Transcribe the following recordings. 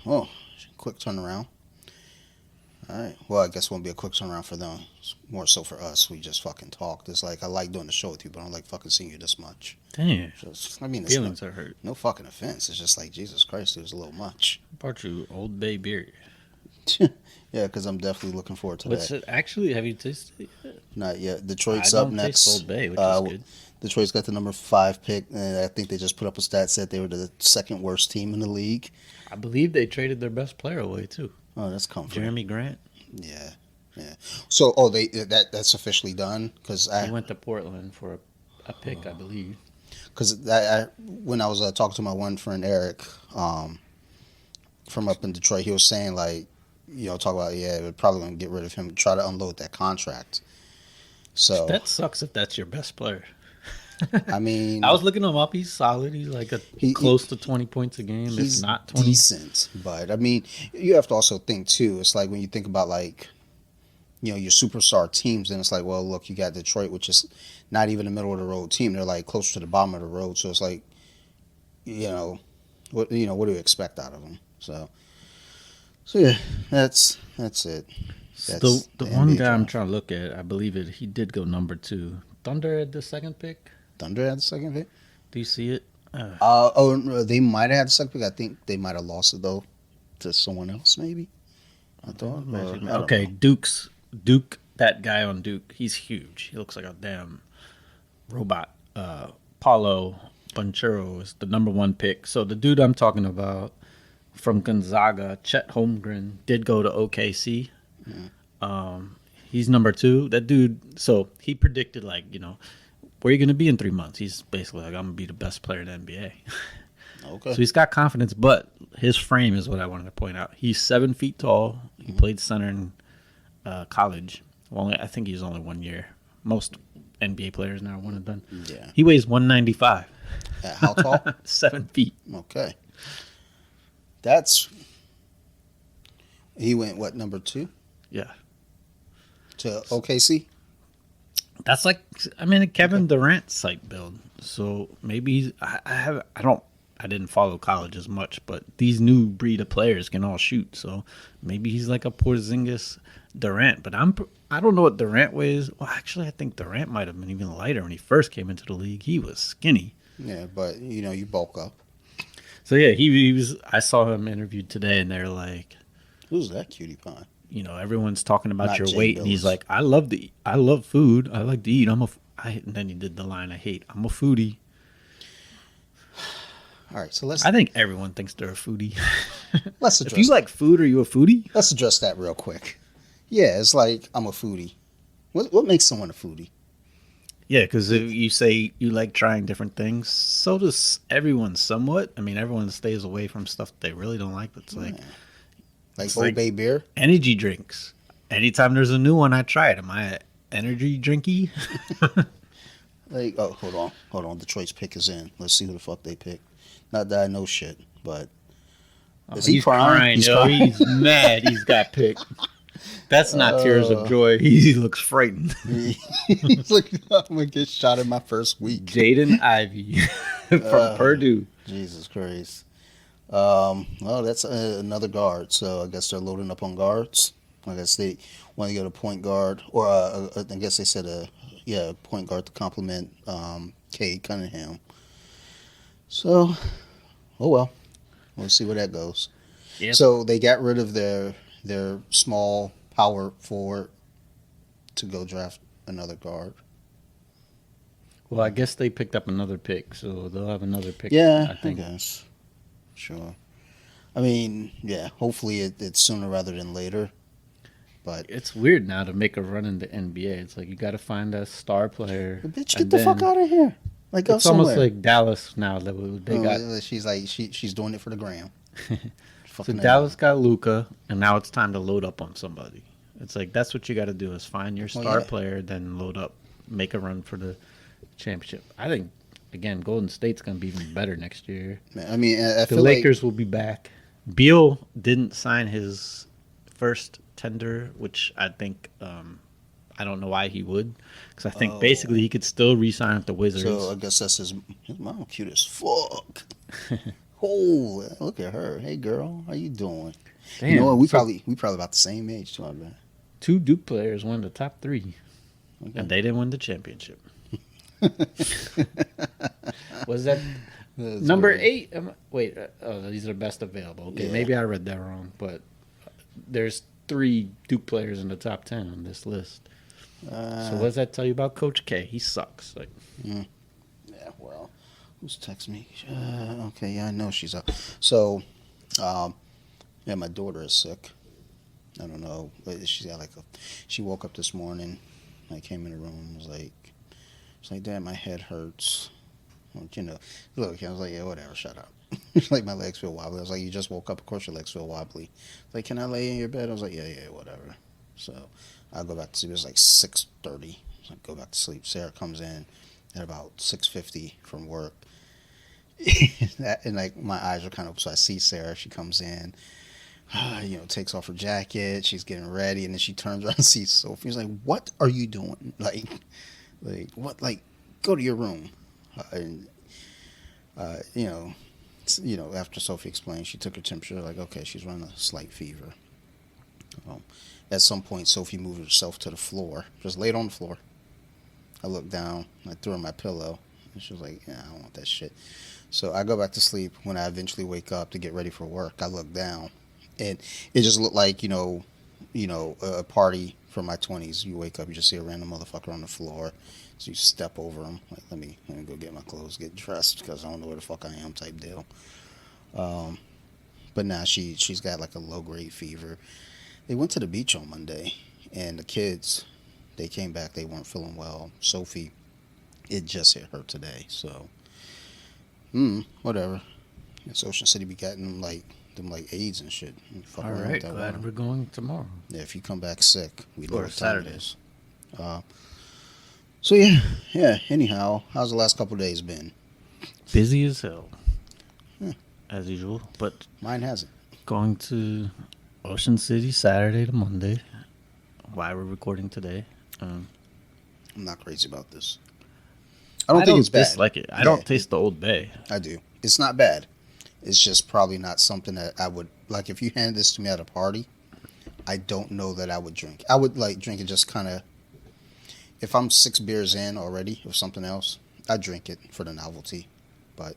Oh, quick turnaround. All right. Well, I guess it won't be a quick turnaround for them. It's more so for us. We just fucking talked. It's like I like doing the show with you, but I don't like fucking seeing you this much. Damn. Just, I mean, it's Feelings are hurt. no fucking offense. It's just like Jesus Christ, it was a little much. Bought you Old Bay beer. Yeah, because I'm definitely looking forward to What's that. it? Actually, have you tasted it yet? Not yet. I Detroit's up don't next. taste Old Bay, which is good. Detroit's got the number 5 pick, and I think they just put up a stat said they were the second worst team in the league. I believe they traded their best player away too. Oh, that's comforting. Jeremy Grant. Yeah. So, that's officially done because He went to Portland for a pick, I believe. when I was talking to my one friend Eric, from up in Detroit, he was saying like, talk about we're probably gonna get rid of him, try to unload that contract. So That sucks if that's your best player. I mean, I was looking him up. He's solid. He's like close to 20 points a game. he's If not 20. decent, but I mean, you have to also think too. It's like when you think about like, your superstar teams, and it's like, well, look, you got Detroit, which is not even a middle of the road team. They're like closer to the bottom of the road. So it's like, what do you expect out of them? So yeah, that's it. That's The one NBA guy I'm draft. trying to look at, I believe he did go number 2. Thunder had the second pick. Thunder had the second pick. Do you see it? No, they might have had the second pick. I think they might have lost it though to someone else, maybe. I thought. Or, I don't Okay, know. Duke, that guy on Duke, he's huge. He looks like a damn robot. Paulo Banchero is the number 1 pick. So the dude I'm talking about from Gonzaga, Chet Holmgren, did go to OKC. He's number 2. That dude, so he predicted like, where are you going to be in 3 months? He's basically like, I'm going to be the best player in the NBA. Okay. So he's got confidence, but his frame is what I wanted to point out. He's 7 feet tall. He played center in college. Well, I think he's only 1 year. Most NBA players now are one and done. Yeah. He weighs 195. How tall? 7 feet. Okay. He went what, number 2 Yeah. to OKC? That's like, a Kevin Durant type build. So maybe I didn't follow college as much, but these new breed of players can all shoot. So maybe he's like a Porzingis Durant. But I don't know what Durant weighs. Well, actually, I think Durant might have been even lighter when he first came into the league. He was skinny. Yeah, but you bulk up. So yeah, he was. I saw him interviewed today, and they're like, Who's that cutie pie? everyone's talking about Not your Jay weight, and he's Billis. like, I love food. I like to eat. And then he did the line I hate. I'm a foodie. All right, so let's I think everyone thinks they're a foodie. let's If address you like food, are you a foodie? let's address that real quick. Yeah, it's like I'm a foodie. What makes someone a foodie? Yeah, because you say you like trying different things, so does everyone somewhat. Everyone stays away from stuff they really don't like. But it's like Like like- Old Bay beer? energy drinks. Anytime there's a new one, I try it. Am I energy drinky? Like, oh, hold on. Detroit's pick is in. Let's see who the fuck they pick. Not that I know shit, but is he he's crying? He's crying. He's mad. He's got picked. That's not tears of joy. He looks frightened. He's like, I'm gonna get shot in my first week. Jaden Ivey from Purdue. Jesus Christ. Well, that's another guard. So I guess they're loading up on guards. I guess they want to get a point guard, or I guess they said a point guard to complement Cade Cunningham. So, oh well, we'll see where that goes. Yep. So they got rid of their small power forward to go draft another guard. Well, I guess they picked up another pick, so they'll have another pick. Yeah, I think. guess. Sure. I mean, yeah. Hopefully it's sooner rather than later. But It's weird now to make a run in the NBA. It's like you got to find a star player. bitch, and get the fuck then- out of here! Like go It's almost somewhere. like Dallas now. They got She's like she's doing it for the gram. so Fucking Dallas got Luka, and now it's time to load up on somebody. It's like that's what you got to do is find your star yeah. player, then load up, make a run for the championship. I think again, Golden State's gonna be even better next year. Man, I mean, I The feel Lakers will be back. Beal didn't sign his first tender, which I think I don't know why he would, because I think basically he could still re-sign with the like Wizards. so. I guess that's his mom cute as fuck. Oh, look at her. Hey, girl, how you doing? You know what? Damn. So We probably about the same age too. I bet. two Duke players won the top three, Okay. and they didn't win the championship. Was that That's number great. 8? Wait, these are best available. Okay, Yeah. maybe I read that wrong, but there's 3 Duke players in the top 10 on this list. So what does that tell you about Coach K? He sucks. Like, Yeah. Well, who's texting me? Okay. Yeah, I know she's up. So, yeah, my daughter is sick. I don't know. She's got She woke up this morning. I came in the room. She's like, Dad, my head hurts. Well, look, I was like, yeah, whatever, shut up. Like, my legs feel wobbly. I was like, you just woke up, of course your legs feel wobbly. Like, can I lay in your bed? I was like, yeah, whatever. So I go back to sleep. It was like 6:30. So I go back to sleep. Sarah comes in at about 6:50 from work. And like my eyes are kind of open, so I see Sarah. She comes in, takes off her jacket. She's getting ready, and then she turns around and sees Sophie. She's like, "What are you doing? Like what? Like, go to your room." And uh, you know, after Sophie explained, she took her temperature. Like, okay, she's running a slight fever. Um, at some point, Sophie moved herself to the floor, just laid on the floor. I looked down. I threw her my pillow, and she was like, "Yeah, I don't want that shit." So I go back to sleep. When I eventually wake up to get ready for work, I look down, and it just looked like a party from my 20s. You wake up, you just see a random motherfucker on the floor, so you step over him. Like, let me go get my clothes, get dressed, because I don't know where the fuck I am, type deal. Um, but now she's got like a low grade fever. They went to the beach on Monday, and the kids, they came back. They weren't feeling well. Sophie, it just hit her today. So, whatever. It's Ocean City be getting them AIDS and shit. Fuck all around with right, that glad water. we're going tomorrow. Yeah, if you come back sick, we know Or what time it Saturday. is. Uh, so yeah. Anyhow, how's the last couple of days been? Busy as hell, Yeah, as usual. But mine hasn't. going to Ocean City Saturday to Monday. Why we're recording today. Um, I'm not crazy about this. I don't I think don't it's bad. dislike it. I Yeah, don't taste the Old Bay. I do. It's not bad. It's just probably not something that I would like. If you hand this to me at a party, I don't know that I would drink. I would like drink it just kind of. If I'm 6 beers in already of something else, I drink it for the novelty. But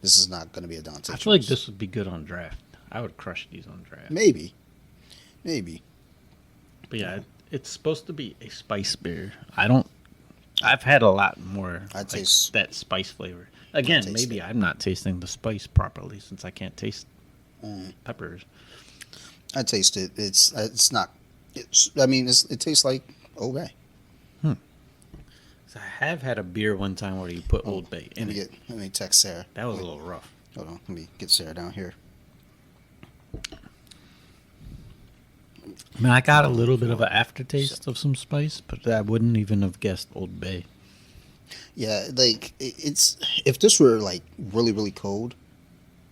this is not going to be a Dante I feel like choice. this would be good on draft. I would crush these on draft. Maybe. But yeah, it's supposed to be a spice beer. I've had a lot more I like taste that spice flavor. Again, taste maybe it. I'm not tasting the spice properly since I can't taste peppers. I taste it. It's not. I mean, it tastes like Old Bay. So I have had a beer one time where you put Old Bay in it. Let me text Sarah. That was a little rough. Hold on. Let me get Sarah down here. I mean, I got a little bit of an aftertaste of some spice, but I wouldn't even have guessed Old Bay. Yeah, like it's if this were like really really cold,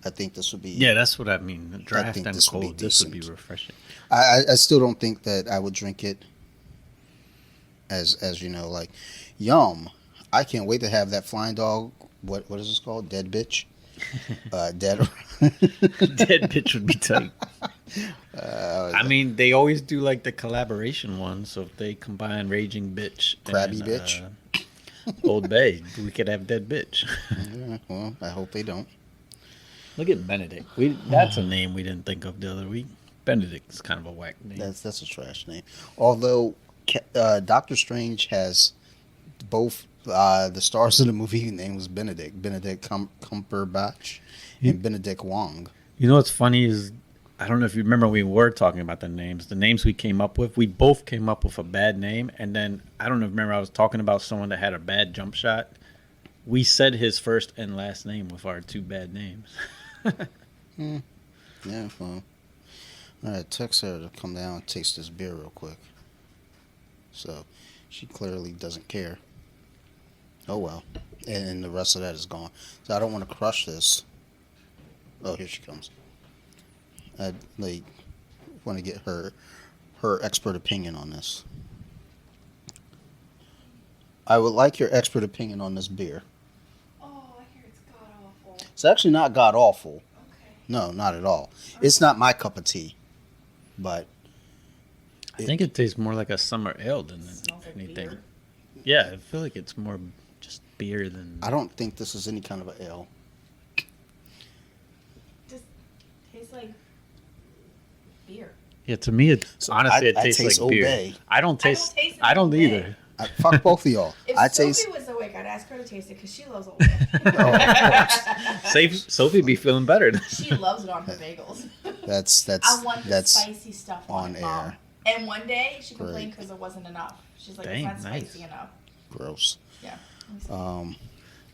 I think this would be. Yeah, that's what I mean. The draft think and this would be cold, this would be decent. refreshing. I still don't think that I would drink it. As like, yum. I can't wait to have that flying dog. What is this called? Dead bitch. Dead. Dead bitch would be tight. I mean, they always do like the collaboration one. So if they combine Raging Bitch, Krabby and, Bitch. Old Bay, we could have Dead Bitch. Yeah, well, I hope they don't. Look at Benedict. That's a name we didn't think of the other week. Benedict's kind of a whack name. That's a trash name. Although Doctor Strange has both the stars of the movie name was Benedict Cumberbatch, and Benedict Wong. You know what's funny is I don't know if you remember we were talking about the names we came up with. We both came up with a bad name, and then I don't know if you remember I was talking about someone that had a bad jump shot. We said his first and last name with our 2 bad names. Yeah, well, all right. Text her to come down and taste this beer real quick. So she clearly doesn't care. Oh well, and the rest of that is gone. So I don't want to crush this. Oh, here she comes. I want to get her expert opinion on this. I would like your expert opinion on this beer. Oh, I hear it's god awful. It's actually not god awful. Okay. No, not at all. It's not my cup of tea, but I think it tastes more like a summer ale than Smells like anything. beer. Yeah, I feel like it's more just beer than. I don't think this is any kind of an ale. Just tastes like beer. Yeah, to me, it So honestly it I tastes taste like beer. Obey. I don't taste. taste I don't Obey. either. Fuck both of y'all. If I Sophie taste. was awake, I'd ask her to taste it because she loves Old Oh, of Bay. Sophie be feeling better. She loves it on her bagels. That's I want the that's spicy stuff on it, air. Mom. And one day she Great. complained because it wasn't enough. She's like, Dang, it's not nice. spicy enough. gross. Yeah.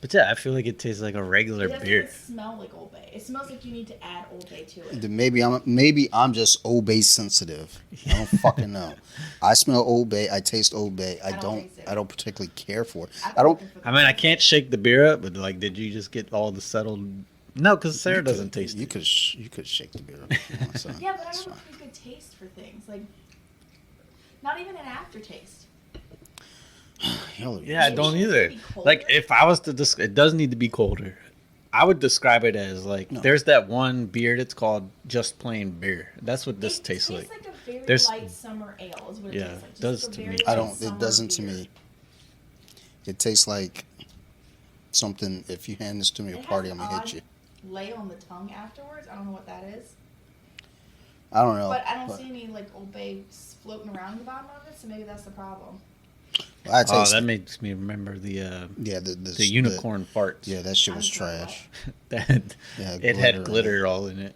But yeah, I feel like it tastes like a regular It doesn't beer. even smell like Old Bay. It smells like you need to add Old Bay to it. Then maybe I'm just Old Bay sensitive. I don't fucking know. I smell Old Bay. I taste Old Bay. I don't taste it. I don't particularly care for it. I've I don't. been looking for I mean, I can't shake the beer up, but like, did you just get all the settled? No, because Sarah you doesn't could- taste You it. could you could shake the beer. Up if you want, son. Yeah, but I It's don't fine. have a good taste for things. Like, not even an aftertaste. Y'all are- Yeah, I don't either. Be colder? Like, if I was to it does need to be colder. I would describe it as like No. there's that one beer that's called just plain beer. That's what this It tastes tastes like. like a very There's- light summer ale is what it Yeah, tastes like. Just does like a to very me. I light don't. It summer doesn't to beer. me. It tastes like something. If you hand this to me at It a party, has I'm gonna odd hit you. Lay on the tongue afterwards. I don't know what that is. I don't know. But I don't see any like Old Bay floating around the bottom of it, so maybe that's the problem. I Oh, taste that it. makes me remember the Yeah, the unicorn farts. yeah, that shit was I'm sorry, trash. that Yeah, it had glitter all in it.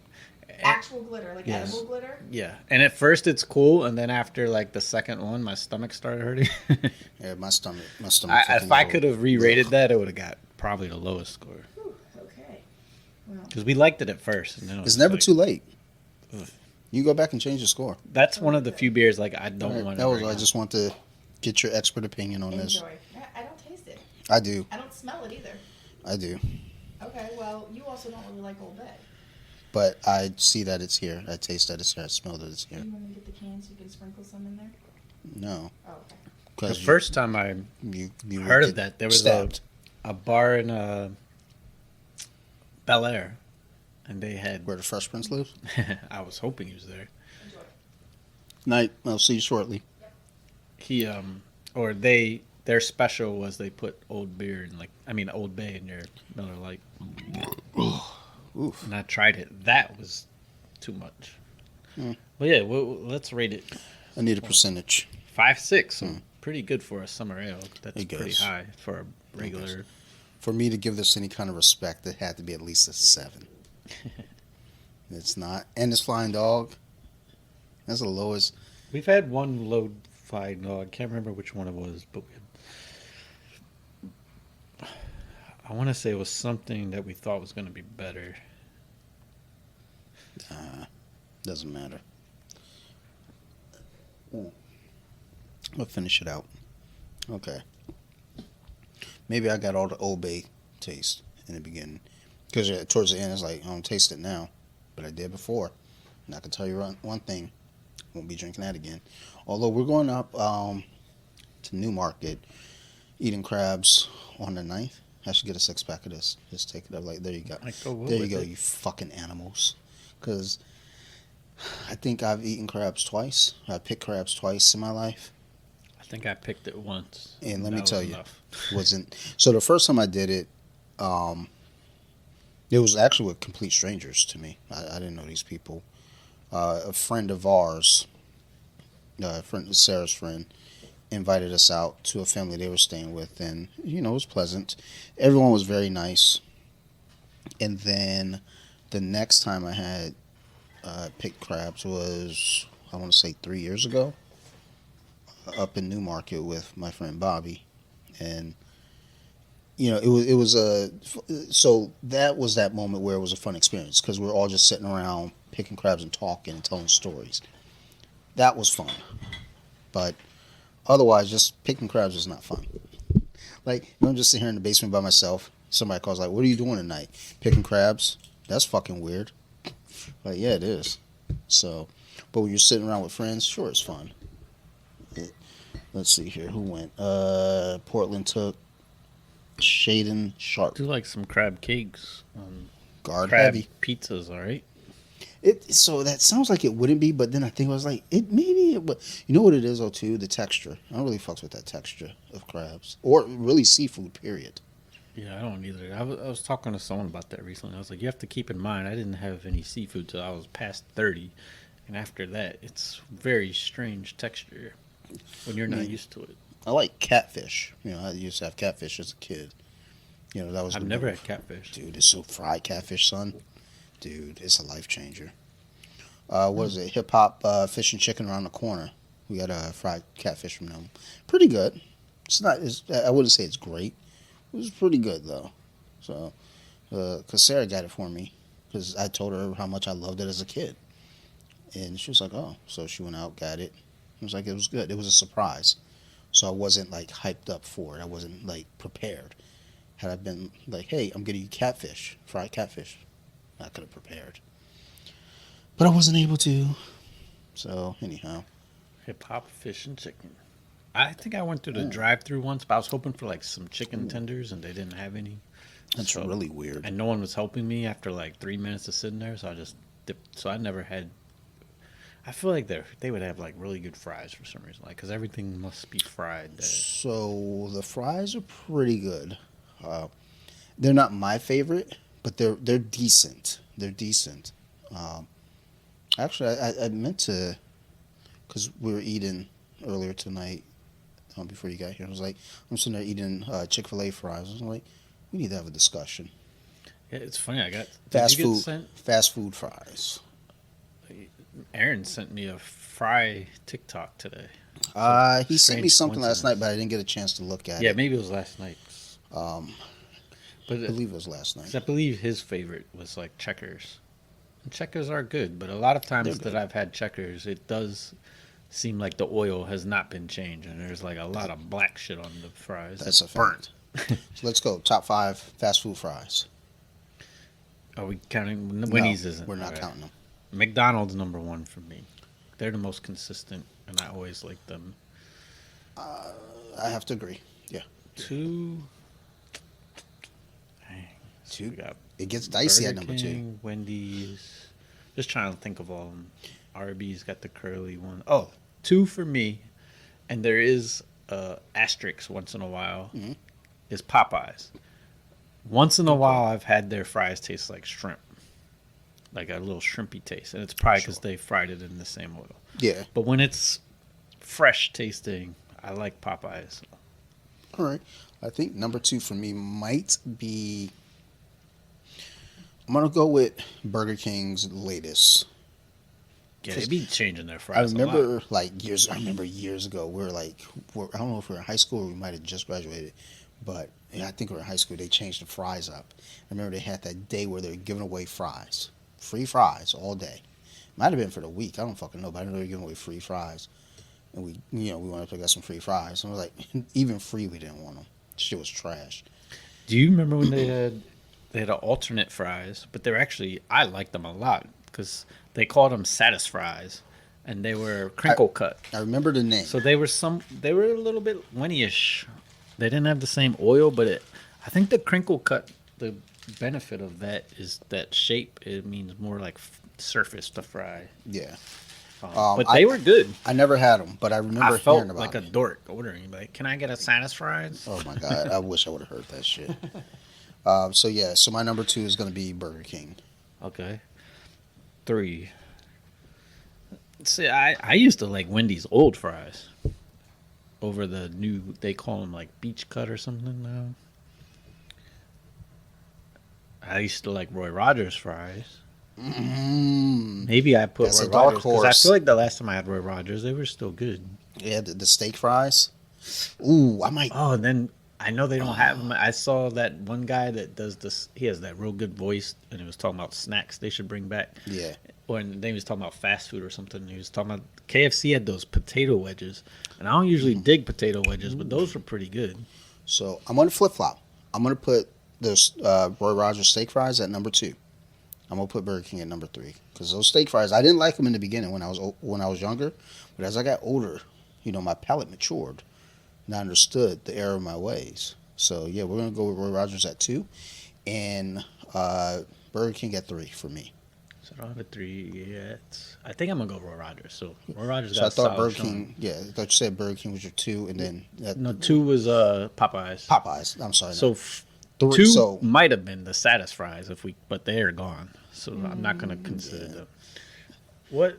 Actual glitter, like Yes. edible glitter. Yeah, and at first it's cool, and then after like the second one, my stomach started hurting. Yeah, my stomach. if fucking I go- could have re-rated that, it would have got probably the lowest score Whew, okay. Well, because we liked it at first, and then it It's was never like- too late. Ugh. You go back and change the score. That's one of the few beers like I don't want to. That was. I just want to get your expert opinion on this. enjoy. I don't taste it. I do. I don't smell it either. I do. Okay, well, you also don't really like Old Bay. But I see that it's here. I taste that it's here. I smell that it's Do here. you want to get the cans so you can sprinkle some in there? No, Oh, okay. The because first time I you heard would of get that, there was stabbed. a bar in Bel Air, and they had. Where the Fresh Prince lives. I was hoping he was there. Enjoy. Night. I'll see you shortly. He or they their special was they put Old Beer in Old Bay in your Miller Lite. Oof. And I tried it. That was too much. Mm. But yeah, let's rate it I need a percentage. 5.6. So pretty good for a summer ale. That's It pretty goes. high for a regular. For me to give this any kind of respect, it had to be at least a 7. It's not, and it's Flying Dog. That's the lowest. We've had one low five dog. Can't remember which one it was, but I want to say it was something that we thought was going to be better. Doesn't matter. We'll finish it out. Okay. Maybe I got all the Old Bay taste in the beginning. Because towards the end, it's like, I don't taste it now. But I did before. And I can tell you one thing. Won't be drinking that again. Although we're going up to Newmarket, eating crabs on the 9th. I should get a 6-pack of this. Just take it up. Like, there you go. There you go, you fucking animals. Because I think I've eaten crabs twice. I picked crabs twice in my life. I think I picked it once. And let me That tell was you, enough. wasn't so the first time I did it, it was actually with complete strangers to me. I didn't know these people. A friend of ours, Sarah's friend, invited us out to a family they were staying with, and it was pleasant. Everyone was very nice. And then the next time I had picked crabs was, I want to say 3 years ago, up in Newmarket with my friend Bobby, and it was a so that was that moment where it was a fun experience because we were all just sitting around picking crabs and talking and telling stories. That was fun, but otherwise, just picking crabs is not fun. Like, I'm just sitting here in the basement by myself. Somebody calls like, "What are you doing tonight? Picking crabs?" That's fucking weird. Like, yeah, it is. So, but when you're sitting around with friends, sure, it's fun. Let's see here. Who went? Portland took Shaden Sharp. I do like some crab cakes. guard crab heavy. pizzas, all right? So that sounds like it wouldn't be, but then I think I was like, it maybe it would. You know what it is though too? The texture. I don't really fucks with that texture of crabs or really seafood. Period. Yeah, I don't either. I was talking to someone about that recently. I was like, you have to keep in mind, I didn't have any seafood till I was past 30. And after that, it's very strange texture when you're not used to it. I like catfish. I used to have catfish as a kid. That was. I've never had catfish. Dude, it's so fried catfish, son. Dude, it's a life changer. What is it? Hip Hop Fish and Chicken around the corner. We got a fried catfish from them. Pretty good. It's not. I wouldn't say it's great. It was pretty good though. So, cause Sarah got it for me, cause I told her how much I loved it as a kid, and she was like, "Oh," so she went out, got it. It was like it was good. It was a surprise, so I wasn't like hyped up for it. I wasn't like prepared. Had I been like, "Hey, I'm getting you catfish, fried catfish," I could have prepared. But I wasn't able to. So, anyhow. Hip hop fish and chicken. I think I went through the drive-through once, but I was hoping for like some chicken tenders, and they didn't have any. That's really weird. And no one was helping me after like 3 minutes of sitting there, so I just dipped. So I never had. I feel like they would have like really good fries for some reason, like because everything must be fried there. So the fries are pretty good. They're not my favorite, but they're decent. They're decent. Actually, I meant to, because we were eating earlier tonight, before you got here. I was like, I'm sitting there eating Chick-fil-A fries. I was like, we need to have a discussion. Yeah, it's funny. I got Fast food fries. Aaron sent me a fry TikTok today. He sent me something last night, but I didn't get a chance to look at it. Yeah, maybe it was last night. But I believe it was last night. I believe his favorite was like Checkers. And Checkers are good, but a lot of times that I've had Checkers, it does seem like the oil has not been changed, and there's like a lot of black shit on the fries. That's a fact. So let's go. Top 5 fast food fries. Are we counting? Winnie's isn't. We're not counting them. McDonald's number 1 for me. They're the most consistent, and I always like them. I have to agree. Yeah. 2. Two. It gets dicey at number 2. Wendy's. Just trying to think of all of them. Arby's got the curly one. Oh, 2 for me, and there is asterisk once in a while, is Popeyes. Once in a while, I've had their fries taste like shrimp. Like a little shrimpy taste. And it's probably because they fried it in the same oil. Yeah. But when it's fresh tasting, I like Popeyes. All right. I think number 2 for me might be... I'm going to go with Burger King's latest. Yeah, they be changing their I fries remember years ago, we were like, I don't know if we were in high school or we might have just graduated, but I think we were in high school. They changed the fries up. I remember they had that day where they were giving away fries. Free fries all day. Might have been for the week. I don't fucking know, but I know they were giving away free fries. And we wanted to get some free fries. And I was like, even free, we didn't want them. Shit was trash. Do you remember when they had an alternate fries, but they were actually, I liked them a lot because they called them Satis fries, and they were crinkle cut. I remember the name. So they were a little bit Winnie-ish. They didn't have the same oil, but I think the crinkle cut, the benefit of that is that shape. It means more like surface to fry. Yeah. But they were good. I never had them, but I remember hearing about like them. a dork ordering. Like, can I get a Satis fries? Oh my God. I wish I would have heard that shit. So my number 2 is going to be Burger King. Okay. 3. See, I used to like Wendy's old fries over the new, they call them like beach cut or something now. I used to like Roy Rogers fries. Maybe I put That's Roy a dark Rogers because I horse. feel like the last time I had Roy Rogers, they were still good. Yeah, the steak fries. Ooh, I might. Oh, and then I know they don't have them. I saw that one guy that does this. He has that real good voice, and he was talking about snacks they should bring back. Yeah. Or then he was talking about fast food or something. He was talking about KFC had those potato wedges, and I don't usually dig potato wedges, but those were pretty good. So I'm going to flip flop. I'm going to put those Roy Rogers steak fries at number 2. I'm going to put Burger King at number 3 because those steak fries, I didn't like them in the beginning when I was younger, but as I got older, my palate matured, and I understood the error of my ways. So yeah, we're going to go with Roy Rogers at 2, and Burger Burger King at 3 for me. So I don't have a 3 yet. I think I'm gonna go Roy Rogers. So Roy Rogers So got I a thought solid Burger showing. King. Yeah, I thought you said Burger King was your 2, and then No, 2 was Popeyes. Popeyes. I'm sorry. So no. 3. 2 So might have been the saddest fries but they are gone. So I'm not gonna consider them. What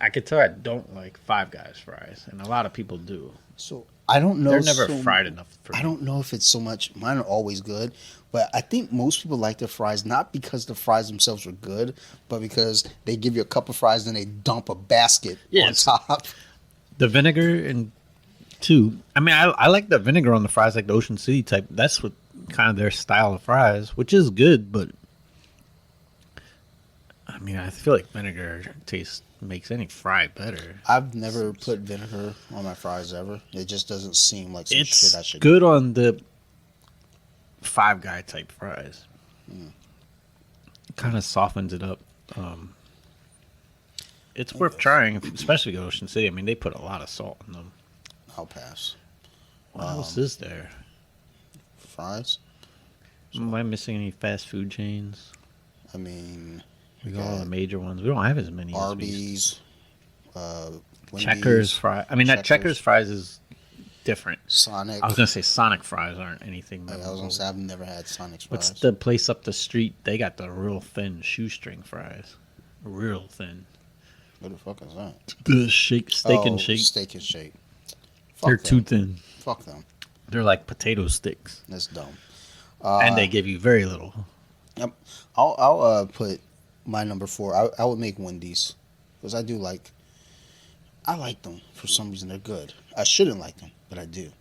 I could tell I don't like Five Guys fries, and a lot of people do. so I don't know. They're never so- fried enough for me. I don't know if it's so much. Mine are always good, but I think most people like their fries not because the fries themselves are good, but because they give you a cup of fries and they dump a basket Yes. on top. The vinegar and 2. I mean, I like the vinegar on the fries, like the Ocean City type. That's what kind of their style of fries, which is good, but I mean, I feel like vinegar makes any fry better. I've never put vinegar on my fries ever. It just doesn't seem like some shit I It's should. good on the Five Guy type fries. Kind of softens it up. It's worth trying, especially at Ocean City. I mean, they put a lot of salt in them. I'll pass. What else is there? Fries. Am I missing any fast food chains? I mean, We got all the major ones. We don't have as many. Arby's. Wendy's, Checkers fries. I mean, that Checkers fries is different. Sonic. I was gonna say Sonic fries aren't anything. I was memorable. gonna say I've never had Sonic's fries. What's the place up the street? They got the real thin shoestring fries. Real thin. What the fuck is that? The steak and shake. Steak and shake. They're Fuck too them. thin. Fuck them. They're like potato sticks, That's dumb. and they give you very little. Yep. I'll put my number 4. I would make Wendy's because I like them for some reason. They're good. I shouldn't like them, but I do.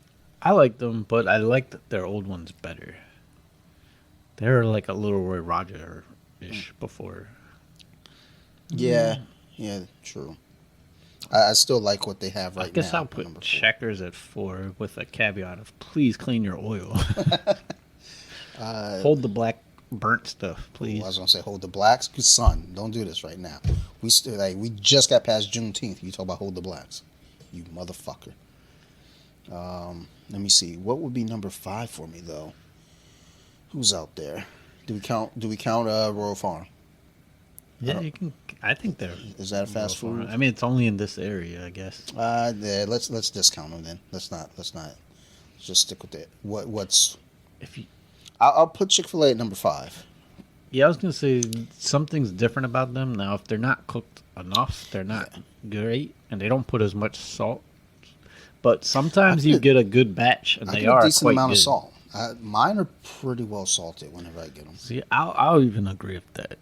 I like them, but I like their old ones better. They're like a little Roy Roger ish before. Yeah. Yeah. True. I still like what they have right now. I guess I'll at put number 4. Checkers at 4 with a caveat of please clean your oil. Hold the black burnt stuff, please. I was gonna say hold the blacks. Son, don't do this right now. We just got past Juneteenth. You talk about hold the blacks, you motherfucker. Let me see. What would be number 5 for me though? Who's out there? Do we count Royal Farm? Yeah, you can. I think they're. Is that a fast food? I mean, it's only in this area, I guess. Yeah, let's discount them then. Let's not. Just stick with it. What's? If you, I'll put Chick-fil-A at number 5. yeah, I was gonna say something's different about them now. If they're not cooked enough, they're not great, and they don't put as much salt. But sometimes you get a good batch, and I they get are a decent quite amount good. of salt. Mine are pretty well salted whenever I get them. See, I'll even agree with that.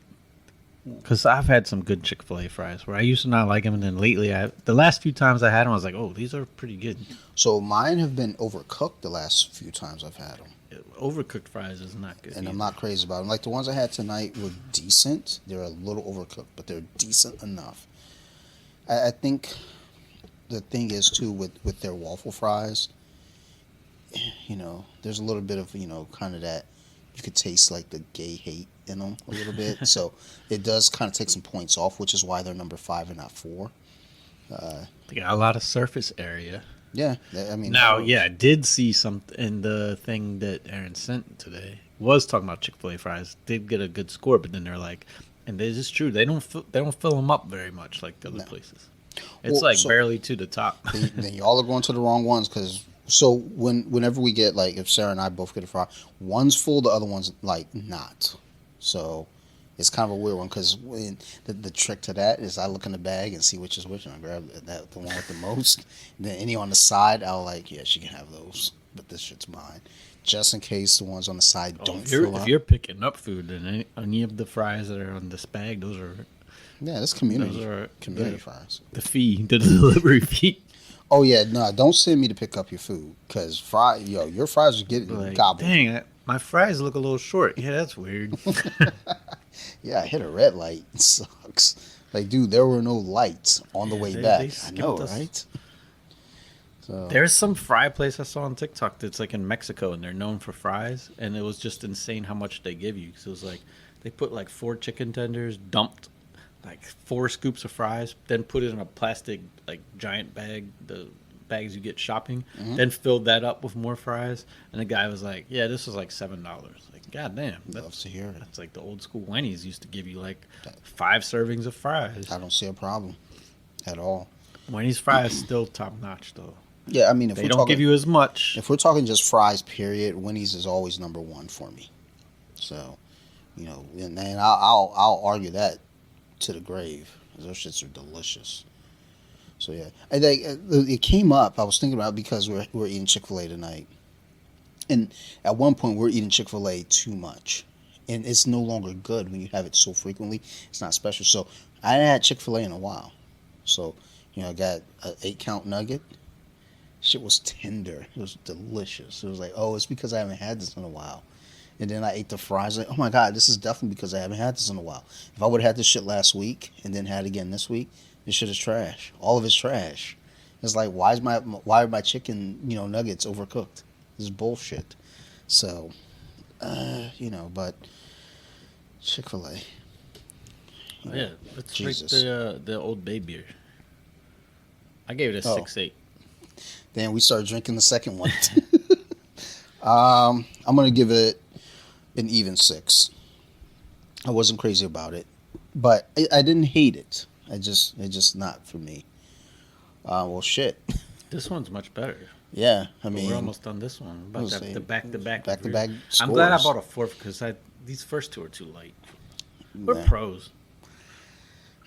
Because I've had some good Chick-fil-A fries where I used to not like them, and then lately, the last few times I had them, I was like, oh, these are pretty good. So mine have been overcooked the last few times I've had them. Overcooked fries is not good. And I'm either. not crazy about them. Like the ones I had tonight were decent. They're a little overcooked, but they're decent enough. I think the thing is too with their waffle fries, there's a little bit of kind of that you could taste like the gay hate in them a little bit. So it does kind of take some points off, which is why they're number 5 and not 4. They got a lot of surface area. Yeah, I mean. Now, yeah, I did see something in the thing that Aaron sent today. Was talking about Chick-fil-A fries. Did get a good score, but then they're like, and this is true. They don't fill them up very much like the other places. It's Well, barely to the top. then y'all are going to the wrong ones because whenever we get if Sarah and I both get a fry, one's full, the other one's not. So it's kind of a weird one because the trick to that is I look in the bag and see which is which, and I grab the one with the most. And then any on the side, I'll yeah, she can have those, but this shit's mine, just in case the ones on the side don't fill up. If you're picking up food, then any of the fries that are on this bag, those are Yeah, that's community Those are community the- fries. the fee, the delivery fee. Oh yeah, no, don't send me to pick up your food because your fries are getting Like, gobbled. dang, my fries look a little short. Yeah, that's weird. Yeah, I hit a red light. It sucks. Like, dude, there were no lights on the way they back. I skipped know, us. right? So There's some fry place I saw on TikTok that's like in Mexico, and they're known for fries, and it was just insane how much they give you. So it was like they put 4 chicken tenders, dumped 4 scoops of fries, then put it in a plastic giant bag, the bags you get shopping, then filled that up with more fries. And the guy was like, "Yeah, this was like $7." Like, goddamn, Love to hear it. that's like the old school Wendy's used to give you like 5 servings of fries. I don't see a problem at all. Wendy's fries still top notch though. Yeah, I mean, if They we're don't talking, give you as much. if we're talking just fries, period, Winnie's is always number one for me. So, and I'll argue that to the grave. Those shits are delicious. So yeah, and it came up. I was thinking about it because we're eating Chick-fil-A tonight, and at one point we're eating Chick-fil-A too much, and it's no longer good when you have it so frequently. It's not special. So I hadn't had Chick-fil-A in a while. So I got an 8-count nugget. Shit was tender. It was delicious. It was like, oh, it's because I haven't had this in a while. And then I ate the fries. Like, oh my god, this is definitely because I haven't had this in a while. If I would have had this shit last week and then had it again this week, this shit is trash. All of it's trash. It's like, why are my chicken nuggets overcooked? This is bullshit. So, but Chick-fil-A. Yeah, let's Jesus. rate the Old Bay beer. I gave it a 6.8. Then we started drinking the second one. I'm gonna give it an even 6. I wasn't crazy about it, but I didn't hate it. It's just not for me. Well, shit. This one's much better. Yeah, I mean, We're almost done this one. About We'll see. the back-to-back. Back-to-back I'm glad I scores. bought a fourth because these first two are too light. We're Yeah. pros.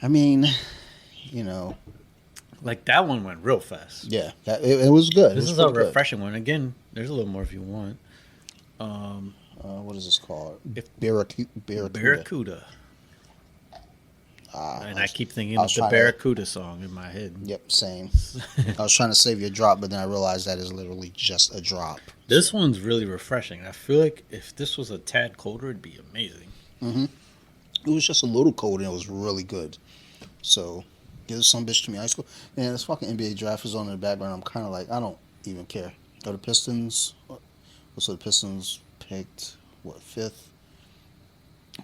I mean, Like that one went real fast. yeah, it was good. This It was is a pretty good. refreshing one. Again, there's a little more if you want. What is this called? If- Barracuda. Barracuda. Ah, And I keep thinking I of was the trying to- Barracuda song in my head. Yep, same. I was trying to save you a drop, but then I realized that is literally just a drop. This one's really refreshing. I feel like if this was a tad colder, it'd be amazing. It was just a little cold, and it was really good. So, give some bitch to me high school. And this fucking NBA draft is on in the background. I'm kind of like, I don't even care. Are the Pistons? So the Pistons picked what, 5th?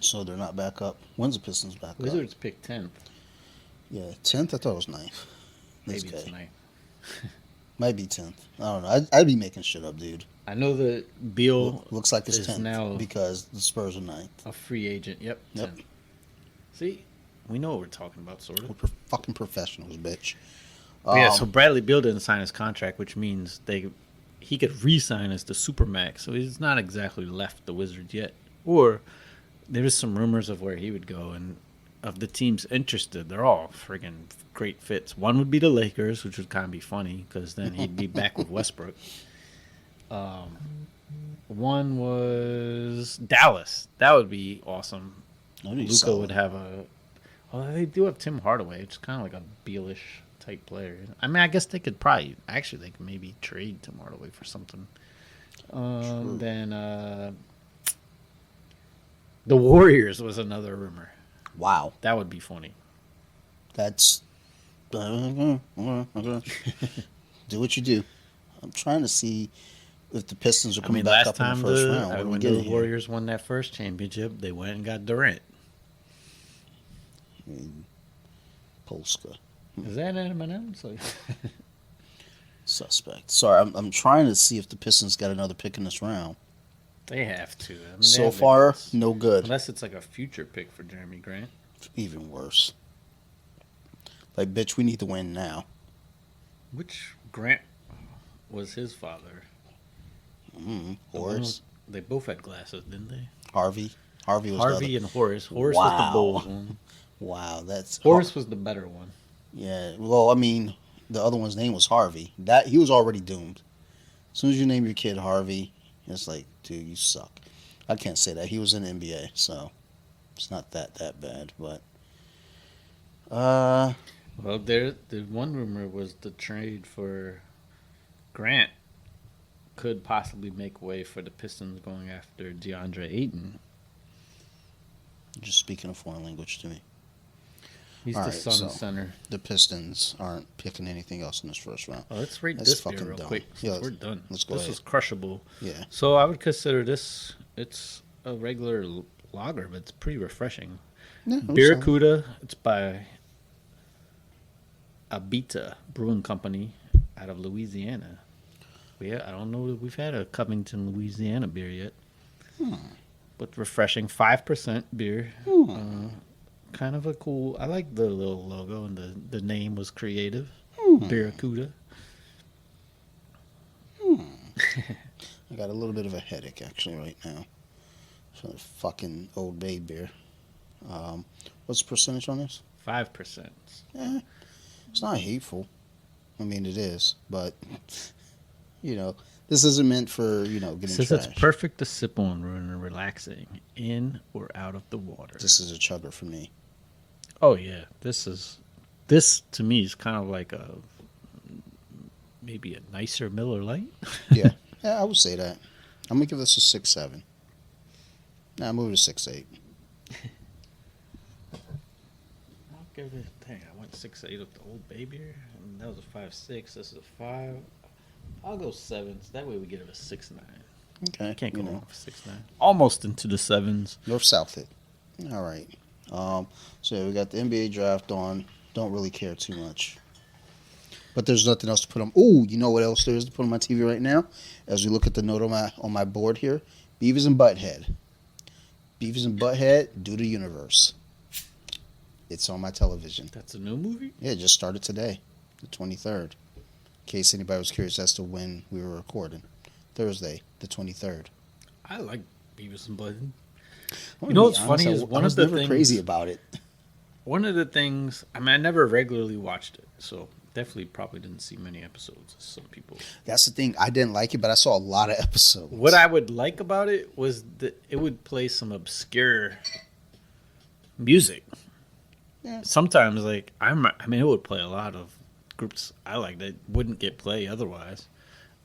So they're not back up. When's the Pistons back up? Wizards picked 10th. Yeah, 10th. I thought it was 9th. That's Maybe it's okay. 9th. Might be 10th. I don't know. I'd be making shit up, dude. I know that Beal Looks like it's is 10th now because the Spurs are 9th. a free agent. Yep. Yep. 10th. See, we know what we're talking about, sort of. We're fucking professionals, bitch. Yeah, so Bradley Beal didn't sign his contract, which means he could re-sign as the Supermax. So he's not exactly left the Wizards yet. Or there's some rumors of where he would go, and of the teams interested, they're all friggin' great fits. One would be the Lakers, which would kind of be funny because then he'd be back with Westbrook. One was Dallas. That would be awesome. That'd be Luka solid. would have a. Oh, they do have Tim Hardaway. It's kind of like a Bealish type player. I mean, I guess they could they could maybe trade Tim Hardaway for something. Then the Warriors was another rumor. Wow. That would be funny. That's do what you do. I'm trying to see if the Pistons are I coming mean, back last up in time the first round. What are we when getting the here? Warriors won that first championship, they went and got Durant. Polska Is that Eminem? So suspect. Sorry, I'm trying to see if the Pistons got another pick in this round. they have to. I mean, they So have the far, guts. no good. Unless it's like a future pick for Jeremy Grant. Even worse. Like, bitch, we need to win now. Which Grant was his father? Horace, They both had glasses, didn't they? Harvey was the Harvey other. and Horace. Horace was Wow. the Bulls one. Wow, that's Horace was the better one. Yeah, well, I mean, the other one's name was Harvey. That he was already doomed. As soon as you name your kid Harvey, it's like, dude, you suck. I can't say that. He was in the NBA, so it's not that bad. But Well, the one rumor was the trade for Grant could possibly make way for the Pistons going after DeAndre Ayton. just speaking a foreign language to me. He's All the right, Sun so- center. The Pistons aren't picking anything else in this first round. Oh, let's rate That's this beer fucking real dumb. quick. Yeah, We're done. let's go This ahead. is crushable. Yeah, So I would consider this, it's a regular lager, but it's pretty refreshing. yeah, it was Barracuda, it's by Abita Brewing Company out of Louisiana. I don't know that we've had a Covington, Louisiana beer yet. But refreshing, 5% beer. Kind of a cool. I like the little logo, and the name was creative. Barracuda. I got a little bit of a headache actually right now. So fucking Old Bay beer. What's the percentage on this? 5%. It's not hateful. I mean, it is, but this isn't meant for getting Says trash. it's perfect to sip on when relaxing, in or out of the water. This is a chugger for me. Oh yeah, this to me is kind of like maybe a nicer Miller Lite. Yeah, I would say that. I'm gonna give this a 6.7. Nah, move it to 6.8. I'll give it. Dang, I went 6.8 with the Old Bay beer, and that was a 5.6. This is a 5. I'll go 7. So that way we get it a 6.9. Okay, I can't go off 6.9. Almost into the 7s. North South it. All right. So we got the NBA draft on. Don't really care too much. But there's nothing else to put on. Oh, you know what else there is to put on my TV right now? As we look at the note on my board here, Beavis and Butthead. Beavis and Butthead do the universe. It's on my television. That's a new movie? Yeah, it just started today, the 23rd. In case anybody was curious as to when we were recording. Thursday, the 23rd. I like Beavis and Butthead. You know what's funny is one of the things crazy about it. One of the things, I mean, I never regularly watched it, so definitely probably didn't see many episodes as some people. That's the thing. I didn't like it, but I saw a lot of episodes. What I would like about it was that it would play some obscure music. Yeah. Sometimes, like, I mean, it would play a lot of groups I like that wouldn't get play otherwise.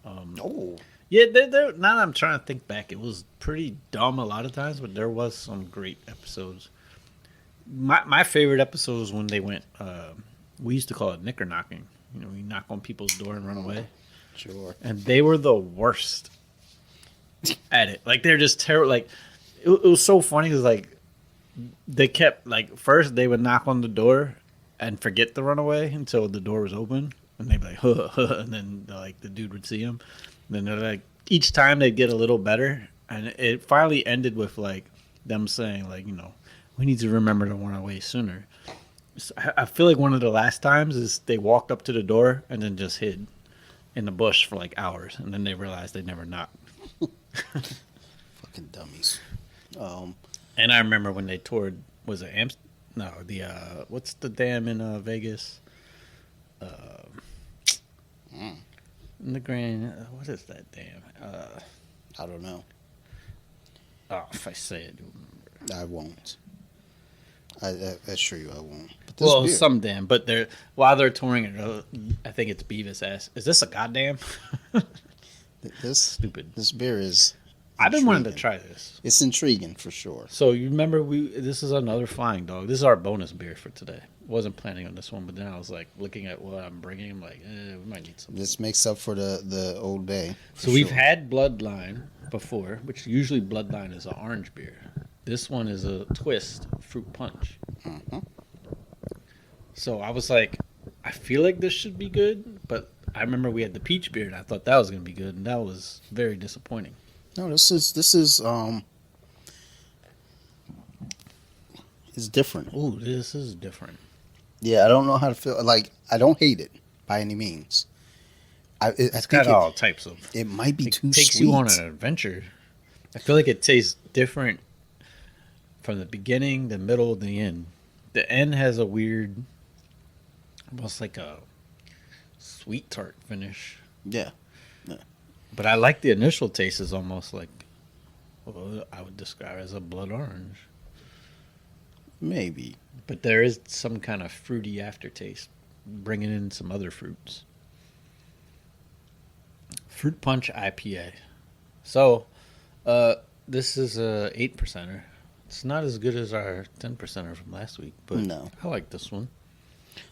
Oh. Yeah, now that I'm trying to think back, it was pretty dumb a lot of times, but there was some great episodes. My favorite episode was when they went, we used to call it knicker knocking. You knock on people's door and run away. Sure. And they were the worst at it. Like, they're just terrible. Like, it was so funny because, like, they kept, like, first they would knock on the door and forget to run away until the door was open. And they'd be like, huh, huh, and then, like, the dude would see him. And then they're like, each time they'd get a little better. And it finally ended with, like, them saying, like, we need to remember to run away sooner. So I feel like one of the last times is they walked up to the door and then just hid in the bush for, like, hours. And then they realized they never knocked. Fucking dummies. And I remember when they toured, was it what's the dam in Vegas? In the Grand, what is that dam? I don't know. Oh, if I say it, you'll remember. I won't. I assure you I won't. But Well, beer, some dam, but while they're touring it, I think it's Beavis asked, "Is this a goddamn?" Stupid. This beer is. I've been wanting to intriguing. try this. It's intriguing for sure. So you remember this is another Flying Dog. This is our bonus beer for today. Wasn't planning on this one, but then I was like looking at what I'm bringing. I'm like, we might need some. This makes up for the Old Bay. So we've had Bloodline before, which usually Bloodline is an orange beer. This one is a twist fruit punch. Mm-hmm. So I was like, I feel like this should be good, but I remember we had the peach beer and I thought that was going to be good, and that was very disappointing. No, this is it's different. Ooh, this is different. Yeah, I don't know how to feel. Like, I don't hate it by any means. I It's think got all types of. it might be It too takes sweet. you on an adventure. I feel like it tastes different from the beginning, the middle, the end. The end has a weird, almost like a sweet tart finish. Yeah. But I like the initial taste is almost like, well, I would describe as a blood orange. Maybe. But there is some kind of fruity aftertaste, bringing in some other fruits. Fruit Punch IPA. So, this is a 8%er. It's not as good as our 10%er from last week, but No. I like this one.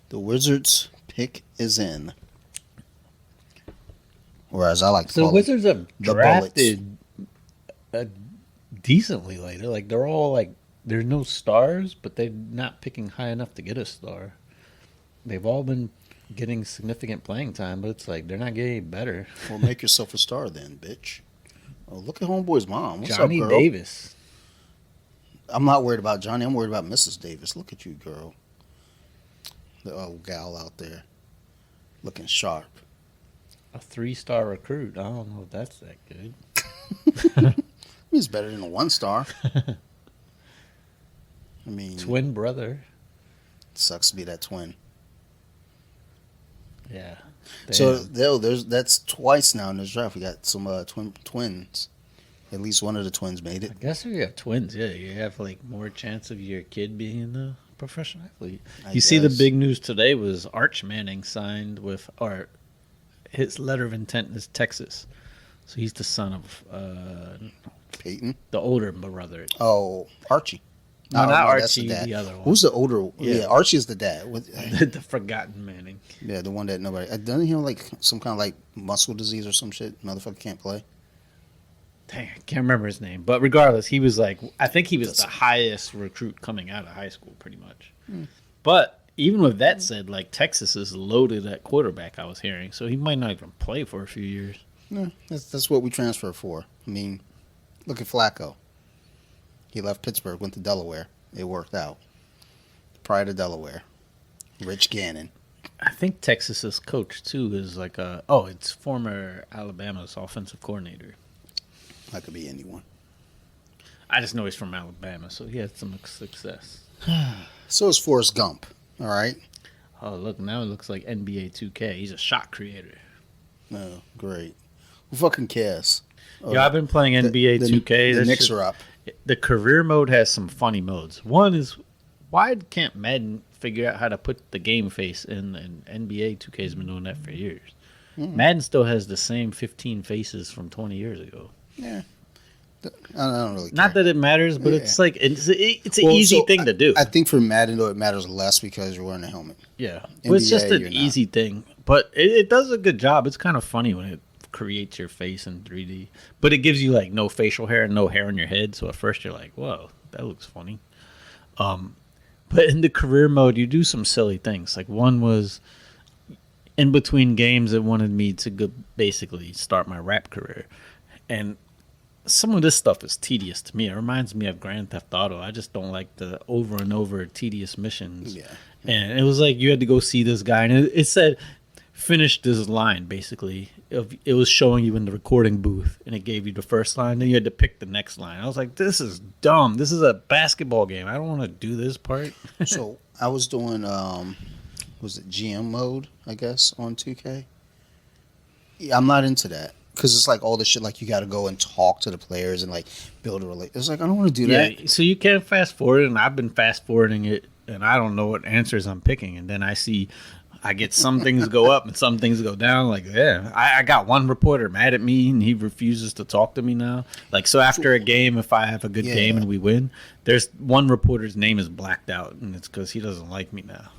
The Wizards' pick is in. Or as I like to So call the Wizards have the drafted decently later. Like, they're all like, there's no stars, but they're not picking high enough to get a star. They've all been getting significant playing time, but it's like they're not getting better. Well, make yourself a star then, bitch. Oh, look at homeboy's mom. What's Johnny up, girl? Davis. I'm not worried about Johnny. I'm worried about Mrs. Davis. Look at you, girl. The old gal out there, looking sharp. A 3-star recruit. I don't know if that's that good. He's better than a 1-star. I mean, Twin brother. sucks to be that twin. Yeah. So Damn. that's twice now in this draft. We got some twins. At least one of the twins made it. I guess if you have twins, yeah, you have like more chance of your kid being a professional athlete. You see, the big news today was Arch Manning signed with, or his letter of intent is Texas. So he's the son of Peyton. the older brother. Oh, Archie. No, not that's Archie, the other one. Who's the older? Yeah. Yeah, Archie's the dad. The forgotten Manning. Yeah, the one that nobody. Doesn't he have like some kind of like muscle disease or some shit? Motherfucker can't play. Dang, I can't remember his name. But regardless, he was like, I think he was That's- the highest recruit coming out of high school, pretty much. But even with that said, like Texas is loaded at quarterback, I was hearing. So he might not even play for a few years. No, that's what we transfer for. I mean, look at Flacco. He left Pittsburgh, went to Delaware. It worked out. Prior to Delaware, Rich Gannon. I think Texas's coach, too, is like it's former Alabama's offensive coordinator. That could be anyone. I just know he's from Alabama, so he had some success. So is Forrest Gump. All right. Oh, look, now it looks like NBA 2K. He's a shot creator. Oh, great. Who fucking cares? Yeah, I've been playing NBA 2K. The That Knicks shit- are up. The career mode has some funny modes. One is, why can't Madden figure out how to put the game face in? And NBA 2K has been doing that for years. Madden still has the same 15 faces from 20 years ago. Yeah. I don't really care. Not that it matters, but Yeah. it's like it's an Well, easy so thing to do. I think for Madden, though, it matters less because you're wearing a helmet. Yeah, but it's just NBA, an you're not. easy thing. But it does a good job. It's kind of funny when it creates your face in 3D. But it gives you like no facial hair and no hair on your head. So at first you're like, whoa, that looks funny. But in the career mode, you do some silly things. Like one was in between games, it wanted me to go basically start my rap career. And some of this stuff is tedious to me. It reminds me of Grand Theft Auto. I just don't like the over and over tedious missions. Yeah. And it was like you had to go see this guy, and it said, finish this line, basically. It was showing you in the recording booth, and it gave you the first line, then you had to pick the next line. I was like, this is dumb. This is a basketball game. I don't want to do this part. So I was doing, was it GM mode, I guess, on 2K? Yeah, I'm not into that. Because it's like all this shit, like you got to go and talk to the players and like build a relationship. It's like, I don't want to do that. Yeah, so you can fast forward, and I've been fast forwarding it, and I don't know what answers I'm picking. And then I get some things go up and some things go down. Like, yeah, I got one reporter mad at me, and he refuses to talk to me now. Like, so after a game, if I have a good game and we win, there's one reporter's name is blacked out, and it's because he doesn't like me now.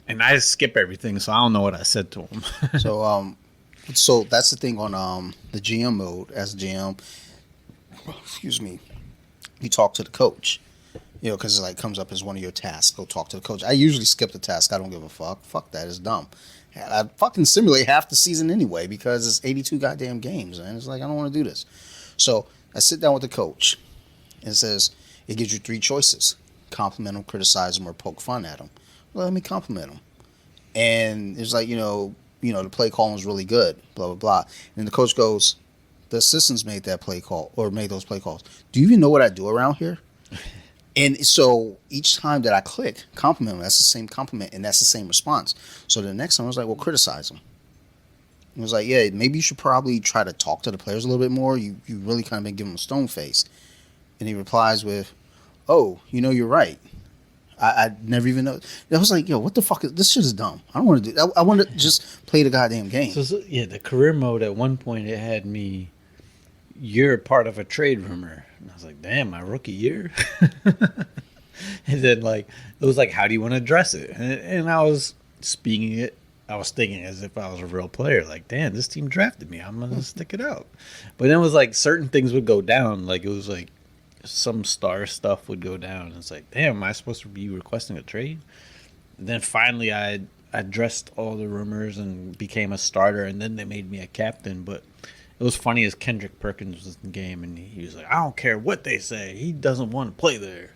And I skip everything, so I don't know what I said to him. So that's the thing on the GM mode. As GM, excuse me, you talk to the coach. You know, because it like comes up as one of your tasks. Go talk to the coach. I usually skip the task. I don't give a fuck. Fuck that. It's dumb. I fucking simulate half the season anyway because it's 82 goddamn games, and it's like I don't want to do this. So I sit down with the coach, and it says it gives you 3 choices: compliment him, criticize him, or poke fun at him. Well, let me compliment him, and it's like the play call was really good. Blah blah blah. And the coach goes, the assistants made that play call or made those play calls. Do you even know what I do around here? And so each time that I click compliment him, that's the same compliment and that's the same response. So the next time I was like, well, criticize him. It was like, yeah, maybe you should probably try to talk to the players a little bit more. You really kind of been giving them a stone face. And he replies with, oh, you're right. I never even know. I was like, yo, what the fuck? This shit is dumb. I don't want to do that. I want to just play the goddamn game. So, yeah, the career mode at one point, it had me, you're part of a trade rumor. And I was like, damn, my rookie year? And then, like, it was like, how do you want to address it? And I was speaking it. I was thinking as if I was a real player. Like, damn, this team drafted me. I'm going to stick it out. But then it was like certain things would go down. Like, it was like some star stuff would go down. It's like, damn, am I supposed to be requesting a trade? And then finally I addressed all the rumors and became a starter, and then they made me a captain. But it was funny as Kendrick Perkins was in the game, and he was like, "I don't care what they say. He doesn't want to play there."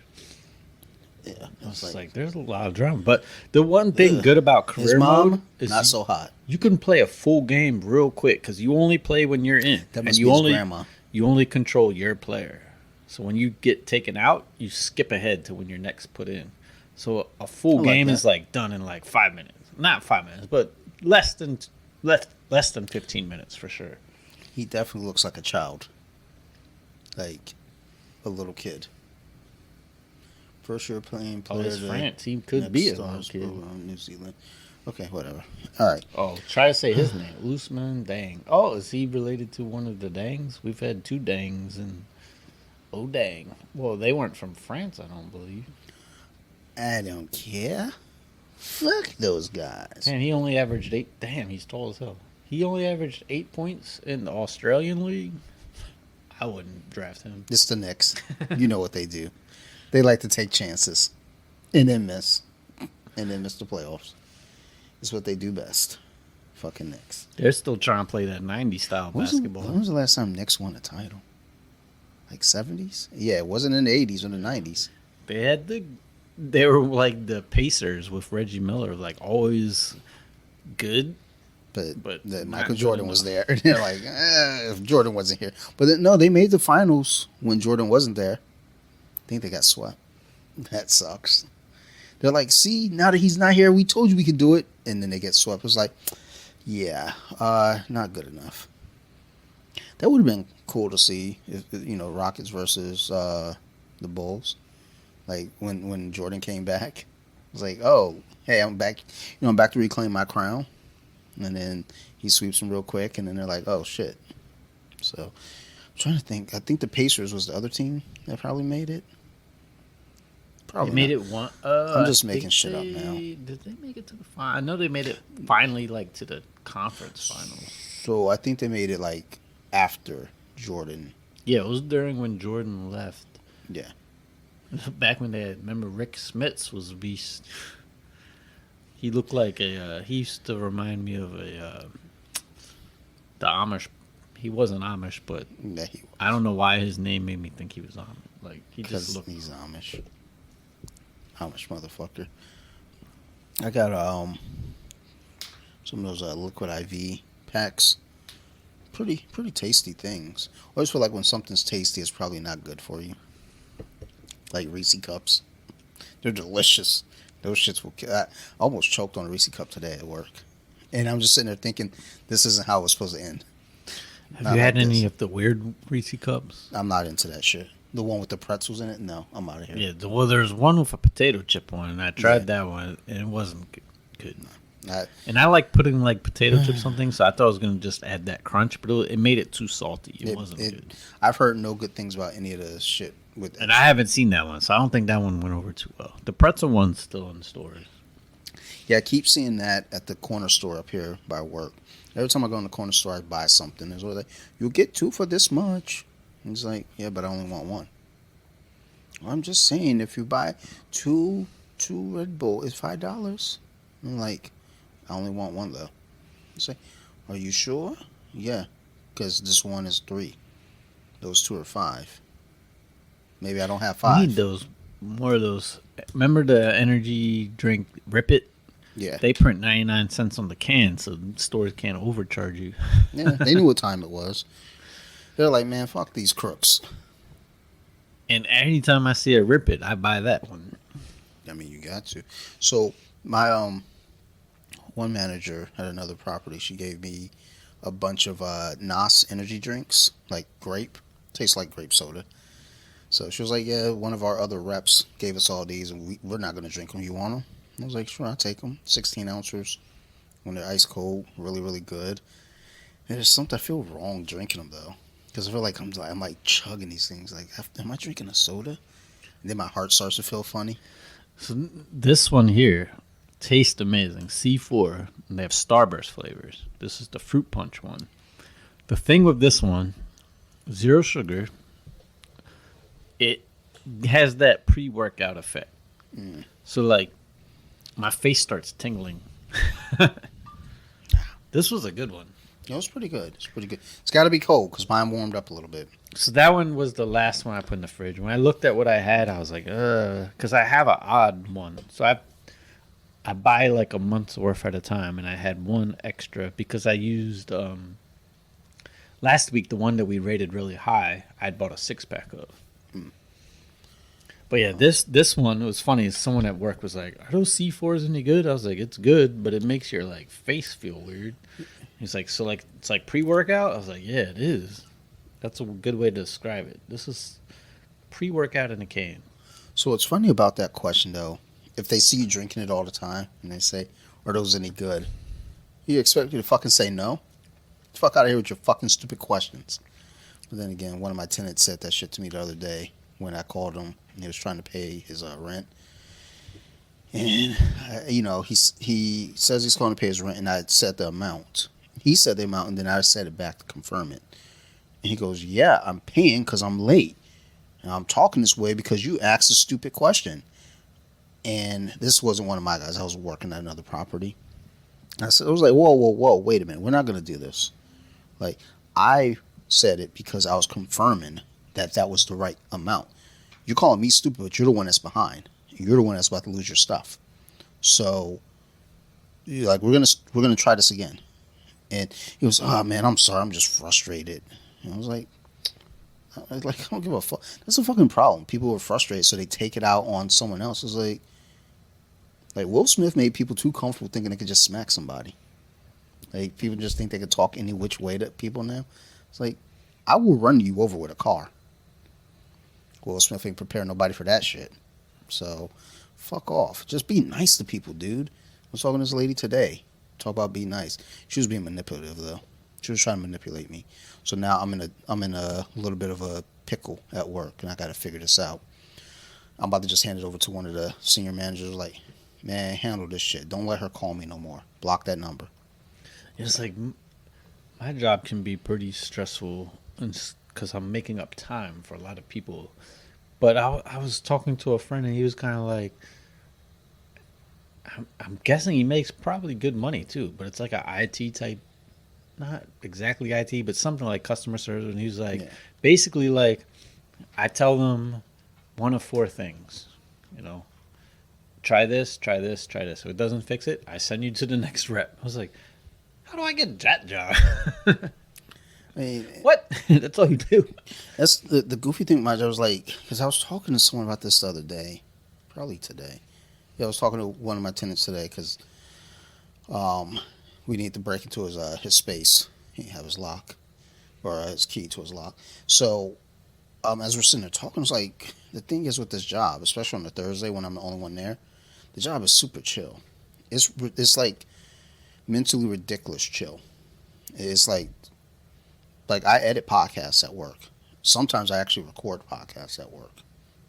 Yeah, I was like, "There's a lot of drama." But the one thing good about his career mom mode is not so hot. you can play a full game real quick because you only play when you're in, That and must you be his only grandma. you only control your player. So when you get taken out, you skip ahead to when you're next put in. So a full I like game that. is like done in like 5 minutes. Not 5 minutes, but less than 15 minutes for sure. He definitely looks like a child, like a little kid. First year playing Oh, player. it's to France. He could Nep be a little Stars kid. program, New Zealand. Okay, whatever. All right. Oh, try to say his name. Usman Dang. Oh, is he related to one of the Dangs? We've had 2 Dangs and oh dang. Well, they weren't from France, I don't believe. I don't care. Fuck those guys. Man, he only averaged 8. Damn, he's tall as hell. He only averaged 8 points in the Australian League. I wouldn't draft him. It's the Knicks. You know what they do. They like to take chances and then miss. And then miss the playoffs. It's what they do best. Fucking Knicks. They're still trying to play that 90s style basketball. When was the last time Knicks won a title? Like 70s? Yeah, it wasn't in the 80s or the 90s. They were like the Pacers with Reggie Miller, like always good. But not Michael good Jordan was enough. there. And they're like, if Jordan wasn't here. But no, they made the finals when Jordan wasn't there. I think they got swept. That sucks. They're like, see, now that he's not here, we told you we could do it. And then they get swept. It's like, yeah, not good enough. That would have been cool to see, if, Rockets versus the Bulls. Like when Jordan came back, it was like, oh, hey, I'm back. I'm back to reclaim my crown. And then he sweeps them real quick, and then they're like, oh shit. So I'm trying to think. I think the Pacers was the other team that probably made it. Probably They made not. it one. I'm just I making think shit up now. Did they make it to the final? I know they made it finally, like to the conference finals. So I think they made it like after Jordan. Yeah, it was during when Jordan left. Yeah. Back when they had, remember Rick Smits was a beast. He looked like he used to remind me of the Amish. He wasn't Amish, but Yeah, he I don't know why his name made me think he was Amish. Like he just because looked. he's Amish. Amish motherfucker. I got some of those liquid IV packs. Pretty tasty things. I always feel like when something's tasty, it's probably not good for you. Like Reese cups, they're delicious. Those shits will kill. I almost choked on a Reese cup today at work, and I'm just sitting there thinking, this isn't how it's supposed to end. Have Not you had like any this. of the weird Reese cups? I'm not into that shit. The one with the pretzels in it? No, I'm out of here. Yeah, well, there's one with a potato chip on, and I tried Yeah. that one, and it wasn't good. I, And I like putting like potato chips on things, so I thought I was gonna just add that crunch, but it made it too salty. It wasn't good. I've heard no good things about any of the shit with it. And I haven't seen that one, so I don't think that one went over too well. The pretzel one's still in stores. Yeah, I keep seeing that at the corner store up here by work. Every time I go in the corner store, I buy something. It's always like, you'll get 2 for this much. And it's like, yeah, but I only want 1. I'm just saying, if you buy two Red Bull, it's $5. I'm like, I only want 1 though. You say, are you sure? Yeah, because this one is 3. Those 2 are 5. Maybe I don't have 5. I need those more of those. Remember the energy drink Rip It? Yeah, They print 99 cents on the can, so stores can't overcharge you. yeah, they knew what time it was. They're like, man, fuck these crooks. And anytime I see a Rip It, I buy that one. I mean, you got to. So my one manager at another property, she gave me a bunch of NOS energy drinks, like grape. Tastes like grape soda. So she was like, yeah, one of our other reps gave us all these, and we're not going to drink them. You want them? I was like, sure, I'll take them. 16 ounces when they're ice cold. Really, really good. And there's something, I feel wrong drinking them, though. Because I feel like I'm like chugging these things. Like, am I drinking a soda? And then my heart starts to feel funny. So this one here tastes amazing. C4, and they have Starburst flavors. This is the fruit punch one. The thing with this one, 0 sugar. It has that pre-workout effect. So like, my face starts tingling This was a good one. It was pretty good. It's pretty good. It's got to be cold because mine warmed up a little bit. So that one was the last one I put in the fridge. When I looked at what I had, I was like, because I have an odd one. So I buy like a month's worth at a time, and I had one extra because I used last week the one that we rated really high. I'd bought a 6-pack of. But yeah, this one was funny. Someone at work was like, "Are those C4s any good?" I was like, "It's good, but it makes your like face feel weird." He's like, "So like it's like pre-workout?" I was like, "Yeah, it is. That's a good way to describe it. This is pre-workout in a can." So what's funny about that question, though, if they see you drinking it all the time and they say, "Are those any good?" You expect you to fucking say no? Fuck out of here with your fucking stupid questions. But then again, one of my tenants said that shit to me the other day when I called him and he was trying to pay his rent. And, he says he's going to pay his rent, and I said the amount. He said the amount, and then I said it back to confirm it. And he goes, "Yeah, I'm paying because I'm late. And I'm talking this way because you asked a stupid question." And this wasn't one of my guys. I was working at another property. I was like, whoa, wait a minute. We're not going to do this. Like, I said it because I was confirming that was the right amount. You're calling me stupid, but you're the one that's behind. You're the one that's about to lose your stuff. So, like, we're gonna try this again. And he was, "Oh man, I'm sorry. I'm just frustrated." And I was like, I don't give a fuck. That's a fucking problem. People are frustrated, so they take it out on someone else. It's like Will Smith made people too comfortable thinking they could just smack somebody. Like, people just think they could talk any which way to people now. It's like, I will run you over with a car. Will Smith ain't prepare nobody for that shit. So, fuck off. Just be nice to people, dude. I was talking to this lady today. Talk about being nice. She was being manipulative, though. She was trying to manipulate me. So now I'm in a little bit of a pickle at work, and I got to figure this out. I'm about to just hand it over to one of the senior managers. Like, man, handle this shit. Don't let her call me no more. Block that number. It's like my job can be pretty stressful because I'm making up time for a lot of people. But I was talking to a friend, and he was kind of like, I'm guessing he makes probably good money too, but it's like a IT type, not exactly IT, but something like customer service. And he was like, basically like, I tell them one of 4 things, try this, try this, try this. If it doesn't fix it, I send you to the next rep. I was like, how do I get that job? I mean, what? That's all you do. That's the goofy thing. My job was like, because I was talking to someone about this the other day, probably today. Yeah, I was talking to one of my tenants today because we need to break into his space. He have his lock or his key to his lock. So as we're sitting there talking, it's like, the thing is with this job, especially on a Thursday when I'm the only one there, the job is super chill. It's like mentally ridiculous chill. It's like I edit podcasts at work. Sometimes I actually record podcasts at work.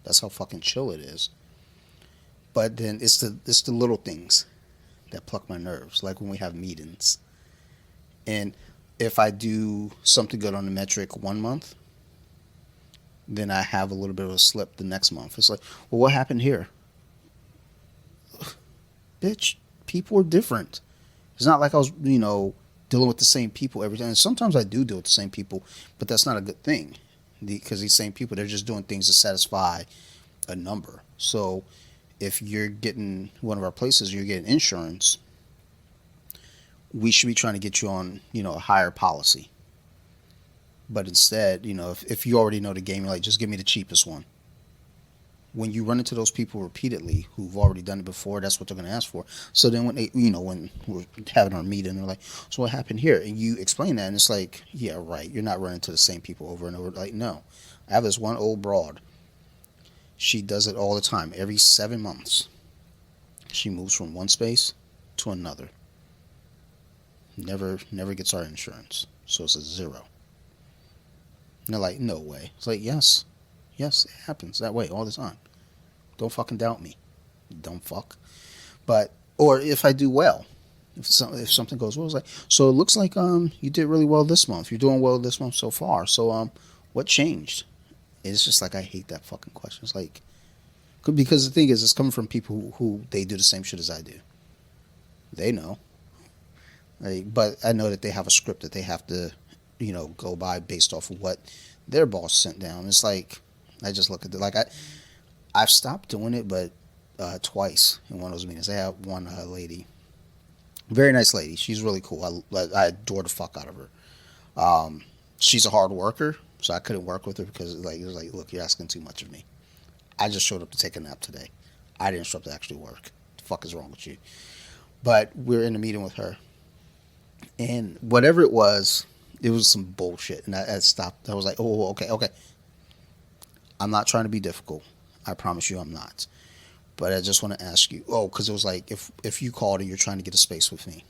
That's how fucking chill it is. But then it's the little things that pluck my nerves, like when we have meetings. And if I do something good on the metric one month, then I have a little bit of a slip the next month. It's like, well, what happened here? Bitch, people are different. It's not like I was, dealing with the same people every time. And sometimes I do deal with the same people, but that's not a good thing. Because these same people, they're just doing things to satisfy a number. So if you're getting one of our places, you're getting insurance, we should be trying to get you on, a higher policy. But instead, if you already know the game, you're like, just give me the cheapest one. When you run into those people repeatedly who've already done it before, that's what they're going to ask for. So then when they, when we're having our meeting, they're like, so what happened here? And you explain that, and it's like, yeah, right. You're not running to the same people over and over. Like, no. I have this one old broad. She does it all the time. Every 7 months, she moves from one space to another. Never gets our insurance. So it's a 0. And they're like, no way. It's like, yes, it happens that way all the time. Don't fucking doubt me. Don't fuck. But, or if I do well, if something goes well, it's like, so it looks like you did really well this month. You're doing well this month so far. So what changed? It's just like, I hate that fucking question. It's like, because the thing is, it's coming from people who they do the same shit as I do. They know. But I know that they have a script that they have to, go by based off of what their boss sent down. It's like I just look at it like I've stopped doing it, but twice in one of those meetings. I have one lady, very nice lady. She's really cool. I adore the fuck out of her. She's a hard worker, so I couldn't work with her because it was like, look, you're asking too much of me. I just showed up to take a nap today. I didn't show up to actually work. The fuck is wrong with you? But we're in a meeting with her, and whatever it was some bullshit. And I stopped. I was like, oh, okay. I'm not trying to be difficult. I promise you I'm not. But I just want to ask you, because it was like, if you called and you're trying to get a space with me,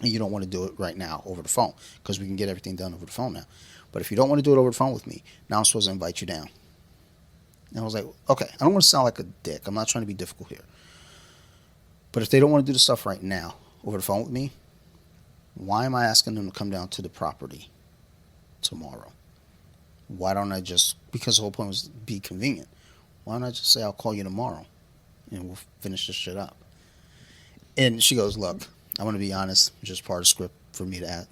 and you don't want to do it right now over the phone, because we can get everything done over the phone now. But if you don't want to do it over the phone with me, now I'm supposed to invite you down. And I was like, okay, I don't want to sound like a dick. I'm not trying to be difficult here. But if they don't want to do the stuff right now over the phone with me, why am I asking them to come down to the property tomorrow? Why don't I just, because the whole point was to be convenient, why don't I just say I'll call you tomorrow and we'll finish this shit up? And she goes, look, I'm going to be honest, it's just part of the script for me to add,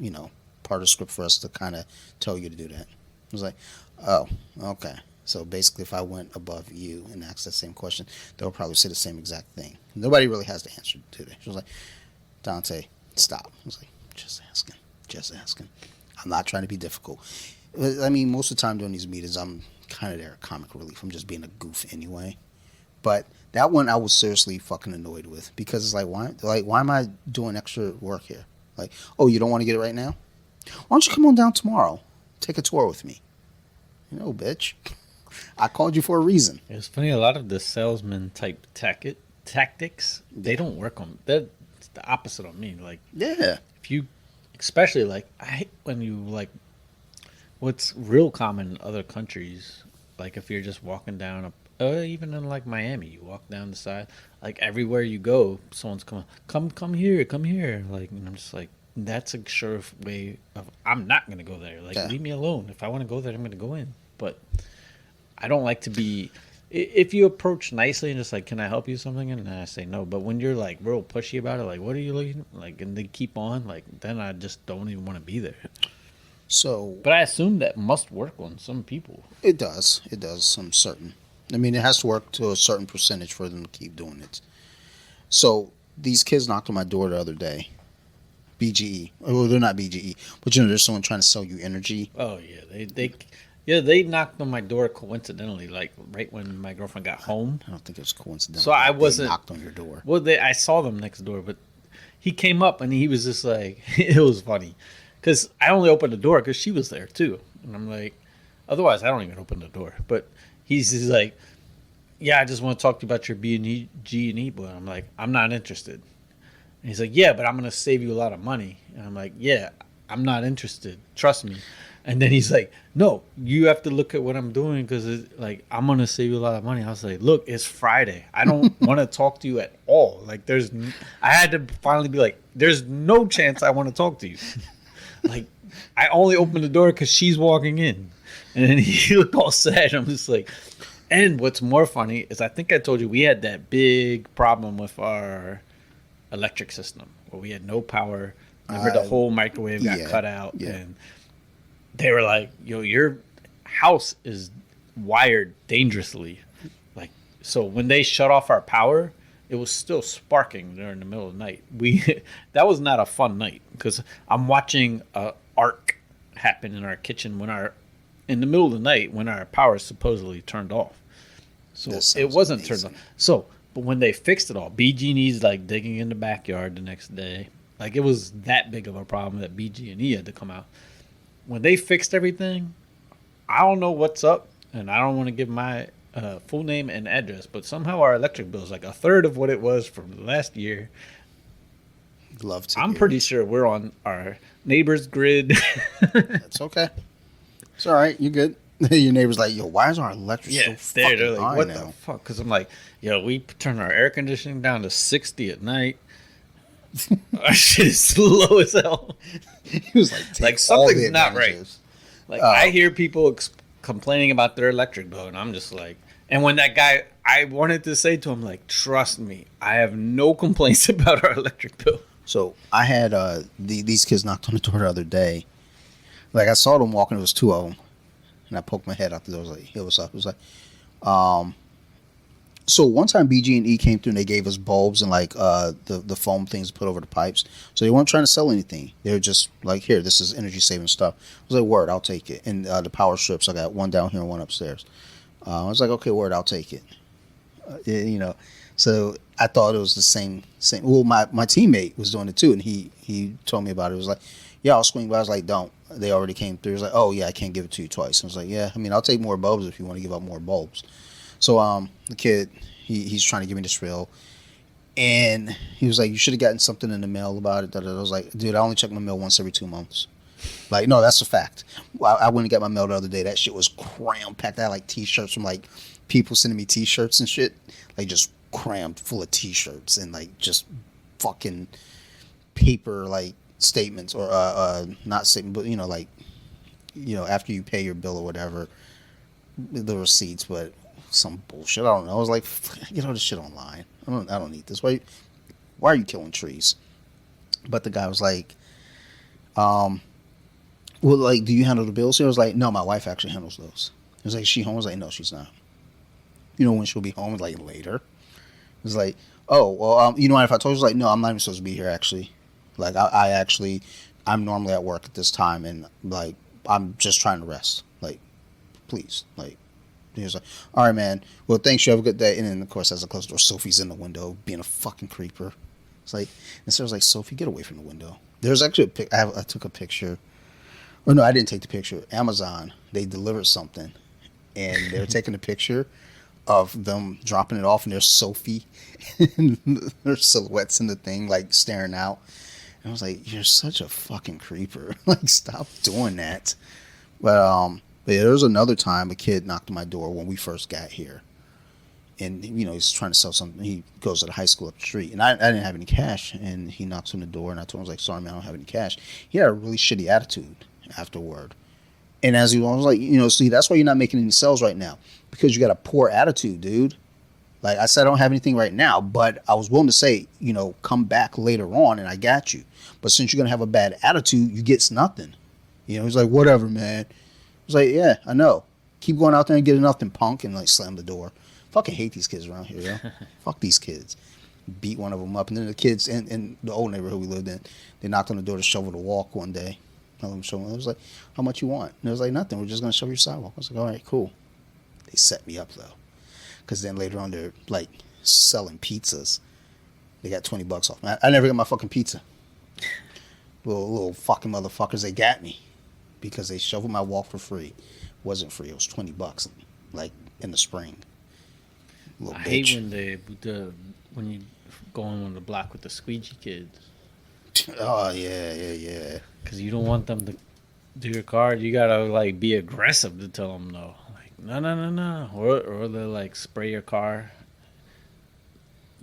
part of the script for us to kind of tell you to do that. I was like, oh, okay. So basically, if I went above you and asked that same question, they'll probably say the same exact thing. Nobody really has the answer to it. She was like, Dante, stop. I was like, just asking. I'm not trying to be difficult. I mean, most of the time during these meetings, I'm kind of there, comic relief. I'm just being a goof anyway. But that one I was seriously fucking annoyed with, because it's like, why am I doing extra work here? Like, oh, you don't want to get it right now? Why don't you come on down tomorrow? Take a tour with me. Bitch. I called you for a reason. It's funny, a lot of the salesman type tactics, they don't work on, that's the opposite on me. Like, yeah. if you, especially like, I hate when you like, what's real common in other countries, like if you're just walking down, even in like Miami, you walk down the side, like everywhere you go, someone's come here. Like, and I'm just like, that's a sure way of, I'm not going to go there. Like, leave me alone. If I want to go there, I'm going to go in. But I don't like to be, if you approach nicely and just like, can I help you with something? And I say no. But when you're like real pushy about it, like, what are you looking like? And they keep on, like, then I just don't even want to be there. So, but I assume that must work on some people. It does. I'm certain. I mean, it has to work to a certain percentage for them to keep doing it. So these kids knocked on my door the other day. BGE. Well, they're not BGE, but there's someone trying to sell you energy. Oh yeah, they knocked on my door coincidentally, like right when my girlfriend got home. I don't think it was coincidental. So I wasn't knocked on your door. Well, I saw them next door, but he came up and he was just like, it was funny, because I only opened the door because she was there too, and I'm like, otherwise I don't even open the door. But he's just like, yeah, I just want to talk to you about your G&E, but I'm like, I'm not interested. And he's like, yeah, but I'm going to save you a lot of money. And I'm like, yeah, I'm not interested. Trust me. And then he's like, no, you have to look at what I'm doing, because like, I'm going to save you a lot of money. I was like, look, it's Friday. I don't want to talk to you at all. Like, I had to finally be like, there's no chance I want to talk to you. Like, I only opened the door because she's walking in. And then he looked all sad. I'm just like, and what's more funny is, I think I told you we had that big problem with our electric system where we had no power. Remember, the whole microwave got cut out, and they were like, yo, your house is wired dangerously. Like, so when they shut off our power, it was still sparking during the middle of the night. That was not a fun night, because I'm watching a arc happen in our kitchen in the middle of the night when our power is supposedly turned off. So it wasn't turned on. So, but when they fixed it all, BG&E's like digging in the backyard the next day. Like, it was that big of a problem that BG&E had to come out. When they fixed everything, I don't know what's up, and I don't want to give my full name and address, but somehow our electric bill is like a third of what it was from last year. I'm pretty sure we're on our neighbor's grid. That's okay. It's all right. You good? Your neighbor's like, yo, why is our electric so fucking they're like, high what now? the fuck? Because I'm like, yo, we turn our air conditioning down to 60 at night. Our shit is low as hell. He was like something's not right. Like, I hear people complaining about their electric bill, and I'm just like, and when that guy, I wanted to say to him, like, trust me, I have no complaints about our electric bill. So I had these kids knocked on the door the other day. Like I saw them walking. It was two of them, and I poked my head out the door. I was like, "Hey, what's up?" It was like, So one time BG&E came through and they gave us bulbs and like the foam things to put over the pipes. So they weren't trying to sell anything. They were just like, here, this is energy saving stuff. I was like, word, I'll take it. And the power strips, I got one down here and one upstairs. I was like, okay, word, I'll take it. You know, so I thought it was the same. Well, my teammate was doing it too, and he told me about it. It was like, yeah, I'll swing by. I was like, don't. They already came through. He was like, oh yeah, I can't give it to you twice. I was like, yeah, I mean, I'll take more bulbs if you want to give up more bulbs. So the kid, he's trying to give me the spiel, and he was like, you should have gotten something in the mail about it. I was like, dude, I only check my mail once every 2 months. Like, no, that's a fact. I went and got my mail the other day. That shit was cram packed. I had like T-shirts from like people sending me T-shirts and shit, like just crammed full of T-shirts and like just fucking paper like statements or not statement, but like after you pay your bill or whatever, the receipts, but some bullshit. I don't know. I was like, get all this shit online. I don't need this. Why are you killing trees? But the guy was like, well, like, do you handle the bills? He was like, no, my wife actually handles those. He was like, is she home? I was like, no, she's not. You know when she'll be home? Like later. It was like, oh, well, you know what? If I told you, like, no, I'm not even supposed to be here. Actually, like, I'm normally at work at this time, and like, I'm just trying to rest. Like, please, like. He was like, all right, man. Well, thanks. You have a good day. And then, of course, as I close the door, Sophie's in the window being a fucking creeper. It's like, and so I was like, Sophie, get away from the window. There's actually I took a picture. Or no, I didn't take the picture. Amazon, they delivered something, and they were taking a picture of them dropping it off, and there's Sophie and their silhouettes in the thing, like staring out. And I was like, you're such a fucking creeper. Like, stop doing that. But yeah, there was another time a kid knocked on my door when we first got here. And, he's trying to sell something. He goes to the high school up the street. And I didn't have any cash. And he knocks on the door. And I told him, I was like, sorry, man, I don't have any cash. He had a really shitty attitude afterward. And as he was like, see, that's why you're not making any sales right now. Because you got a poor attitude, dude. Like I said, I don't have anything right now. But I was willing to say, come back later on and I got you. But since you're going to have a bad attitude, you get nothing. He's like, whatever, man. I was like, yeah, I know. Keep going out there and getting nothing, punk, and like slam the door. Fucking hate these kids around here, yo. Fuck these kids. Beat one of them up. And then the kids in the old neighborhood we lived in, they knocked on the door to shovel the walk one day. I was like, how much you want? And it was like, nothing. We're just going to shovel your sidewalk. I was like, all right, cool. They set me up, though. Because then later on, they're like selling pizzas. They got $20 off. I never got my fucking pizza. Little fucking motherfuckers, they got me. Because they shoveled my walk for free. It wasn't free. It was $20, like in the spring. Little I bitch. hate when you go on the block with the squeegee kids. Oh yeah. Because you don't want them to do your card. You gotta like be aggressive to tell them no. Like no. Or they like spray your car.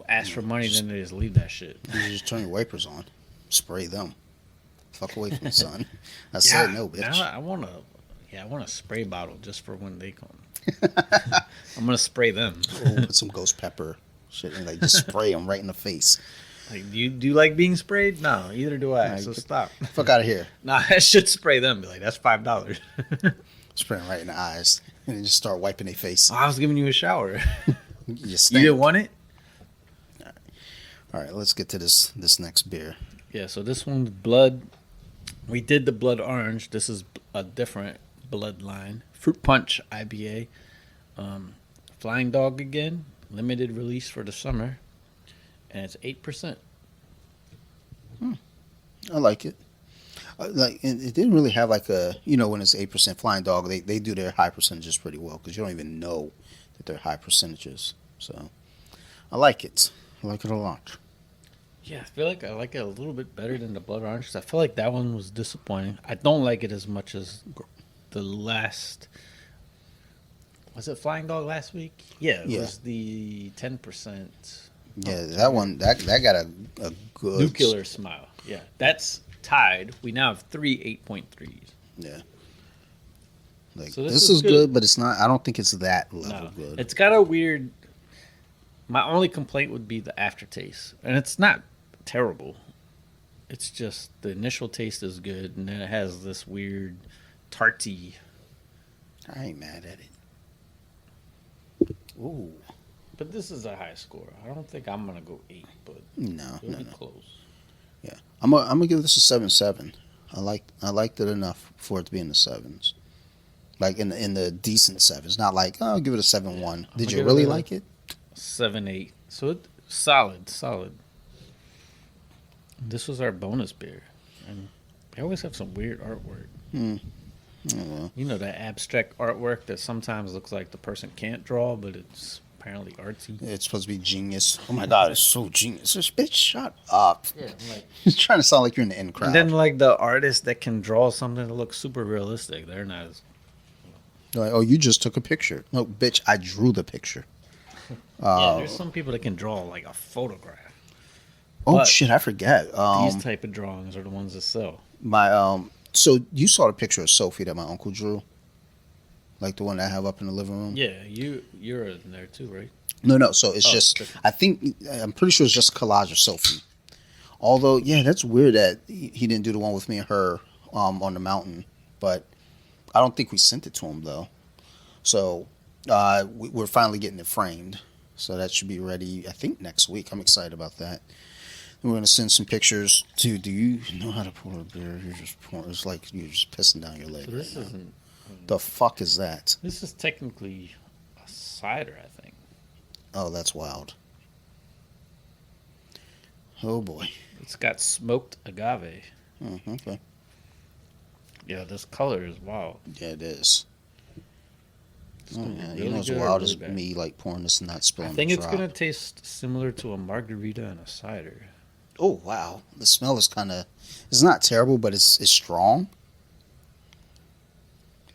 Ask for money, then they just leave that shit. You just turn your wipers on, spray them. Fuck away from the sun. I said no, bitch. Now I want a spray bottle just for when they come. I'm gonna spray them. Put some ghost pepper shit and like just spray them right in the face. Like, do you like being sprayed? No, either do I. So stop. Fuck out of here. Nah, I should spray them. Be like, that's $5. Spray them right in the eyes and then just start wiping their face. I was giving you a shower. You didn't want it? All right, let's get to this next beer. Yeah, so this one's blood. We did the blood orange. This is a different bloodline. Fruit Punch IBA. Flying Dog again. Limited release for the summer. And it's 8%. I like it. It didn't really have like a, when it's 8% Flying Dog, they do their high percentages pretty well because you don't even know that they're high percentages. So I like it. I like it a lot. Yeah, I feel like I like it a little bit better than the blood orange because I feel like that one was disappointing. I don't like it as much as the last. Was it Flying Dog last week? Yeah, it was the 10%. Yeah, that one that got a good Nuclear Smile. Yeah, that's tied. We now have 3 8.3s. Yeah. Like So this is good, but it's not. I don't think it's that level good. It's got a weird. My only complaint would be the aftertaste, and it's not terrible. It's just the initial taste is good, and then it has this weird tarty. I ain't mad at it. Ooh, But this is a high score. I don't think I'm gonna go 8, but no, it'll no, be no. close. Yeah, I'm gonna give this a 7.7. I liked it enough for it to be in the sevens, like in the decent sevens. Not like, oh, I'll give it a 7.1. I'm Did gonna you give really it like it? 7, 8. So it solid, solid. This was our bonus beer, and they always have some weird artwork. Hmm. Oh, well. You know that abstract artwork that sometimes looks like the person can't draw, but it's apparently artsy. It's supposed to be genius. Oh my god, it's so genius. This bitch, shut up. Yeah, like. You're trying to sound like you're in the in crowd. And then like the artists that can draw something that looks super realistic, they're not as. You're like, oh, you just took a picture. No, bitch, I drew the picture. Yeah, there's some people that can draw like a photograph. Oh But shit, I forget. These type of drawings are the ones that sell. My so you saw the picture of Sophie that my uncle drew, like the one that I have up in the living room. Yeah, you're in there too, right? No. So it's Oh, just different. I'm pretty sure it's just a collage of Sophie. Although, yeah, that's weird that he didn't do the one with me and her on the mountain. But I don't think we sent it to him though. So we're finally getting it framed. So that should be ready, I think, next week. I'm excited about that. And we're gonna send some pictures. Dude, do you know how to pour a beer? You're just pouring. It's like you're just pissing down your leg. So this right now. isn't. The fuck is that? This is technically a cider, I think. Oh, that's wild. Oh boy. It's got smoked agave. Okay. Yeah, this color is wild. Yeah, it is. It's Oh, gonna be yeah. really You know what's good or wild really is bad. me like pouring this and not spilling. I think a it's drop. gonna taste similar to a margarita and a cider. Oh wow, the smell is kind of. It's not terrible, but it's strong.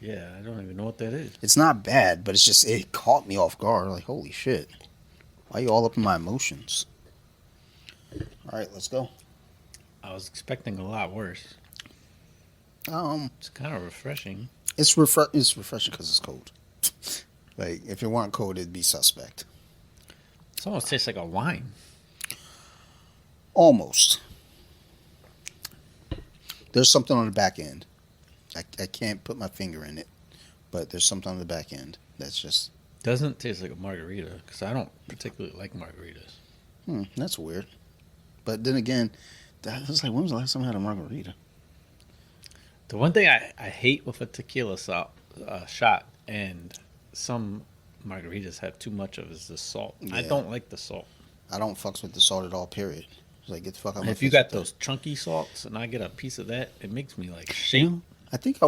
Yeah, I don't even know what that is. It's not bad, but it's just it caught me off guard. Like holy shit, why you all up in my emotions? All right, let's go. I was expecting a lot worse. Um, It's kind of refreshing. It's refreshing because it's cold. Like if it weren't cold, it'd be suspect. It almost tastes like a wine. Almost. There's something on the back end. I can't put my finger in it, but there's something on the back end that's just. Doesn't taste like a margarita because I don't particularly like margaritas. That's weird. But then again, that was like, when was the last time I had a margarita? The one thing I hate with a tequila shot, and some margaritas have too much of, is the salt. I Yeah. don't like the salt. I don't fucks with the salt at all, period. It's like, get the fuck out of my If you face got with those chunky salts and I get a piece of that, it makes me like that. shake. You know, I think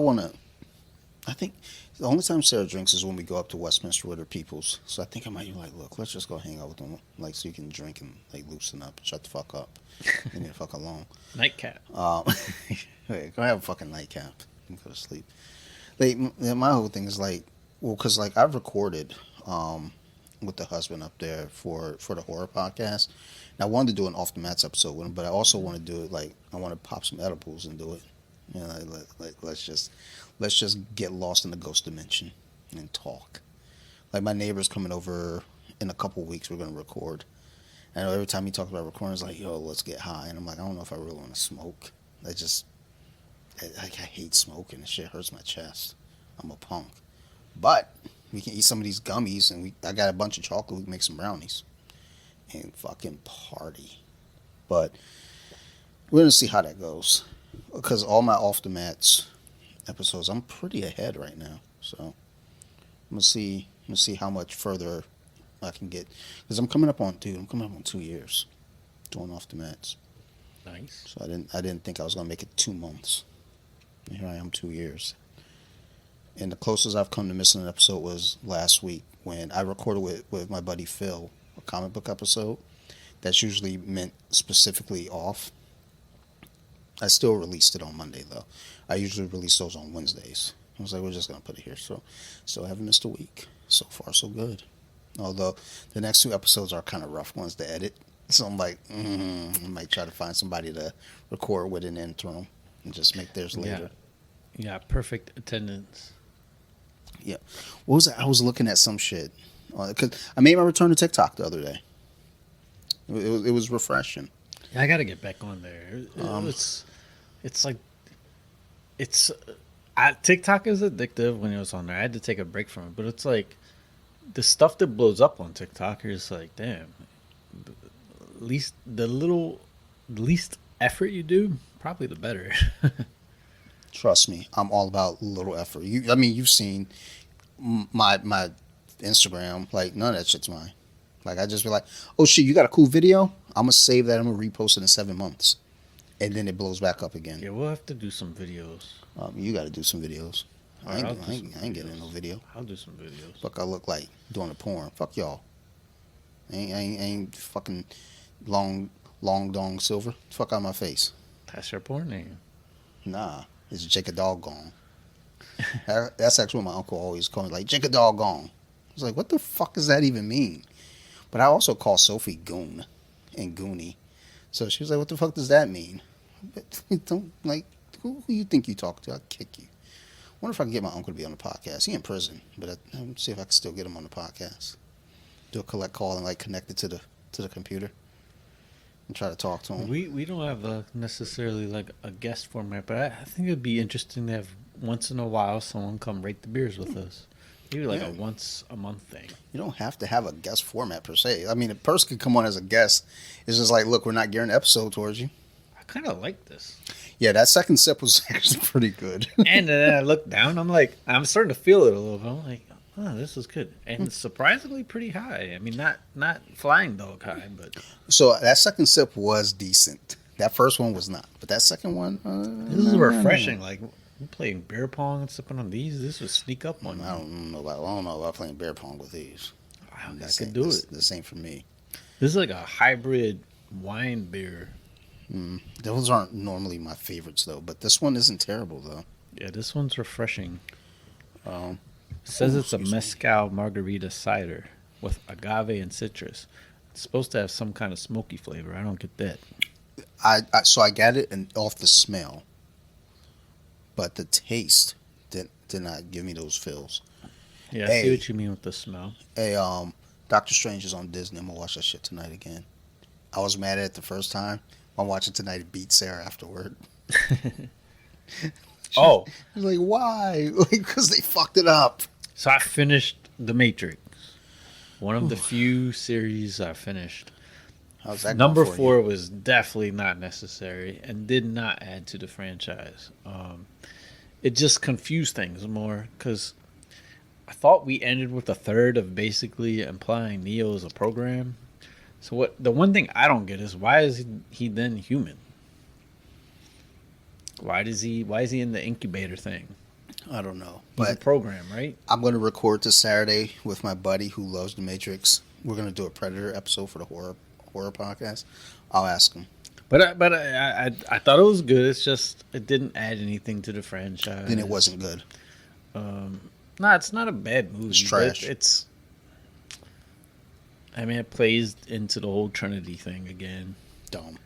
the only time Sarah drinks is when we go up to Westminster with her peoples. So I think I might be like, look, let's just go hang out with them. Like, so you can drink and, like, loosen up. Shut the fuck up. Leave me the fuck alone. Nightcap. Wait, go have a fucking nightcap and go to sleep. Like, my whole thing is like, well, because like I've recorded with the husband up there for the horror podcast. And I wanted to do an off the mats episode with him, but I also want to do it like I want to pop some edibles and do it. You know, like let's just get lost in the ghost dimension and talk. Like my neighbor's coming over in a couple weeks. We're gonna record. I know every time he talks about recording, it's like, yo, let's get high. And I'm like, I don't know if I really want to smoke. I hate smoking. This shit hurts my chest. I'm a punk. But we can eat some of these gummies, and I got a bunch of chocolate. We can make some brownies and fucking party. But we're gonna see how that goes. Because all my off the mats episodes, I'm pretty ahead right now. So I'm gonna see how much further I can get. Because I'm coming up on 2 years doing off the mats. Nice. So I didn't think I was gonna make it 2 months. And here I am 2 years. And the closest I've come to missing an episode was last week when I recorded with my buddy Phil a comic book episode. That's usually meant specifically off. I still released it on Monday though. I usually release those on Wednesdays. I was like, we're just gonna put it here. So still haven't missed a week. So far so good. Although the next 2 episodes are kind of rough ones to edit. So I'm like, I might try to find somebody to record with an interim and just make theirs later. Yeah, perfect attendance. Yeah. What was it? I was looking at some shit. Because I made my return to TikTok the other day. It was refreshing. I got to get back on there. It's like it's TikTok is addictive when it was on there. I had to take a break from it, but it's like the stuff that blows up on TikTok is like, damn. At least least effort you do, probably the better. Trust me, I'm all about little effort. You've seen my Instagram. Like none of that shit's mine. Like I just be like, oh shit, you got a cool video? I'm gonna save that. I'm gonna repost it in 7 months, and then it blows back up again. Yeah, we'll have to do some videos. You got to do some videos. I Alright, ain't getting in no video. I'll do some videos. Fuck, I look like doing a porn. Fuck y'all. I ain't fucking long dong silver. Fuck out my face. That's your porn name. Nah, it's Jacob Doggone. That's actually what my uncle always called me, like Jacob Doggone. I was like, what the fuck does that even mean? But I also call Sophie Goon and Goonie. So she was like, what the fuck does that mean? But don't, like, who you think you talk to? I'll kick you. Wonder if I can get my uncle to be on the podcast. He in prison, but I'll see if I can still get him on the podcast. Do a collect call and like connect it to the computer and try to talk to him. We don't have necessarily like a guest format, but I think it'd be interesting to have once in a while someone come rate the beers with us. Maybe like a once a month thing. You don't have to have a guest format per se. I mean, a person could come on as a guest. It's just like, look, we're not gearing an episode towards you. I kind of like this. Yeah, that second sip was actually pretty good. And then I look down. I'm starting to feel it a little bit. I'm like, oh, this is good, and it's surprisingly pretty high. I mean, not flying dog high, but So that second sip was decent. That first one was not, but that second one, this is refreshing. Like we're playing beer pong and sipping on these. This would sneak up on you. I don't know about playing beer pong with these. Wow, I could do it. This ain't for me. This is like a hybrid wine beer. Those aren't normally my favorites though, but this one isn't terrible though. Yeah, this one's refreshing. Um, It says it's a excuse me. mezcal margarita cider with agave and citrus. It's supposed to have some kind of smoky flavor. I don't get that. I got it and off the smell, but the taste did not give me those feels. Yeah, I Hey. see what you mean with the smell. Hey, Doctor Strange is on Disney. I'm gonna watch that shit tonight again. I was mad at it the first time. I'm watching tonight. It beat Sarah afterward. Oh, She's like, why? Like, because they fucked it up. so I finished The Matrix. One of the few series I finished. How's that Number going for 4 was definitely not necessary and did not add to the franchise. It just confused things more because I thought we ended with a third of basically implying Neo is a program. So the one thing I don't get is why is he then human? Why is he in the incubator thing? you? I don't know. He's a But program, right? I'm going to record this Saturday with my buddy who loves The Matrix. We're going to do a Predator episode for the horror podcast. I'll ask him. But I thought it was good. It's just it didn't add anything to the franchise. Then it wasn't good. No, it's not a bad movie. It's trash. It's I mean, it plays into the whole Trinity thing again. Dumb.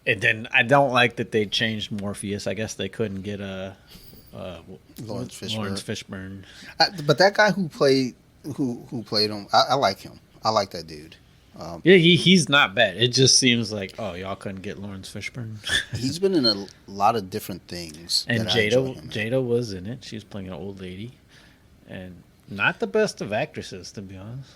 And then I don't like that they changed Morpheus. I guess they couldn't get Lawrence Fishburne. But that guy who played him, I like him. I like that dude. Yeah, he's not bad. It just seems like, oh, y'all couldn't get Lawrence Fishburne. He's been in a lot of different things. And that I enjoy him in. Jada was in it. She was playing an old lady. And not the best of actresses, to be honest.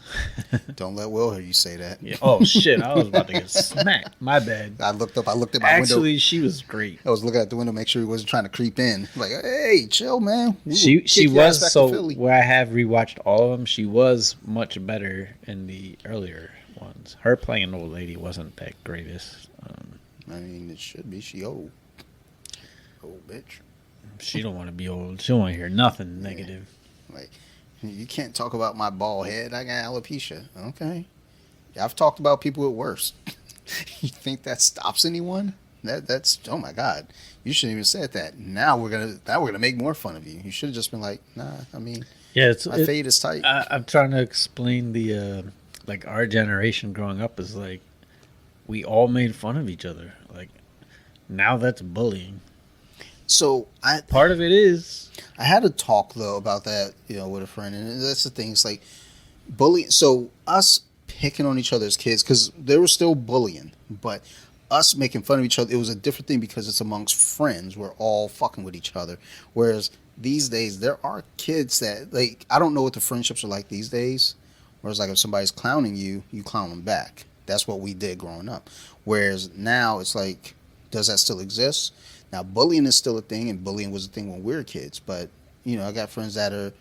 Don't let Will hear you say that. Yeah. Oh, shit. I was about to get smacked. My bad. I looked at my window. Actually, she was great. I was looking out the window, make sure he wasn't trying to creep in. Like, hey, chill, man. We will She kick your ass was, back to so Philly. where I have rewatched all of them, she was much better in the earlier ones. Her playing an old lady wasn't that greatest. I mean, it should be. She old bitch. She don't want to be old. She don't want to hear nothing negative. Like, you can't talk about my bald head. I got alopecia. Okay. Yeah, I've talked about people with worse. You think that stops anyone? That's oh my god. You shouldn't even said that. Now we're gonna make more fun of you. You should have just been like, nah. I mean, Yeah, my fade is tight. I'm trying to explain the like our generation growing up is like we all made fun of each other. Like now that's bullying. So Part of it is I had a talk though about that, with a friend, and that's the thing. It's like bullying. So us picking on each other's kids, because there was still bullying, but us making fun of each other, it was a different thing because it's amongst friends. We're all fucking with each other. Whereas these days, there are kids that, like, I don't know what the friendships are like these days. Whereas, like, if somebody's clowning you, you clown them back. That's what we did growing up. Whereas now, it's like, does that still exist? Now, bullying is still a thing, and bullying was a thing when we were kids. But, I got friends that are,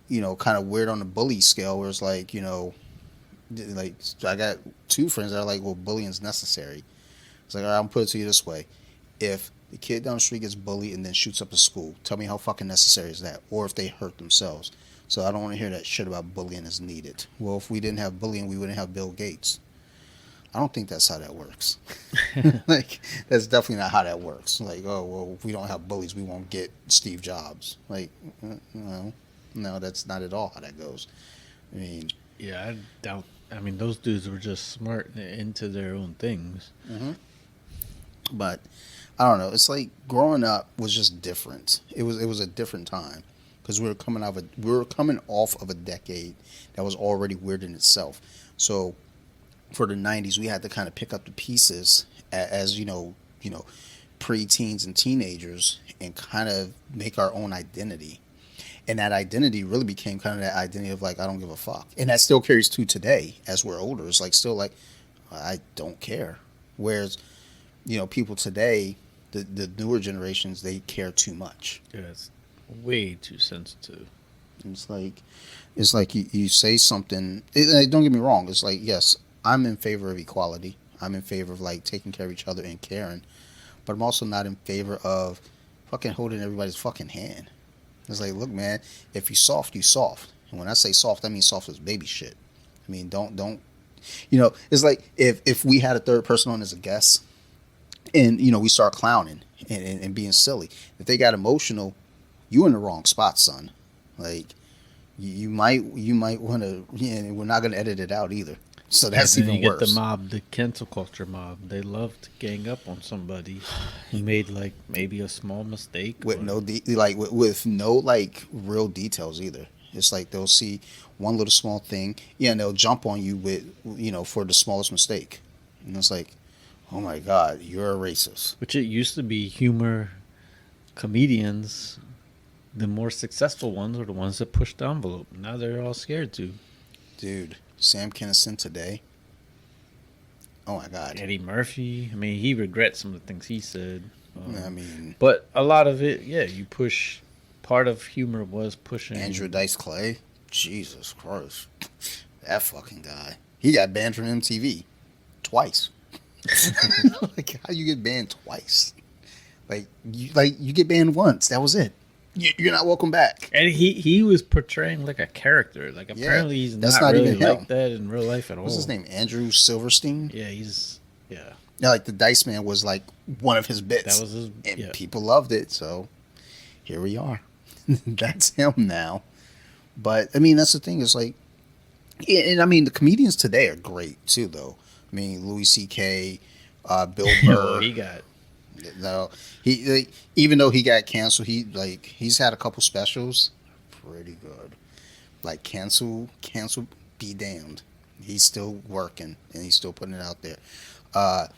kind of weird on the bully scale, where it's like, like, I got two friends that are like, well, bullying's necessary. It's like, all right, I'm put it to you this way. If the kid down the street gets bullied and then shoots up a school, tell me how fucking necessary is that? Or if they hurt themselves. So I don't want to hear that shit about bullying is needed. Well, if we didn't have bullying, we wouldn't have Bill Gates. I don't think that's how that works. Like, that's definitely not how that works. Like, oh, well, if we don't have bullies, we won't get Steve Jobs. Like, no, that's not at all how that goes. I mean, Yeah, I doubt. I mean, those dudes were just smart and into their own things. mm-hmm. But I don't know. It's like growing up was just different. It was a different time because we were coming off of a decade that was already weird in itself. So for the 90s, we had to kind of pick up the pieces as pre-teens and teenagers and kind of make our own identity. And that identity really became kind of that identity of like, I don't give a fuck. And that still carries to today as we're older. It's like still like, I don't care. Whereas, people today, the newer generations, they care too much. Yeah, it's way too sensitive. It's like you say something. Don't get me wrong. It's like, yes, I'm in favor of equality. I'm in favor of like taking care of each other and caring. But I'm also not in favor of fucking holding everybody's fucking hand. It's like, look, man, if you soft, you soft. And when I say soft, I mean soft as baby shit. I mean, don't. It's like if we had a third person on as a guest, and we start clowning and being silly. If they got emotional, you in the wrong spot, son. Like you might want to. And we're not gonna edit it out either. So that's and then even you worse. get the mob, the cancel culture mob. They love to gang up on somebody who made like maybe a small mistake With no with no like real details either. It's like they'll see one little small thing, and they'll jump on you with for the smallest mistake, and it's like, oh my god, you're a racist. Which it used to be humor comedians. The more successful ones are the ones that push the envelope. Now they're all scared to. Dude, Sam Kinison today. Oh my god. Eddie Murphy. I mean, he regrets some of the things he said. I mean, but a lot of it, yeah, you push. Part of humor was pushing. Andrew Dice Clay. Jesus Christ. That fucking guy. He got banned from MTV twice. Like, how you get banned twice? Like you get banned once. That was it. You're not welcome back. And he was portraying like a character. Like apparently he's not really like that in real life at all. What's his name? Andrew Silverstein? Yeah, yeah. Yeah, like the Dice Man was like one of his bits. That was his, and people loved it, so here we are. That's him now. But I mean, that's the thing. It's like, and I mean, the comedians today are great too, though. I mean, Louis C.K., Bill Burr. He got. No, he even though he got canceled, he's had a couple specials, pretty good. Like cancel, be damned. He's still working and he's still putting it out there.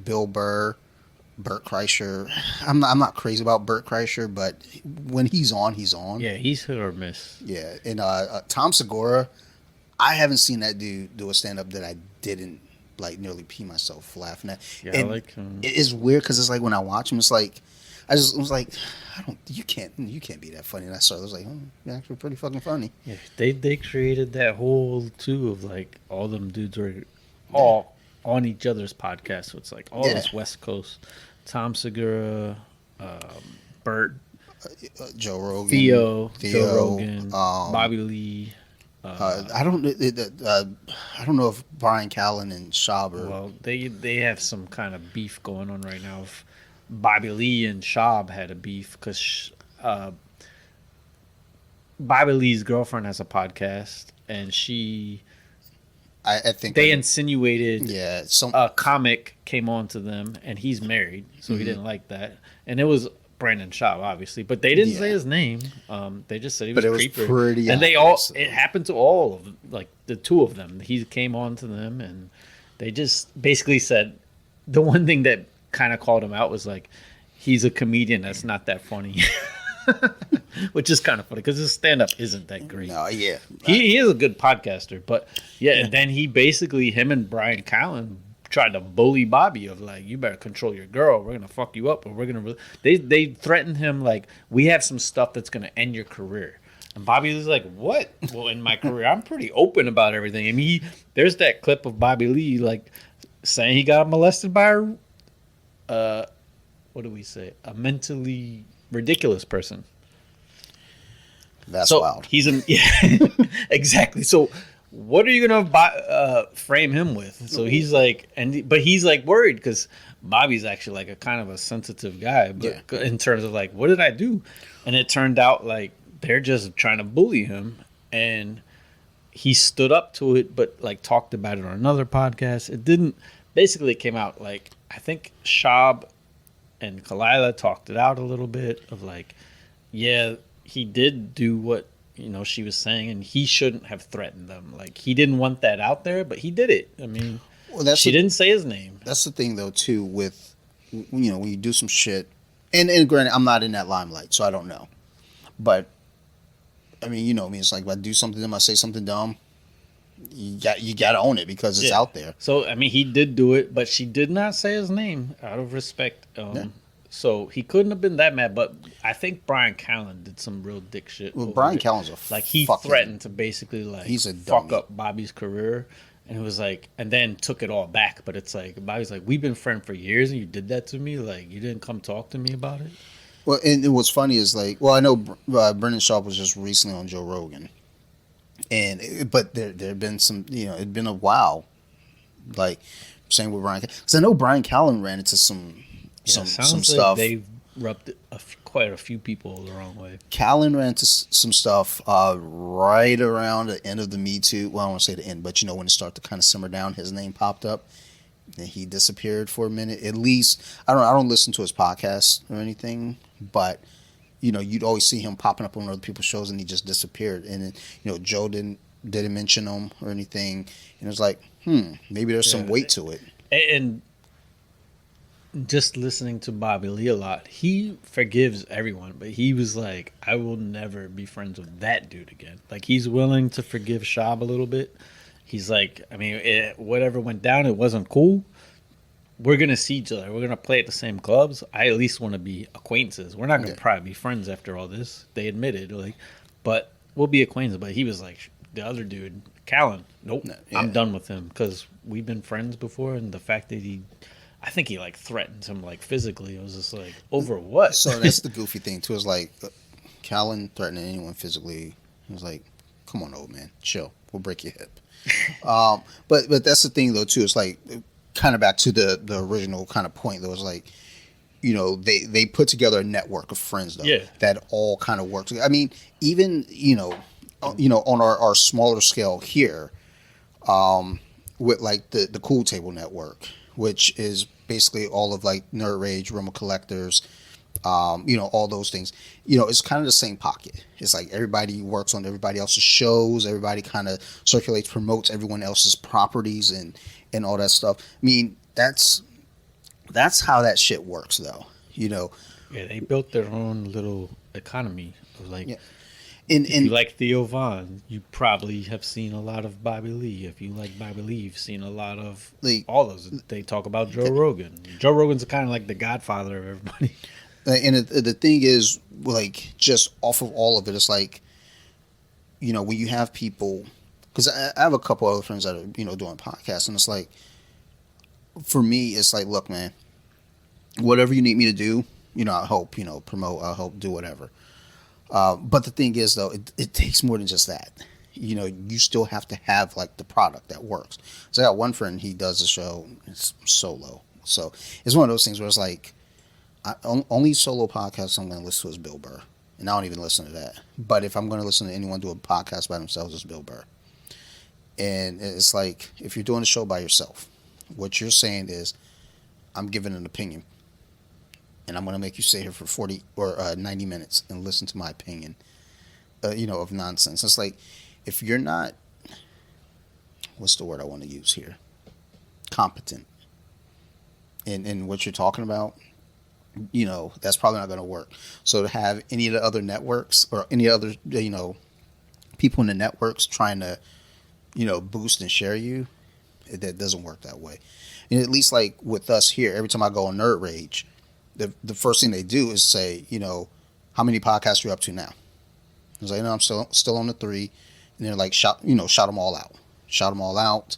Bill Burr, Bert Kreischer. I'm not crazy about Bert Kreischer, but when he's on, he's on. Yeah, he's hit or miss. Yeah, and Tom Segura, I haven't seen that dude do a stand up that I didn't like nearly pee myself laughing at. Yeah, and I like him. It's weird because it's like when I watch him, it's like I was like, you can't be that funny. And I was like, you're actually pretty fucking funny. Yeah, they created that whole too of like all them dudes were all on each other's podcast. So it's like all this West Coast, Tom Segura, Bert, Joe Rogan, Theo, Joe Rogan, Bobby Lee. I don't know if Brian Callen and Schaub are... Well, they have some kind of beef going on right now. If Bobby Lee and Schaub had a beef because Bobby Lee's girlfriend has a podcast, and I think they insinuated a comic came on to them, and he's married, so he didn't like that. And it was Brandon Schaub, obviously, but they didn't say Yeah. his name. They just said he was But it was creeper. pretty And they obvious, all. It so. happened to all of like the two of them. He came on to them, and they just basically said the one thing that kind of called him out was like he's a comedian that's not that funny, which is kind of funny because his stand up isn't that great. No, yeah. He is a good podcaster, but yeah, and then he basically him and Brian Callen tried to bully Bobby of like, you better control your girl. We're gonna fuck you up, or we're gonna. They threatened him like, we have some stuff that's gonna end your career. And Bobby was like, what? Well, in my career, I'm pretty open about everything. I mean, there's that clip of Bobby Lee like saying he got molested by what do we say? A mentally ridiculous person. That's So wild. he's in, yeah, exactly. So what are you gonna frame him with? So he's like, but he's like worried because Bobby's actually like a kind of a sensitive guy, but in terms of like, what did I do? And it turned out like they're just trying to bully him, and he stood up to it, but like talked about it on another podcast. It didn't. Basically, it came out like I think Shab and Kalila talked it out a little bit of like, yeah, he did do what she was saying, and he shouldn't have threatened them. Like he didn't want that out there, but he did it. I mean, Well, she didn't say his name. That's the thing, though, too, with, when you do some shit, and granted, I'm not in that limelight, so I don't know. But, I mean, you know me, it's like if I do something dumb, I say something dumb, you got to own it because it's out there. So, I mean, he did do it, but she did not say his name out of respect. So he couldn't have been that mad, but I think Brian Callen did some real dick shit. Well, Brian Callen's like he threatened to basically like he's a fuck dummy. up Bobby's career, and it was like, and then took it all back. But it's like Bobby's like, we've been friends for years, and you did that to me. Like you didn't come talk to me about it. Well, and what's funny is like, well, I know Brendan Sharp was just recently on Joe Rogan, but there have been some, it'd been a while, like same with Brian, because I know Brian Callen ran into some stuff. They rubbed quite a few people the wrong way. Callen ran into some stuff right around the end of the Me Too. Well, I don't want to say the end, but when it started to kind of simmer down, his name popped up. And he disappeared for a minute. At least I don't listen to his podcast or anything, but you'd always see him popping up on other people's shows, and he just disappeared. And then, Joe didn't mention him or anything, and it was like, maybe there's some weight to it. And just listening to Bobby Lee a lot, he forgives everyone, but he was like, I will never be friends with that dude again. Like he's willing to forgive Shab a little bit. He's like, I mean, whatever went down, it wasn't cool. We're going to see each other. We're going to play at the same clubs. I at least want to be acquaintances. We're not going to probably be friends after all this. They admitted, but we'll be acquaintances. But he was like, the other dude, Callen, nope, I'm done with him because we've been friends before. And the fact that I think he like threatened him like physically. It was just like, over what? So that's the goofy thing too. Is like Callen threatening anyone physically. He was like, come on, old man, chill. We'll break your hip. But that's the thing though too. It's like kind of back to the original kind of point. That was like, they put together a network of friends though that all kind of works. I mean, even on our smaller scale here, with like the Cool Table Network, which is basically all of like Nerd Rage, Realm of Collectors, all those things. It's kind of the same pocket. It's like everybody works on everybody else's shows. Everybody kind of circulates, promotes everyone else's properties and all that stuff. I mean, that's how that shit works, though. Yeah, they built their own little economy. Like, if you like Theo Von, you probably have seen a lot of Bobby Lee. If you like Bobby Lee, you've seen a lot of all those. They talk about Joe Rogan. Joe Rogan's kind of like the godfather of everybody. And the thing is, like, just off of all of it, it's like, when you have people, because I have a couple other friends that are, doing podcasts, and it's like, for me, it's like, look, man, whatever you need me to do, I'll help, promote, I'll help do whatever. But the thing is, though, it takes more than just that. You still have to have, like, the product that works. So I got one friend, he does a show, it's solo. So it's one of those things where it's like, only solo podcasts I'm going to listen to is Bill Burr. And I don't even listen to that. But if I'm going to listen to anyone do a podcast by themselves, it's Bill Burr. And it's like, if you're doing a show by yourself, what you're saying is, I'm giving an opinion. and I'm going to make you stay here for 40 or 90 minutes and listen to my opinion, of nonsense. It's like, if you're not, what's the word I want to use here? Competent in what you're talking about, that's probably not going to work. So to have any of the other networks or any other, people in the networks trying to, boost and share you, that doesn't work that way. And at least like with us here, every time I go on Nerd Rage, the first thing they do is say, how many podcasts are you up to now? I was like, no, I'm still on the 3, and they're like, shout them all out,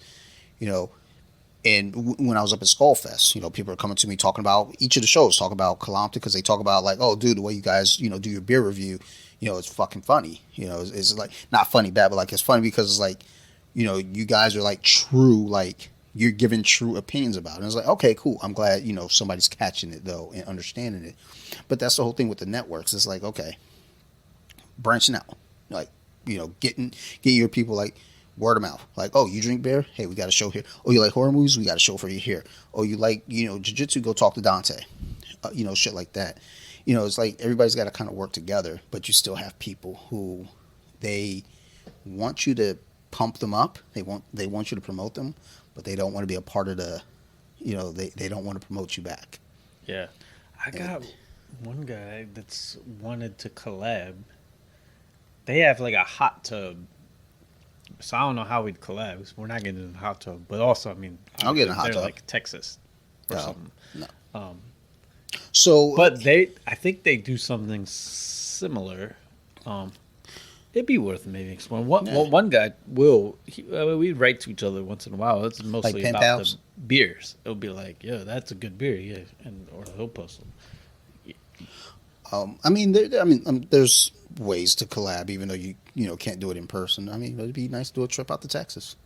And when I was up at Skullfest, people are coming to me talking about each of the shows, talk about Colompton, because they talk about like, oh, dude, the way you guys, do your beer review, it's fucking funny. It's like not funny bad, but like it's funny because it's like, you guys are like true, like you're giving true opinions about it. And it's like, okay, cool. I'm glad, somebody's catching it though and understanding it. But that's the whole thing with the networks. It's like, okay, branching out, like, getting your people like word of mouth. Like, oh, you drink beer? Hey, we got a show here. Oh, you like horror movies? We got a show for you here. Oh, you like, jiu-jitsu? Go talk to Dante. Shit like that. It's like everybody's got to kind of work together, but you still have people who they want you to pump them up. They want you to promote them, but they don't want to be a part of the, they don't want to promote you back. Yeah. I got one guy that's wanted to collab. They have like a hot tub. So I don't know how we'd collab. We're not getting in the hot tub, but also, I mean, I'll get in a hot tub. Like Texas or something. No. So, but I think they do something similar. It'd be worth maybe exploring. One guy we write to each other once in a while. It's mostly like about pals? the beers. It'll be like, yeah, that's a good beer, yeah, or he'll post them. There's ways to collab, even though you can't do it in person. I mean, it'd be nice to do a trip out to Texas.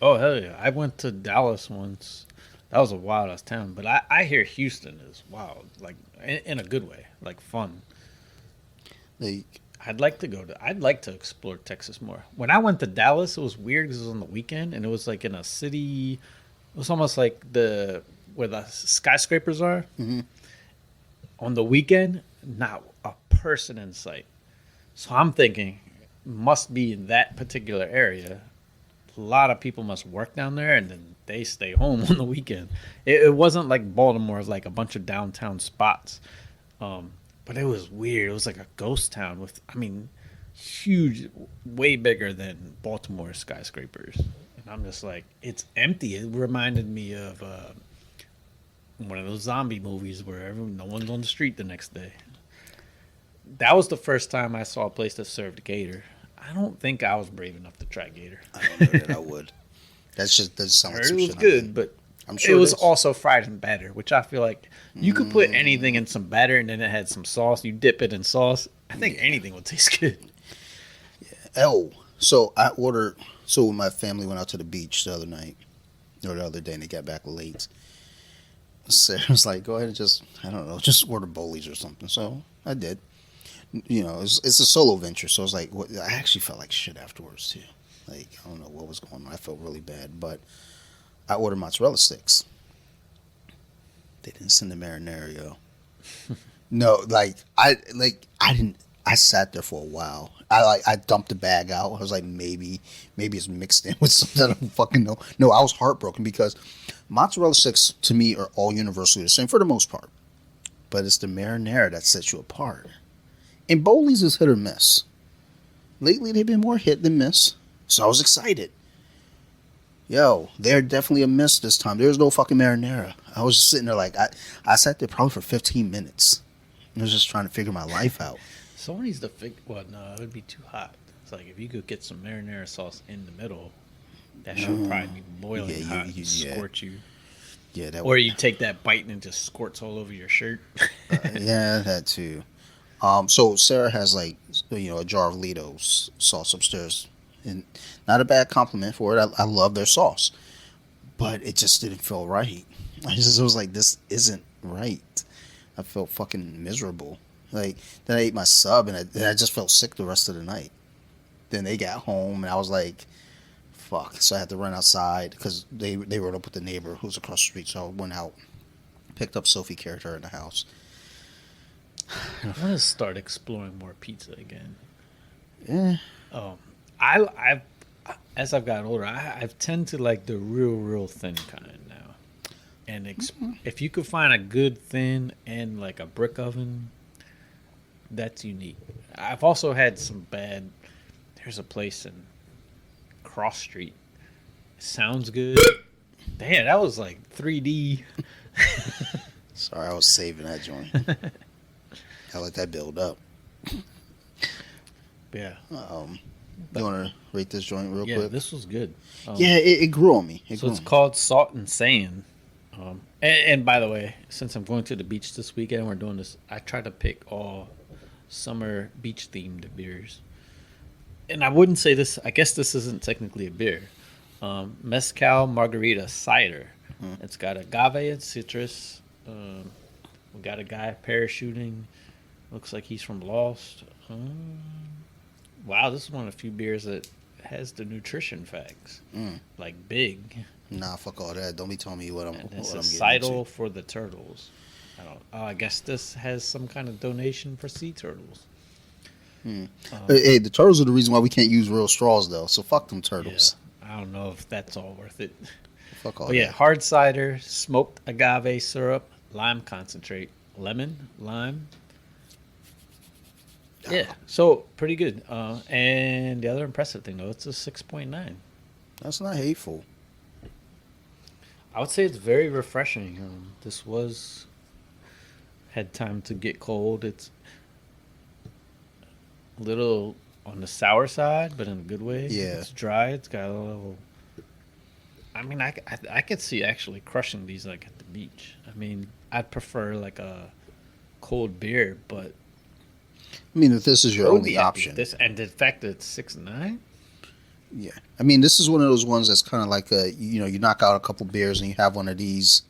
Oh hell yeah! I went to Dallas once. That was a wild ass town, but I hear Houston is wild, like in a good way, like fun. I'd like to explore Texas more. When I went to Dallas, it was weird because it was on the weekend and it was like in a city. It was almost like where the skyscrapers are. Mm-hmm. On the weekend, not a person in sight. So I'm thinking, must be in that particular area. A lot of people must work down there, and then they stay home on the weekend. It wasn't like Baltimore, like a bunch of downtown spots. But it was weird. It was like a ghost town with, huge, way bigger than Baltimore skyscrapers. And I'm just like, it's empty. It reminded me of one of those zombie movies where no one's on the street the next day. That was the first time I saw a place that served gator. I don't think I was brave enough to try gator. I don't know that I would. That doesn't sound like some shit. It was good, but I'm sure it was also fried in batter, which I feel like you could put anything in some batter and then it had some sauce. You dip it in sauce. I think anything would taste good. Yeah. Oh, so my family went out to the beach the other night, or the other day, and they got back late. Sarah was like, go ahead and just order bowlies or something. So I did. It's a solo venture, so I was like, I actually felt like shit afterwards too. Like, I don't know what was going on. I felt really bad, but I ordered mozzarella sticks. They didn't send the marinara, yo. No, I didn't. I sat there for a while. I dumped the bag out. I was like, maybe it's mixed in with something I don't fucking know. No, I was heartbroken because mozzarella sticks to me are all universally the same for the most part, but it's the marinara that sets you apart. And Bowley's is hit or miss. Lately, they've been more hit than miss. So I was excited. Yo, they're definitely a miss this time. There's no fucking marinara. I was just sitting there like, I sat there probably for 15 minutes. I was just trying to figure my life out. Someone needs to figure. Well, no, it would be too hot. It's like if you could get some marinara sauce in the middle, that should probably be boiling hot and scorch you. Yeah, or you take that bite and it just squirts all over your shirt. Yeah, that too. So Sarah has a jar of Lido's sauce upstairs, and not a bad compliment for it. I love their sauce, but it just didn't feel right. I was like, this isn't right. I felt fucking miserable. Like, then I ate my sub, and I just felt sick the rest of the night. Then they got home, and I was like, fuck. So I had to run outside because they were up with the neighbor who's across the street. So I went out, picked up Sophie, carried her in the house. I want to start exploring more pizza again. Yeah. I've as I've gotten older, I've tend to like the real thin kind now. And if you could find a good thin and like a brick oven, that's unique. I've also had some bad. There's a place in Cross Street. Sounds good. Damn, that was like 3D. Sorry, I was saving that joint. I let that build up. Yeah. You want to rate this joint real Yeah, quick? this was good. Yeah, it grew on me. So it's called Salt and Sand. And by the way, since I'm going to the beach this weekend, we're doing this. I try to pick all summer beach themed beers. And I wouldn't say this. I guess this isn't technically a beer. Mezcal Margarita Cider. It's got agave and citrus. We got a guy parachuting. Looks like he's from Lost. Wow, this is one of the few beers that has the nutrition facts. Like big. Nah, fuck all that. Don't be telling me what I'm And what it's I'm a getting Seidel into. for the turtles. I guess this has some kind of donation for sea turtles. Hey, the turtles are the reason why we can't use real straws, though. So fuck them turtles. Yeah, I don't know if that's all worth it. Fuck all But yeah, that. hard cider, smoked agave syrup, lime concentrate, lemon, lime. Yeah, so pretty good. And the other impressive thing, though, it's a 6.9. That's not hateful. I would say it's very refreshing. This had time to get cold. It's a little on the sour side, but in a good way. Yeah. It's dry. It's got a little. I mean, I could see actually crushing these like at the beach. I mean, I'd prefer like a cold beer, but I mean, if this is your I would only be happy option. with this, and the fact that it's 6.9. Yeah. I mean, this is one of those ones that's kind of like you knock out a couple beers and you have one of these,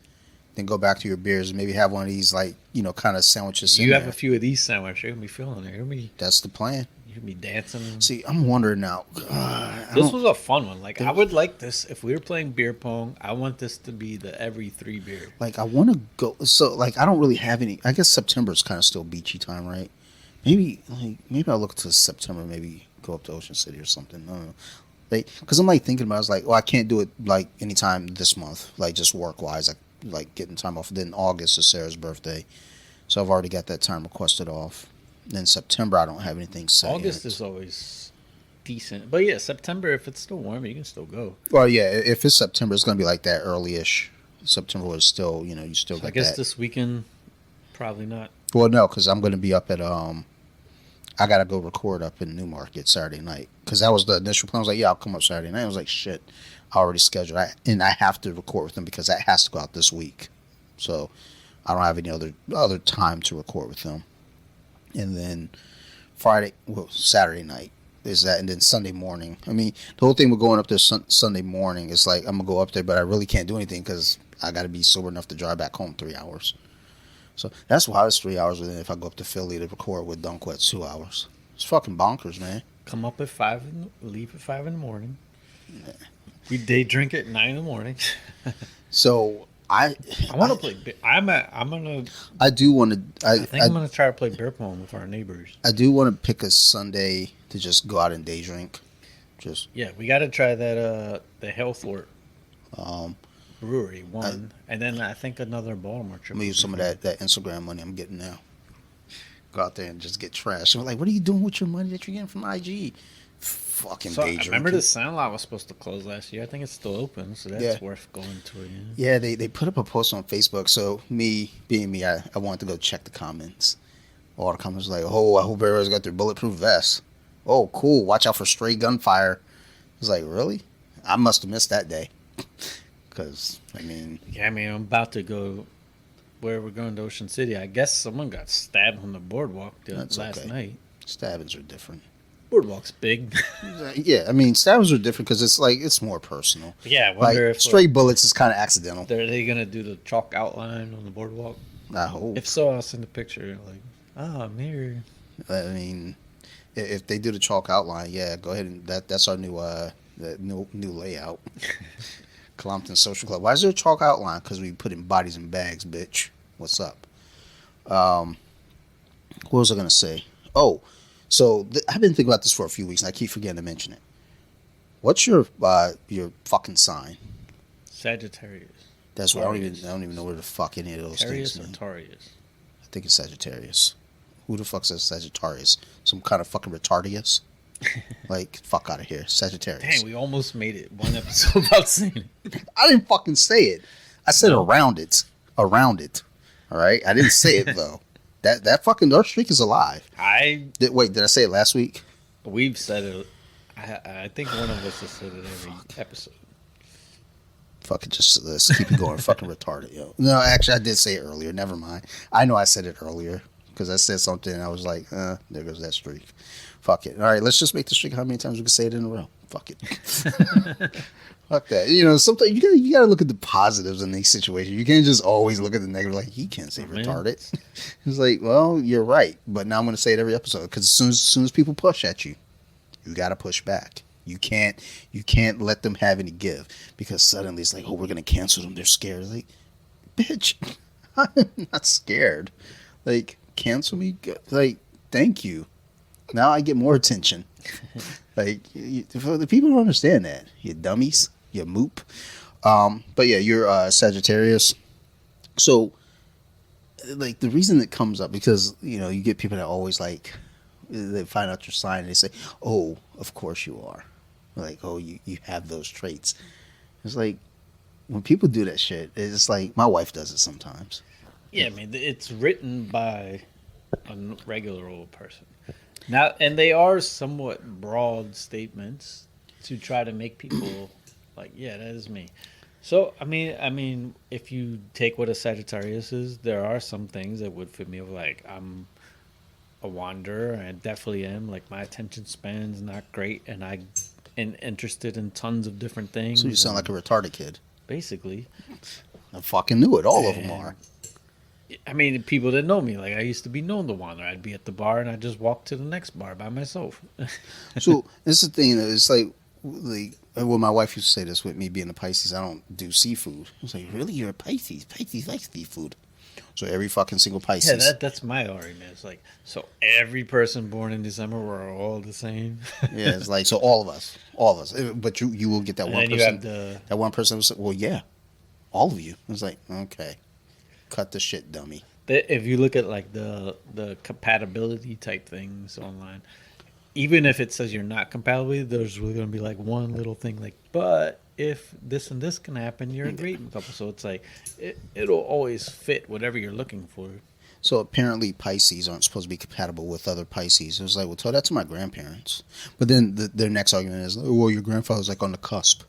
then go back to your beers and maybe have one of these like, kind of sandwiches in You have there. a few of these sandwiches. You're gonna be feeling it. That's the plan. You're gonna be dancing. See, I'm wondering now. This was a fun one. Like I would like this if we were playing beer pong. I want this to be the every 3 beer. Like, I want to go. So, like, I don't really have any. I guess September is kind of still beachy time, right? Maybe I'll look to September. Maybe go up to Ocean City or something. I don't know. Because I'm like thinking about. I was like, well, I can't do it like anytime this month. Like just work wise, like getting time off. Then August is Sarah's birthday, so I've already got that time requested off. Then September, I don't have anything set. August yet. is always decent, but yeah, September if it's still warm, you can still go. Well, yeah. If it's September, it's gonna be like that early-ish. September was still, you still got I guess that. this weekend, probably not. Well, no, because I'm going to be up at I got to go record up in Newmarket Saturday night because that was the initial plan. I was like, yeah, I'll come up Saturday night. I was like, shit, I already scheduled. And I have to record with them because that has to go out this week. So I don't have any other time to record with them. And then Saturday night is that, and then Sunday morning. I mean, the whole thing with going up there Sunday morning is like I'm gonna go up there, but I really can't do anything because I got to be sober enough to drive back home 3 hours. So that's why it's 3 hours. And then if I go up to Philly to record with Dunkel at 2 hours, it's fucking bonkers, man. Come up at 5 and leave at 5 in the morning. We day drink at 9 in the morning. So I want to play. I'm gonna. I do want to. I think I'm gonna try to play beer pong with our neighbors. I do want to pick a Sunday to just go out and day drink. Yeah, we got to try that. The Hellthorpe Um, Brewery one, and then I think another Baltimore trip. I'm gonna use some of that Instagram money I'm getting now. Go out there and just get trashed. I'm like, what are you doing with your money that you're getting from IG? Fucking So day I drinking. remember the Sound was supposed to close last year. I think it's still open, so that's worth going to again. Yeah, they put up a post on Facebook. So me being me, I wanted to go check the comments. All the comments were like, oh, I hope everybody's got their bulletproof vests. Oh, cool. Watch out for stray gunfire. I was like, really? I must have missed that day. Because, I mean... Yeah, I mean, I'm about to go where we're going to Ocean City. I guess someone got stabbed on the boardwalk last night. Stabbings are different. Boardwalk's big. Yeah, I mean, stabbings are different because it's more personal. Yeah, I wonder like, if... stray bullets is kind of accidental. Are they going to do the chalk outline on the boardwalk? I hope. If so, I'll send a picture. Like, I'm here. I mean, if they do the chalk outline, yeah, go ahead and that's our new layout. Colompton Social Club. Why is there a chalk outline? Because we put in bodies in bags, bitch. What's up? What was I gonna say? Oh, so I've been thinking about this for a few weeks, and I keep forgetting to mention it. What's your fucking sign? Sagittarius. That's what I Taurus. don't even know where the fuck any of those Sagittarius things or mean. Taurus? I think it's Sagittarius. Who the fuck says Sagittarius? Some kind of fucking retardius? Like, fuck out of here. Sagittarius. Dang, we almost made it. One episode without saying it. I didn't fucking say it. I said No? around it. Around it. All right? I didn't say it, though. That fucking our streak is alive. Wait, did I say it last week? We've said it. I think one of us has said it every episode. Fuck it, just let's keep it going. Fucking retarded, yo. No, actually, I did say it earlier. Never mind. I know I said it earlier because I said something and I was like, there goes that streak. Fuck it. All right, let's just make the streak how many times we can say it in a row. Fuck it. Fuck that. You know, sometimes you gotta look at the positives in these situations. You can't just always look at the negative like, he can't say retarded. It's like, well, you're right. But now I'm going to say it every episode because as soon as people push at you, you got to push back. You can't let them have any give because suddenly it's like, oh, we're gonna cancel them. They're scared. It's like, bitch, I'm not scared. Like, cancel me. Like, thank you. Now I get more attention. Like, the people don't understand that. You dummies. You moop. But yeah, you're Sagittarius. So, like, the reason it comes up because you get people that always like they find out your sign and they say, "Oh, of course you are." Like, oh, you have those traits. It's like when people do that shit, it's like my wife does it sometimes. Yeah, I mean, it's written by a regular old person. Now, and they are somewhat broad statements to try to make people like, yeah, that is me. So, I mean, if you take what a Sagittarius is, there are some things that would fit me of like, I'm a wanderer. I definitely am. Like, my attention span's not great, and I'm interested in tons of different things. So you sound like a retarded kid. Basically. I fucking knew it. All of them are. I mean, people that know me, like I used to be known to wander. I'd be at the bar and I'd just walk to the next bar by myself. So this is the thing. It's like well, my wife used to say this with me being a Pisces. I don't do seafood. I was like, really? You're a Pisces? Pisces likes seafood. So every fucking single Pisces. Yeah, that's my argument. It's like, so every person born in December, we're all the same. Yeah, it's like, so all of us. But you will get that And one then you person. have the That one person was like, well, yeah, all of you. It's like, okay, cut the shit, dummy. if you look at like the compatibility type things online, even if it says you're not compatible, there's really going to be like one little thing like, but if this and this can happen, you're a great couple. So it's like it'll always fit whatever you're looking for. So apparently Pisces aren't supposed to be compatible with other Pisces. It was like, well, tell that to my grandparents. But then their next argument is, well, your grandfather's like on the cusp.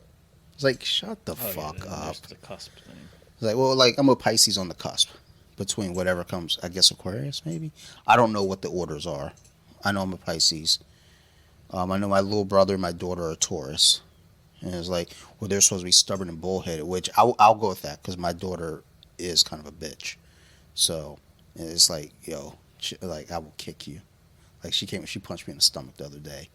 It's like, shut the fuck up. There's the cusp thing. It's like, well, like I'm a Pisces on the cusp between whatever comes. I guess Aquarius, maybe. I don't know what the orders are. I know I'm a Pisces. I know my little brother and my daughter are Taurus. And it's like, well, they're supposed to be stubborn and bullheaded, which I'll go with that because my daughter is kind of a bitch. So it's like, yo, like I will kick you. Like she punched me in the stomach the other day.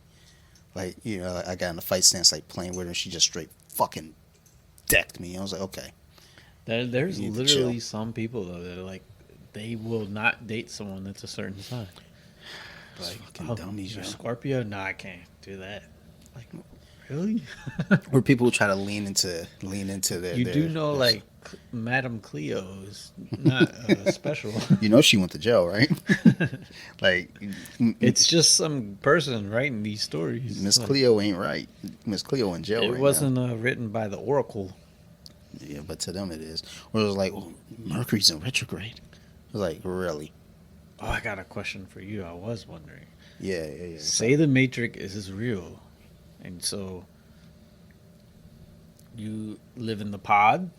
Like, I got in a fight stance, like playing with her, and she just straight fucking decked me. I was like, okay. There's You need to literally chill. some people though that are like, they will not date someone that's a certain sign. Like, Fucking dummies, you're yo. Scorpio? No, I can't do that. Like, really? Where people try to lean into their. You do know, like, Madame Cleo is not special. You know she went to jail, right? Like, It's just some person writing these stories. Miss Like, Cleo ain't right. Miss Cleo in jail it right wasn't written by the Oracle. now. Yeah, but to them it is. Or it was like, oh, Mercury's in retrograde. It was like, really? Oh, I got a question for you. I was wondering. Yeah. Say the Matrix is real, and so you live in the pod,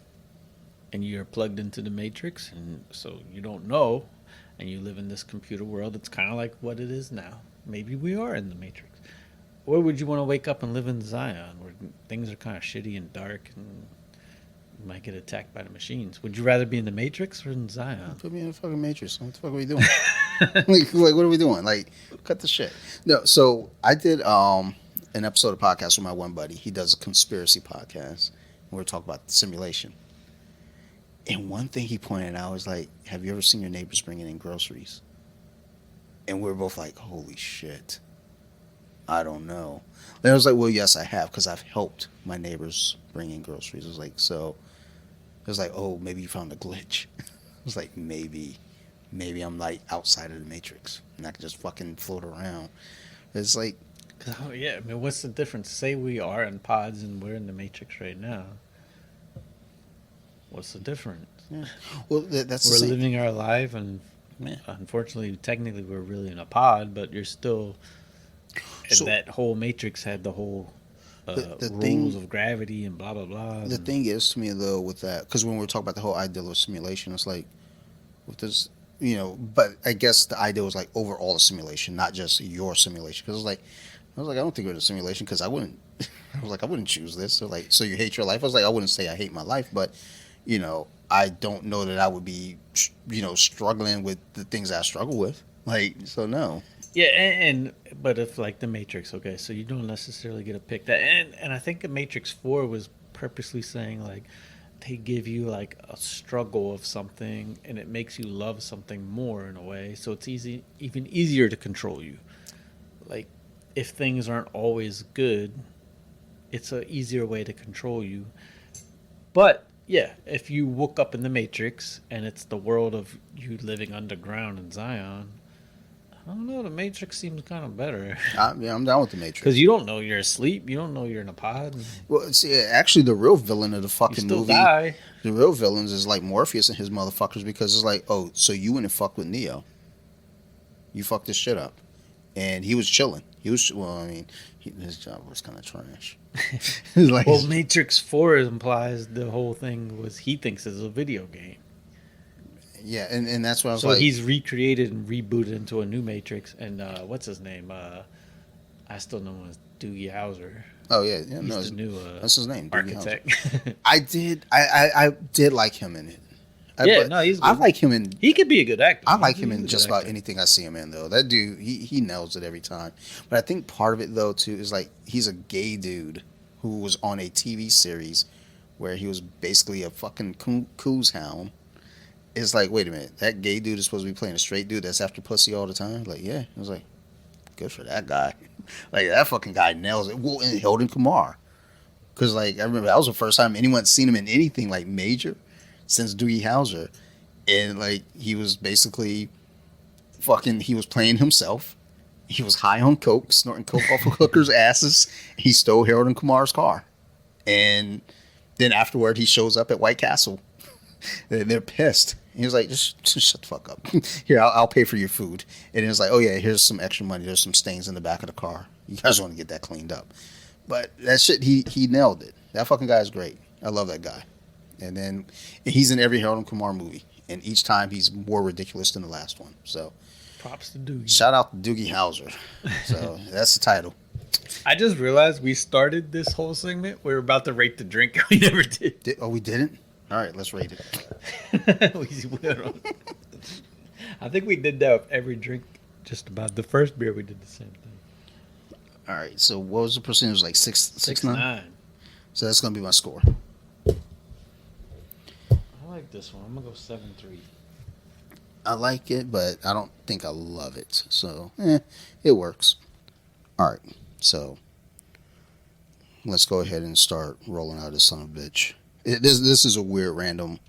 and you're plugged into the Matrix, and so you don't know, and you live in this computer world. It's kind of like what it is now. Maybe we are in the Matrix. Or would you want to wake up and live in Zion, where things are kind of shitty and dark, and you might get attacked by the machines? Would you rather be in the Matrix or in Zion? Put me in the fucking Matrix. What the fuck are we doing? like, what are we doing? Like, cut the shit. No, so I did an episode of podcast with my one buddy. He does a conspiracy podcast. And we were talking about the simulation. And one thing he pointed out was like, have you ever seen your neighbors bringing in groceries? And we were both like, holy shit. I don't know. And I was like, well, yes, I have, because I've helped my neighbors bring in groceries. It was like, so, it was like, oh, maybe you found a glitch. I was like, maybe I'm like outside of the matrix and I can just fucking float around. It's like, Oh yeah, I mean, what's the difference? Say we are in pods and we're in the matrix right now. What's the difference? yeah. Well, that's the We're same. living our life, and Yeah. unfortunately, technically, we're really in a pod, but you're still. And So- that whole matrix had the whole The rules thing- of gravity and blah blah blah. The thing is, to me, though, with that, because when we were talking about the whole ideal of simulation, it's like, with this, but I guess the idea was like overall the simulation, not just your simulation. Because I was like, I don't think we're in a simulation because I wouldn't, I was like, I wouldn't choose this. So like, so you hate your life? I was like, I wouldn't say I hate my life, but, I don't know that I would be, struggling with the things I struggle with. Like, so no. Yeah, but if like the Matrix, okay, so you don't necessarily get to pick that, and I think the Matrix 4 was purposely saying like they give you like a struggle of something, and it makes you love something more in a way, so it's even easier to control you. Like if things aren't always good, it's an easier way to control you. But yeah, if you woke up in the Matrix and it's the world of you living underground in Zion, I don't know. The Matrix seems kind of better I'm down with the Matrix. because you don't know you're asleep. You don't know you're in a pod. Well, see, actually, the real villain of the You fucking still movie, die. the real villains is like Morpheus and his motherfuckers, because it's like, oh, so you went and fucked with Neo. You fucked this shit up. And he was chilling. His job was kind of trash. It's like, Well, Matrix 4 implies the whole thing was he thinks it's a video game. yeah, and that's what I was So like. he's recreated and rebooted into a new Matrix. And what's his name? I still know him as Doogie Howser. Oh yeah, He's no, the new that's his name, Doogie Howser. architect. I did like him in it. Yeah, no, he's I good. like him in. He could be a good actor. I like He's him a in good just about actor. anything I see him in, though. That dude, he nails it every time. But I think part of it, though, too, is like he's a gay dude who was on a TV series where he was basically a fucking coos hound. It's like, wait a minute, that gay dude is supposed to be playing a straight dude that's after pussy all the time? Like, yeah. I was like, good for that guy. Like, that fucking guy nails it. Well, and Hilton Kumar. Because, like, I remember that was the first time anyone's seen him in anything, like, major since Doogie Howser. And, like, he was basically he was playing himself. He was high on coke, snorting coke off of hookers' asses. He stole Harold and Kumar's car. And then afterward, he shows up at White Castle. And they're pissed. He was like, just shut the fuck up. Here, I'll pay for your food. And it was like, oh, yeah, here's some extra money. There's some stains in the back of the car. You guys want to get that cleaned up. But that shit, he nailed it. That fucking guy is great. I love that guy. And then he's in every Harold and Kumar movie. And each time he's more ridiculous than the last one. So Props to Doogie. shout out to Doogie Howser. So that's the title. I just realized we started this whole segment. We were about to rate the drink. We never did. Oh, we didn't? All right, let's rate it. I think we did that with every drink. Just about the first beer, we did the same thing. All right, so what was the percentage? It was like 6-9? 6-9. So that's going to be my score. I like this one. I'm gonna go 7-3. I like it, but I don't think I love it. So, it works. All right, so let's go ahead and start rolling out this son of a bitch. This is a weird random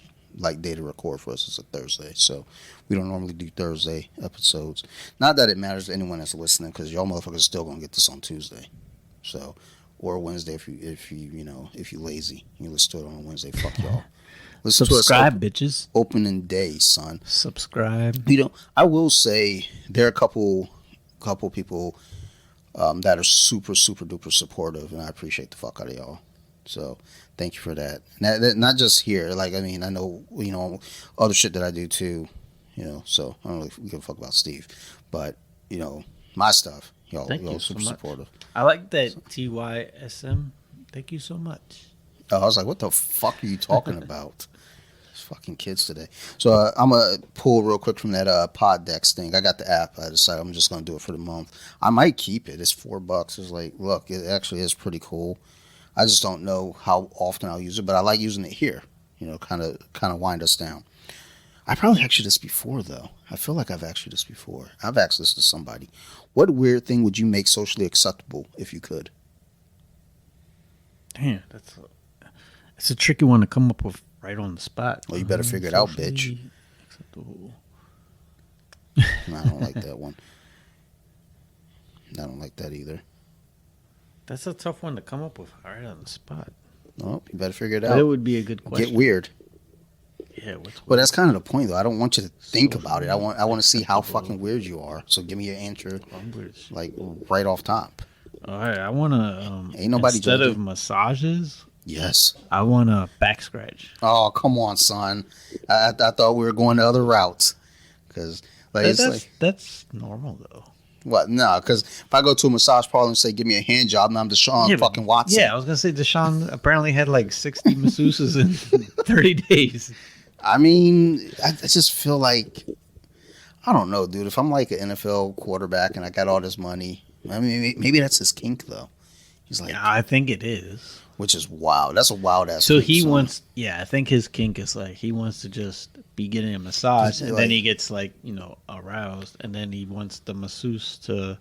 day to record for us. It's a Thursday, so we don't normally do Thursday episodes. Not that it matters to anyone that's listening, because y'all motherfuckers still gonna get this on Tuesday, so or Wednesday if you lazy, you listen to it on a Wednesday. Fuck y'all. Listen Subscribe, to us bitches. opening day, son. Subscribe. I will say there are a couple people that are super, super duper supportive, and I appreciate the fuck out of y'all. So thank you for that. Not just here. Like, I mean, I know, other shit that I do too, so I don't really give a fuck about Steve. But, my stuff, y'all Thank you super so much. supportive. I like that TYSM. Thank you so much. Oh, I was like, what the fuck are you talking about? These fucking kids today. So I'm going to pull real quick from that Pod Dex thing. I got the app. I decided I'm just going to do it for the month. I might keep it. It's $4. It's like, look, it actually is pretty cool. I just don't know how often I'll use it, but I like using it here. Kind of wind us down. I probably asked you this before, though. I feel like I've asked you this before. I've asked this to somebody. What weird thing would you make socially acceptable if you could? Damn, it's a tricky one to come up with right on the spot. Well, you better figure it out, bitch. Socially acceptable. No, I don't like that one. I don't like that either. That's a tough one to come up with right on the spot. Oh, you better figure it But out. it would be a good question. Get weird. Yeah, what's Well, that's kind of the point, though. I don't want you to think about it. I want to see how fucking weird you are. So give me your answer, like right off top. All right, I want to. Ain't nobody instead of judging. massages, Yes. I want a back scratch. Oh, come on, son. I thought we were going to other routes, because like it's like That's normal though. what? No, because if I go to a massage parlor and say, "Give me a hand job," now I'm Deshaun fucking Watson. Yeah, I was gonna say Deshaun apparently had like 60 masseuses in 30 days. I mean, I just feel like I don't know, dude. If I'm like an NFL quarterback and I got all this money, I mean, maybe that's his kink though. He's like, Yeah, I think it is. which is wild. That's a wild ass. So kink, he son. wants, yeah, I think his kink is like he wants to just be getting a massage, and then he gets like aroused, and then he wants the masseuse to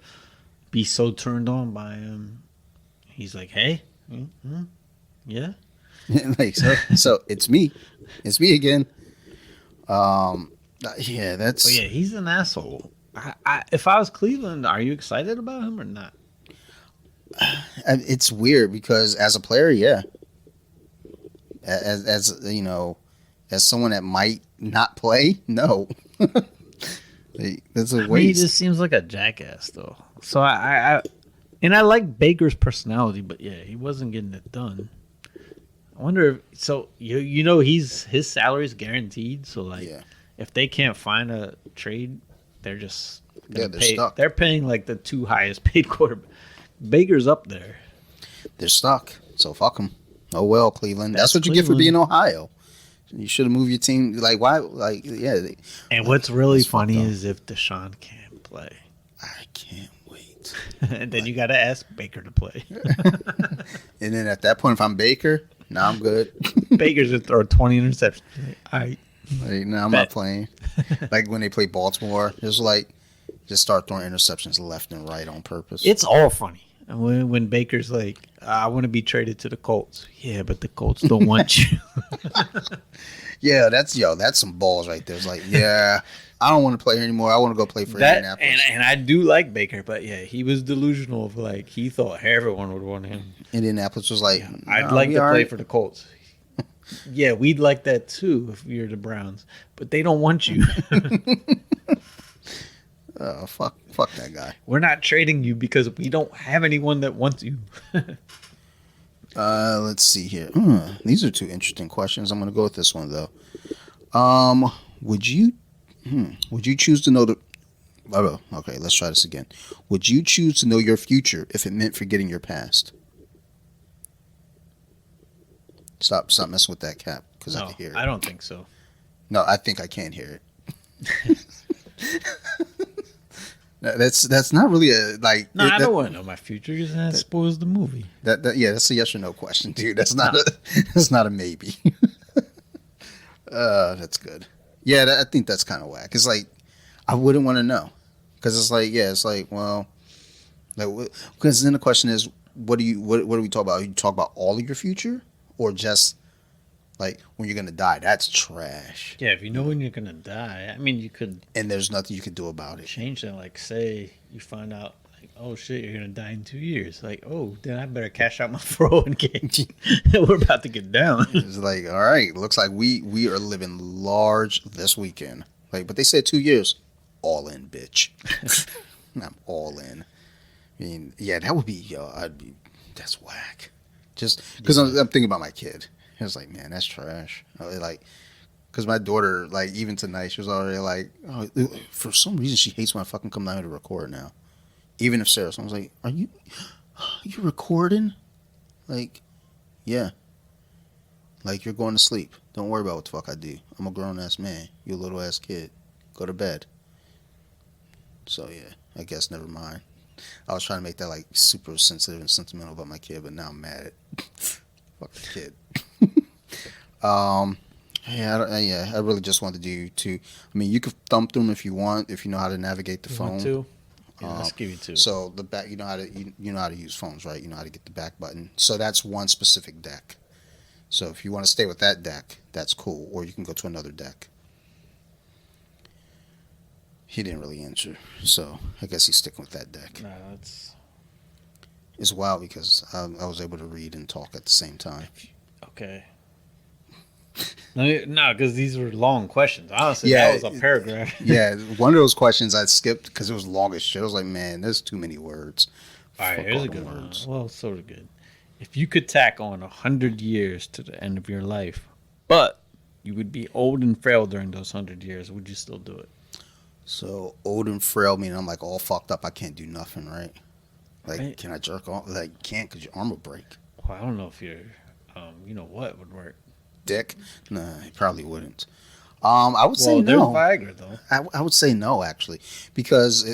be so turned on by him. He's like, hey, yeah. like so it's me again. Yeah, that's But yeah, he's an asshole. If I was Cleveland, are you excited about him or not? it's weird because as a player, yeah, as you know, as someone that might not play, no. That's a I mean, he waste. just seems like a jackass, though. So I like Baker's personality, but yeah, he wasn't getting it done. I wonder if so. His salary is guaranteed. So like, Yeah. if they can't find a trade, they're just Yeah, they're stuck. They're paying like the two highest paid quarterback. Baker's up there. They're stuck. So fuck them. Oh well, Cleveland. That's That's what you get for Cleveland. being Ohio. You should have moved your team. Like why? Like yeah. And what's really That's fucked funny up. is if Deshaun can't play, I can't wait. and then you got to ask Baker to play. And then at that point, if I'm Baker, nah, I'm good. Baker's gonna throw 20 interceptions. I Like, nah, I'm Bet. not playing. Like when they play Baltimore, it's like just start throwing interceptions left and right on purpose. It's all funny. When Baker's like, I want to be traded to the Colts. Yeah, but the Colts don't want you. Yeah, that's some balls right there. It's like, yeah, I don't want to play here anymore. I want to go play for Indianapolis. and I do like Baker, but yeah, he was delusional of like he thought everyone would want him. Indianapolis was like, I'd nah, like we to all play right. for the Colts. Yeah, we'd like that too if we were the Browns, but they don't want you. Oh, fuck that guy. We're not trading you because we don't have anyone that wants you. Let's see here. These are two interesting questions. I'm going to go with this one though. Would you choose to know the? Oh, okay, let's try this again. Would you choose to know your future if it meant forgetting your past? Stop messing with that cap because I No, can hear it. I don't think so. No, I think I can't hear it. No, that's not really a like. No, I don't want to know my future because that spoils the movie. Yeah, that's a yes or no question, dude. That's not that's not a maybe. That's good. Yeah, I think that's kind of whack. It's like I wouldn't want to know because it's like it's like well, like because then the question is what do we talk about? You talk about all of your future or just like when you're gonna die? That's trash. Yeah, if you know when you're gonna die, I mean, you could And there's nothing you can do about it. change that. Like, say you find out, like, oh shit, you're gonna die in 2 years. Like, oh, then I better cash out my 401k. We're about to get down. It's like, all right, looks like we are living large this weekend. Like, but they said 2 years, all in, bitch. I'm all in. I mean, yeah, that would be, that's whack. Just because I'm thinking about my kid. I was like, man, that's trash. Like, because my daughter, like, even tonight, she was already like, oh, for some reason, she hates when I fucking come down here to record now. Even if Sarah, so I was like, are you recording? Like, yeah. Like, you're going to sleep. Don't worry about what the fuck I do. I'm a grown-ass man. You a little-ass kid. Go to bed. So, yeah, I guess never mind. I was trying to make that, like, super sensitive and sentimental about my kid, but now I'm mad at fuck the kid. Yeah, I really just wanted you to. I mean, you could thumb through them if you want, if you know how to navigate the You phone. want to? Yeah, Um, let's give you two. so the back, you know how to use phones, right? You know how to get the back button. So that's one specific deck. So if you want to stay with that deck, that's cool. Or you can go to another deck. He didn't really answer, so I guess he's sticking with that deck. Nah, that's It's wild because I was able to read and talk at the same time. okay. No, because these were long questions. Honestly, that was a paragraph. Yeah, one of those questions I skipped because it was long as shit. I was like, man, there's too many words. All right, Fuck here's all a the good one. words. Well, sort of good. If you could tack on 100 years to the end of your life, but you would be old and frail during those 100 years, would you still do it? So old and frail, meaning I'm like all fucked up. I can't do nothing, right? Like, Right. can I jerk off? Like, you can't because your arm will break. Well, I don't know if you're, you know what would work. Dick? Nah, he probably wouldn't. I would say Well, there's no. Viagra though. I would say no, actually, because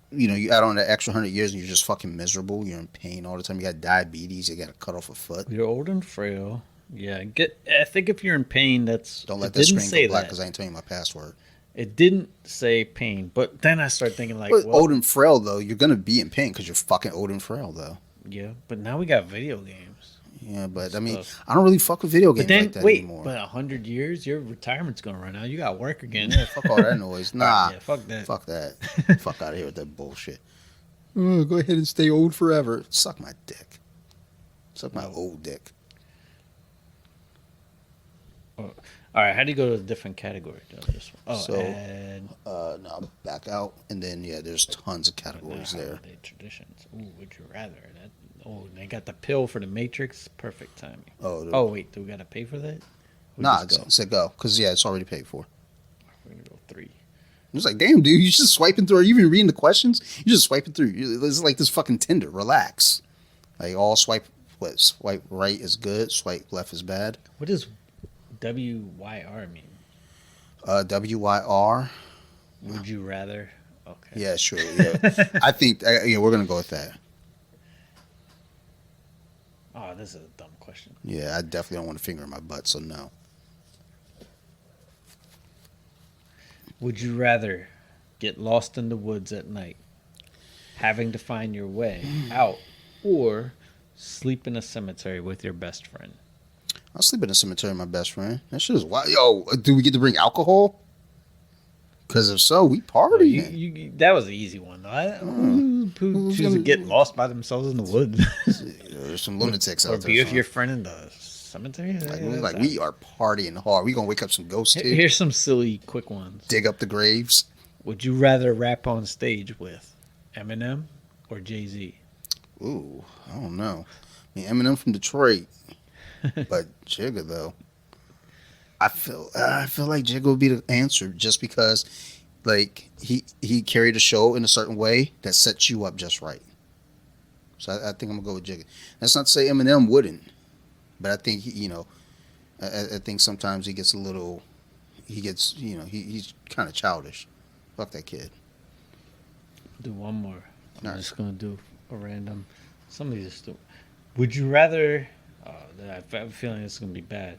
you add on that extra 100 years and you're just fucking miserable. You're in pain all the time. You got diabetes. You got to cut off a foot. You're old and frail. Yeah, I think if you're in pain, that's. Don't let it that didn't screen say go black that. because I ain't telling you my password. It didn't say pain, but then I start thinking like, But well, old and frail though, you're gonna be in pain because you're fucking old and frail though. yeah. But now we got video games. Yeah, but I mean, Stuff. I don't really fuck with video games But then like that wait, anymore. but 100 years, your retirement's gonna run out. You got work again. Yeah, fuck all that noise. Nah, Yeah, fuck that. fuck that. Fuck out of here with that bullshit. Oh, go ahead and stay old forever. Suck my dick. Suck my old dick. All right, how do you go to a different category? This one. Oh, So, and No, back out, and then yeah, there's tons of categories there. holiday traditions. Ooh, would you rather? They got the pill for the Matrix. Perfect timing. Oh, Wait, do we gotta pay for that? We nah, just go. say go, because yeah, it's already paid for. We're gonna go 3. It's like, damn, dude, you just swiping through. Are you even reading the questions? You're just swiping through. It's like this fucking Tinder. Relax. Like all swipe right is good, swipe left is bad. What does WYR mean? WYR. Would you rather? Okay. Yeah, sure. Yeah, I think we're gonna go with that. Oh, this is a dumb question. Yeah, I definitely don't want a finger in my butt, so no. Would you rather get lost in the woods at night, having to find your way out, or sleep in a cemetery with your best friend? I'll sleep in a cemetery with my best friend. That shit is wild. Yo, do we get to bring alcohol? Because if so, we party. That was the easy one. Who chooses to get lost by themselves in the woods? There's some lunatics Or out there. be with son. your friend in the cemetery? Like we are partying hard. We gonna wake up some ghosts too. Here's some silly, quick ones. Dig up the graves. Would you rather rap on stage with Eminem or Jay-Z? Ooh, I don't know. I mean, Eminem from Detroit, but Jigga though. I feel like Jigga would be the answer just because, like he carried a show in a certain way that sets you up just right. So I think I'm gonna go with Jigga. That's not to say Eminem wouldn't, but I think I think sometimes he gets he's kind of childish. Fuck that kid. Do one more. I'm All right. just gonna do a random. Some of these are stupid. Would you rather? I have a feeling it's gonna be bad.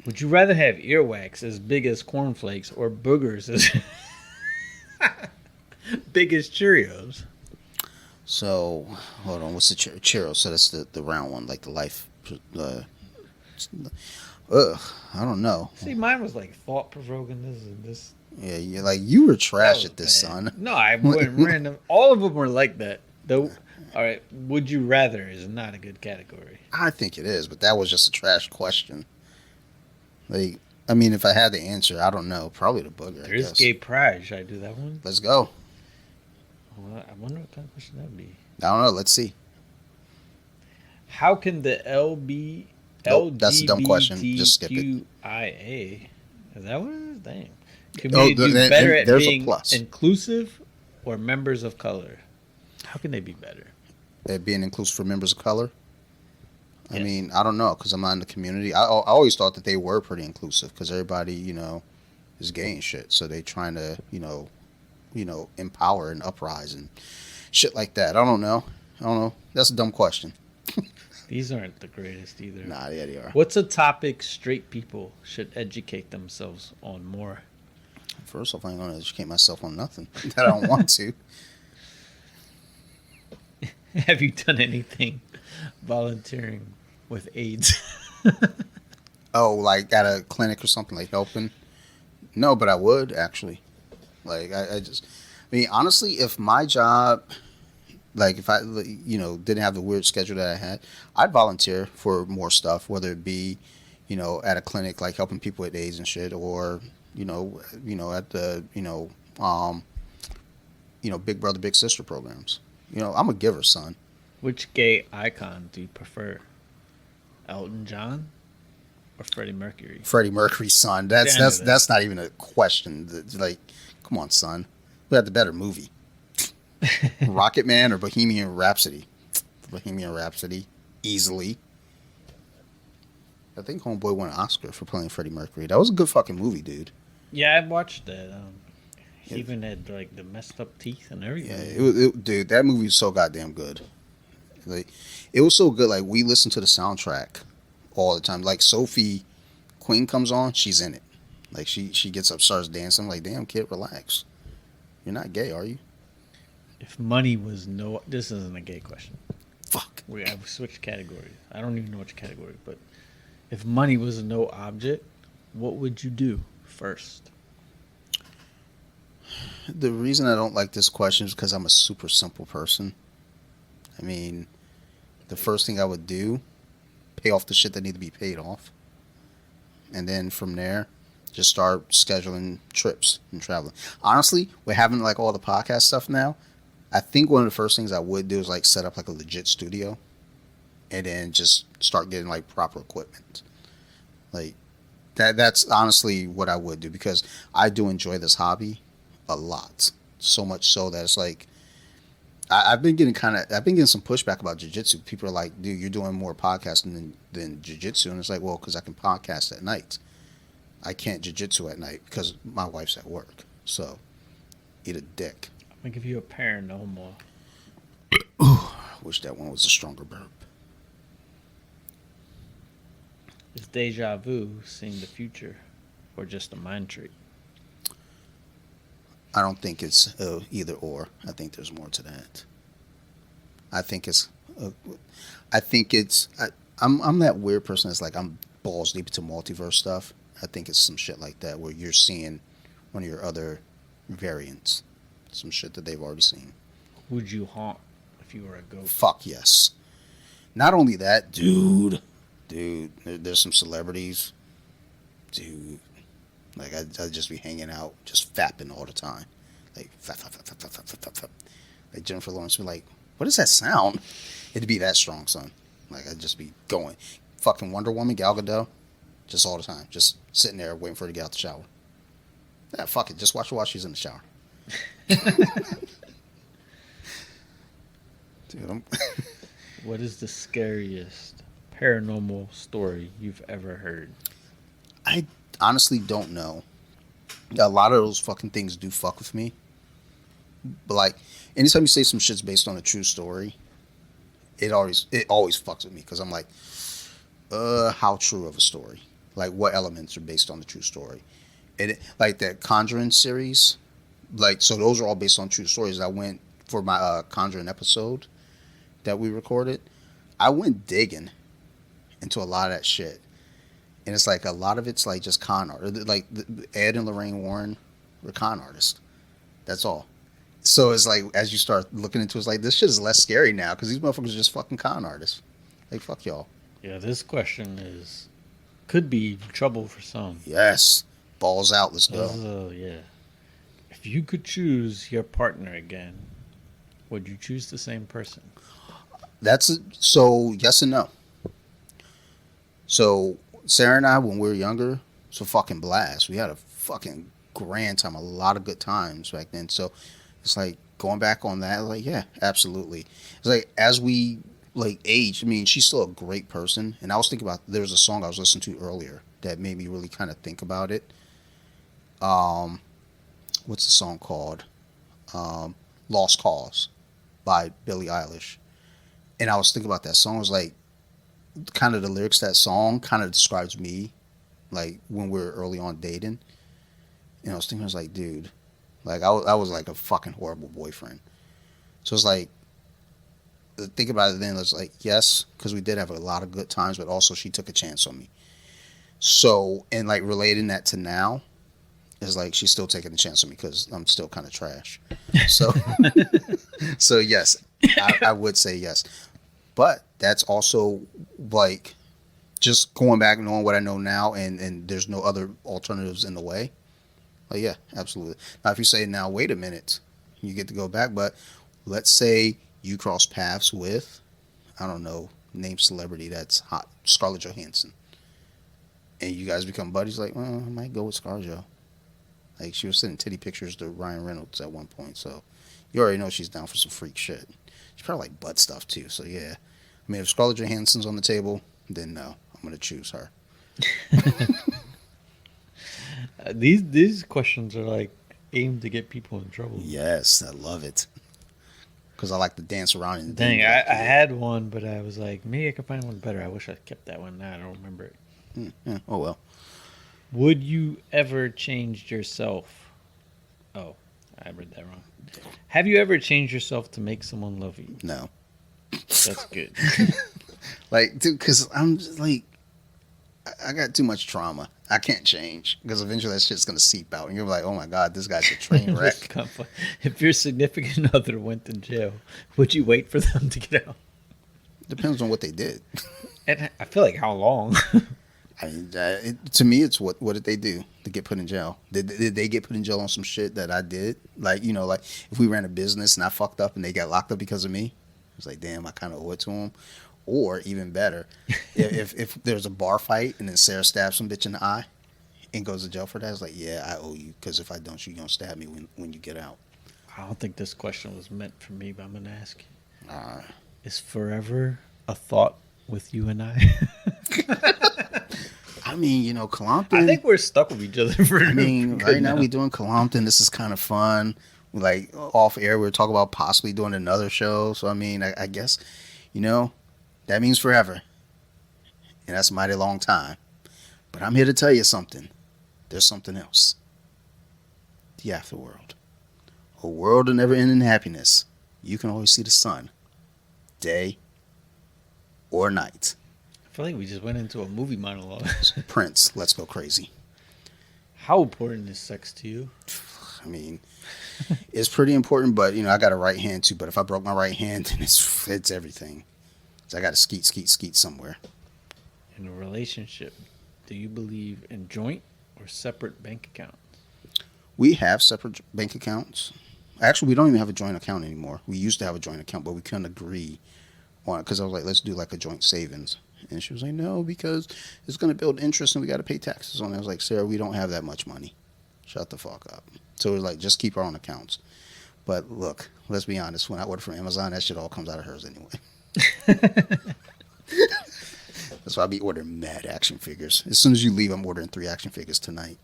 Would you rather have earwax as big as cornflakes or boogers as big as Cheerios? So hold on, what's the Cheerios? So that's the round one, like the life. I don't know. See, mine was like thought provoking. This and this. Yeah, you were trash That at was this, bad. son. No, I went random. All of them were like that. Though. All right. Would you rather is not a good category. I think it is, but that was just a trash question. Like, I mean, if I had the answer, I don't know. Probably the booger. I There's guess. gay pride. Should I do that one? Let's go. Well, I wonder what kind of question that would be. I don't know. Let's see. How can the Nope, that's a dumb question. Just skip it. LGBTQIA, is that what it is? Dang. Oh, Community do better at there's a being plus. inclusive or members of color? How can they be better? Being inclusive for members of color. I Yes. mean, I don't know because I'm not in the community. I always thought that they were pretty inclusive because everybody, is gay and shit. So they trying to, empower and uprise and shit like that. I don't know. That's a dumb question. These aren't the greatest either. Nah, yeah, they are. What's a topic straight people should educate themselves on more? First off, I ain't gonna educate myself on nothing that I don't want to. Have you done anything volunteering with AIDS? Oh, like at a clinic or something, like helping? No, but I would actually. Like I mean, honestly, if my job, like if I, didn't have the weird schedule that I had, I'd volunteer for more stuff, whether it be, at a clinic, like helping people with AIDS and shit, or at the, Big Brother Big Sister programs. I'm a giver, son. Which gay icon do you prefer? Elton John or Freddie Mercury? Freddie Mercury's son. That's not even a question. Like, come on, son. We had the better movie. Rocket Man or Bohemian Rhapsody? Bohemian Rhapsody, easily. I think Homeboy won an Oscar for playing Freddie Mercury. That was a good fucking movie, dude. Yeah, I watched that. He even had like the messed up teeth and everything. Yeah, dude, that movie was so goddamn good. Like, it was so good. Like, we listened to the soundtrack all the time. Like, Sophie Queen comes on, she's in it. Like, she gets up, starts dancing. I'm like, damn, kid, relax. You're not gay, are you? If money was no, this isn't a gay question. Fuck. I've switched categories. I don't even know which category, but if money was no object, what would you do first? The reason I don't like this question is because I'm a super simple person. I mean, the first thing I would do, pay off the shit that need to be paid off. And then from there, just start scheduling trips and traveling. Honestly, we're having like all the podcast stuff now. I think one of the first things I would do is like set up like a legit studio and then just start getting like proper equipment. Like that's honestly what I would do, because I do enjoy this hobby a lot. So much so that it's like I've been getting some pushback about jiu-jitsu. People are like, dude, you're doing more podcasting than jiu-jitsu. And it's like, well, because I can podcast at night. I can't jiu-jitsu at night because my wife's at work. So, eat a dick. I'm going to give you a paranormal. I wish that one was a stronger burp. Is deja vu seeing the future or just a mind trick? I don't think it's either or. I think there's more to that. I'm that weird person that's like, I'm balls deep into multiverse stuff. I think it's some shit like that where you're seeing one of your other variants. Some shit that they've already seen. Who'd you haunt if you were a ghost? Fuck yes. Not only that, dude, there's some celebrities. Dude. Like, I'd just be hanging out, just fapping all the time. Like, fap. Like, Jennifer Lawrence would be like, what is that sound? It'd be that strong, son. Like, I'd just be going. Fucking Wonder Woman, Gal Gadot, just all the time. Just sitting there waiting for her to get out the shower. Yeah, fuck it. Just watch her while she's in the shower. Dude, What is the scariest paranormal story you've ever heard? I honestly don't know. A lot of those fucking things do fuck with me. But like, anytime you say some shit's based on a true story, it always fucks with me, because I'm like, how true of a story? Like, what elements are based on the true story? And like that Conjuring series, like, so those are all based on true stories. I went for my Conjuring episode that we recorded. I went digging into a lot of that shit. And it's like a lot of it's like just con art. Like Ed and Lorraine Warren were con artists. That's all. So it's like, as you start looking into it, it's like, this shit is less scary now because these motherfuckers are just fucking con artists. Like, fuck y'all. Yeah, this question could be trouble for some. Yes. Balls out. Let's go. Yeah. If you could choose your partner again, would you choose the same person? So yes and no. So Sarah and I, when we were younger, it's a fucking blast. We had a fucking grand time, a lot of good times back then. So it's like, going back on that, like, yeah, absolutely. It's like, as we like age, I mean, she's still a great person. And I was thinking about, there was a song I was listening to earlier that made me really kind of think about it. What's the song called? Lost Cause by Billie Eilish. And I was thinking about that song. I was like, kind of the lyrics to that song kind of describes me, like when we were early on dating. And I was thinking, I was like, dude, like I was like a fucking horrible boyfriend. So it's like, think about it then. It's like, yes, because we did have a lot of good times, but also she took a chance on me. So, and like relating that to now, is like she's still taking a chance on me because I'm still kind of trash. So, so yes, I would say yes. But that's also like just going back and knowing what I know now, and there's no other alternatives in the way. Like, yeah, absolutely. Now, if you say, now, wait a minute, you get to go back, but let's say you cross paths with, I don't know, name celebrity that's hot, Scarlett Johansson, and you guys become buddies, like, well, I might go with ScarJo. Like, she was sending titty pictures to Ryan Reynolds at one point, so you already know she's down for some freak shit. She's probably like butt stuff, too, so yeah. I mean, if Scarlett Johansson's on the table, then no, I'm going to choose her. These questions are like aimed to get people in trouble. Yes, I love it. Because I like to dance around and Dang, I had one, but I was like, maybe I could find one better. I wish I kept that one. Now I don't remember it. Yeah, oh well. Would you ever change yourself? Oh, I read that wrong. Have you ever changed yourself to make someone love you? No. That's good. Like, dude, because I'm just like, I got too much trauma. I can't change because eventually that shit's gonna seep out, and you're like, oh my god, this guy's a train wreck. If your significant other went to jail, would you wait for them to get out? Depends on what they did. And I feel like how long? I mean, to me, it's what did they do to get put in jail? Did they get put in jail on some shit that I did? Like, you know, like if we ran a business and I fucked up and they got locked up because of me, it's like, damn, I kind of owe it to them. Or even better, if there's a bar fight and then Sarah stabs some bitch in the eye and goes to jail for that, it's like, yeah, I owe you, because if I don't, you're gonna stab me when you get out. I don't think this question was meant for me, but I'm gonna ask you. Uh, Is forever a thought with you and I? I mean, you know, Colompton. I think we're stuck with each other for. I mean, right now we're doing Colompton. This is kind of fun. Like off air, we were talking about possibly doing another show. So I mean, I guess, you know, that means forever, and that's a mighty long time. But I'm here to tell you something. There's something else. The afterworld, a world of never-ending happiness. You can always see the sun, day or night. I feel like we just went into a movie monologue. Prince, let's go crazy. How important is sex to you? I mean, it's pretty important, but you know, I got a right hand too. But if I broke my right hand, then it's everything. So I got to skeet somewhere. In a relationship, do you believe in joint or separate bank accounts? We have separate bank accounts. Actually, we don't even have a joint account anymore. We used to have a joint account, but we couldn't agree on it because I was like, let's do like a joint savings. And she was like, no, because it's going to build interest and we got to pay taxes on it. I was like, Sarah, we don't have that much money. Shut the fuck up. So it was like, just keep our own accounts. But look, let's be honest. When I order from Amazon, that shit all comes out of hers anyway. That's why I be ordering mad action figures. As soon as you leave, I'm ordering 3 action figures tonight.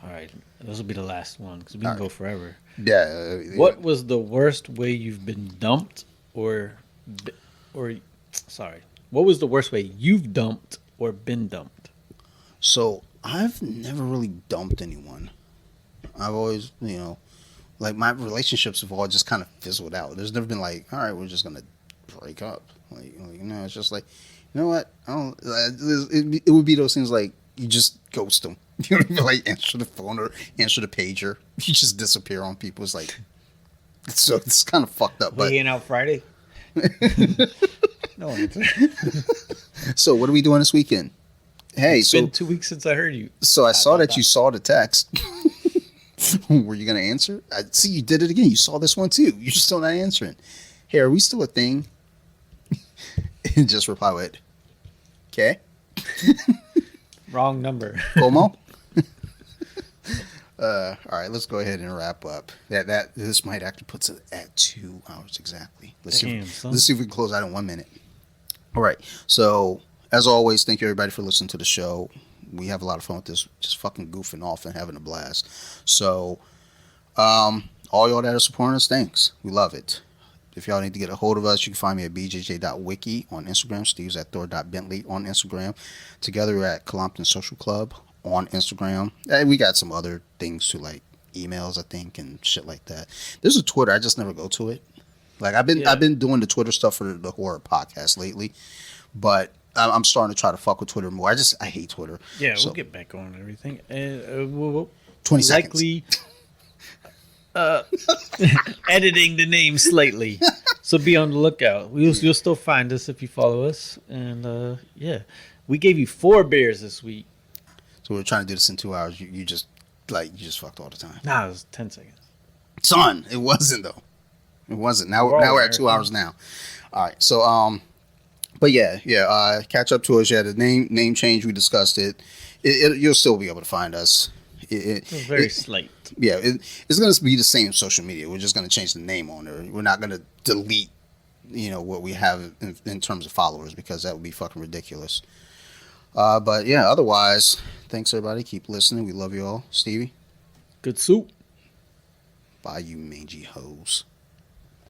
All right, this will be the last one because we can go forever. Yeah. What was the worst way you've been dumped, or sorry, what was the worst way you've dumped or been dumped? So I've never really dumped anyone. I've always, you know, like my relationships have all just kind of fizzled out. There's never been like, all right, we're just gonna break up. Like no, it's just like, you know what? I don't. It would be those things like you just ghost them. You don't even like answer the phone or answer the pager. You just disappear on people. It's like, so it's kind of fucked up. We ain't out Friday. No answer. So what are we doing this weekend? Hey, It's been 2 weeks since I heard you. So I saw that you saw the text. Were you gonna answer? I see you did it again. You saw this one too. You're still not answering. Hey, are we still a thing? And just reply with, okay. Wrong number. Como? All right, let's go ahead and wrap up. This might actually put us at 2 hours exactly. Let's see if we can close out in 1 minute. All right. So as always, thank you everybody for listening to the show. We have a lot of fun with this, just fucking goofing off and having a blast. So all y'all that are supporting us, thanks. We love it. If y'all need to get a hold of us, you can find me at bjj.wiki on Instagram. Steve's at thor.bentley on Instagram. Together, we're at Colompton Social Club on Instagram. And we got some other things too, like emails, I think, and shit like that. There's a Twitter. I just never go to it. Like I've been doing the Twitter stuff for the horror podcast lately, but I'm starting to try to fuck with Twitter more. I hate Twitter. Yeah, So, we'll get back on everything. And we'll 20 seconds. likely editing the name slightly. So be on the lookout. You'll still find us if you follow us. And yeah, we gave you 4 beers this week. So we're trying to do this in 2 hours. You just fucked all the time. Nah, it was 10 seconds. Son, it wasn't though. It wasn't. Now we're at 2 hours now. All right. So but yeah. Catch up to us. Yeah, the name change, we discussed it. You'll still be able to find us. It was very slight. Yeah, it's going to be the same social media. We're just going to change the name on there. We're not going to delete, what we have in terms of followers, because that would be fucking ridiculous. But yeah, otherwise, thanks everybody. Keep listening. We love you all. Stevie, Good soup. bye, you mangy hoes.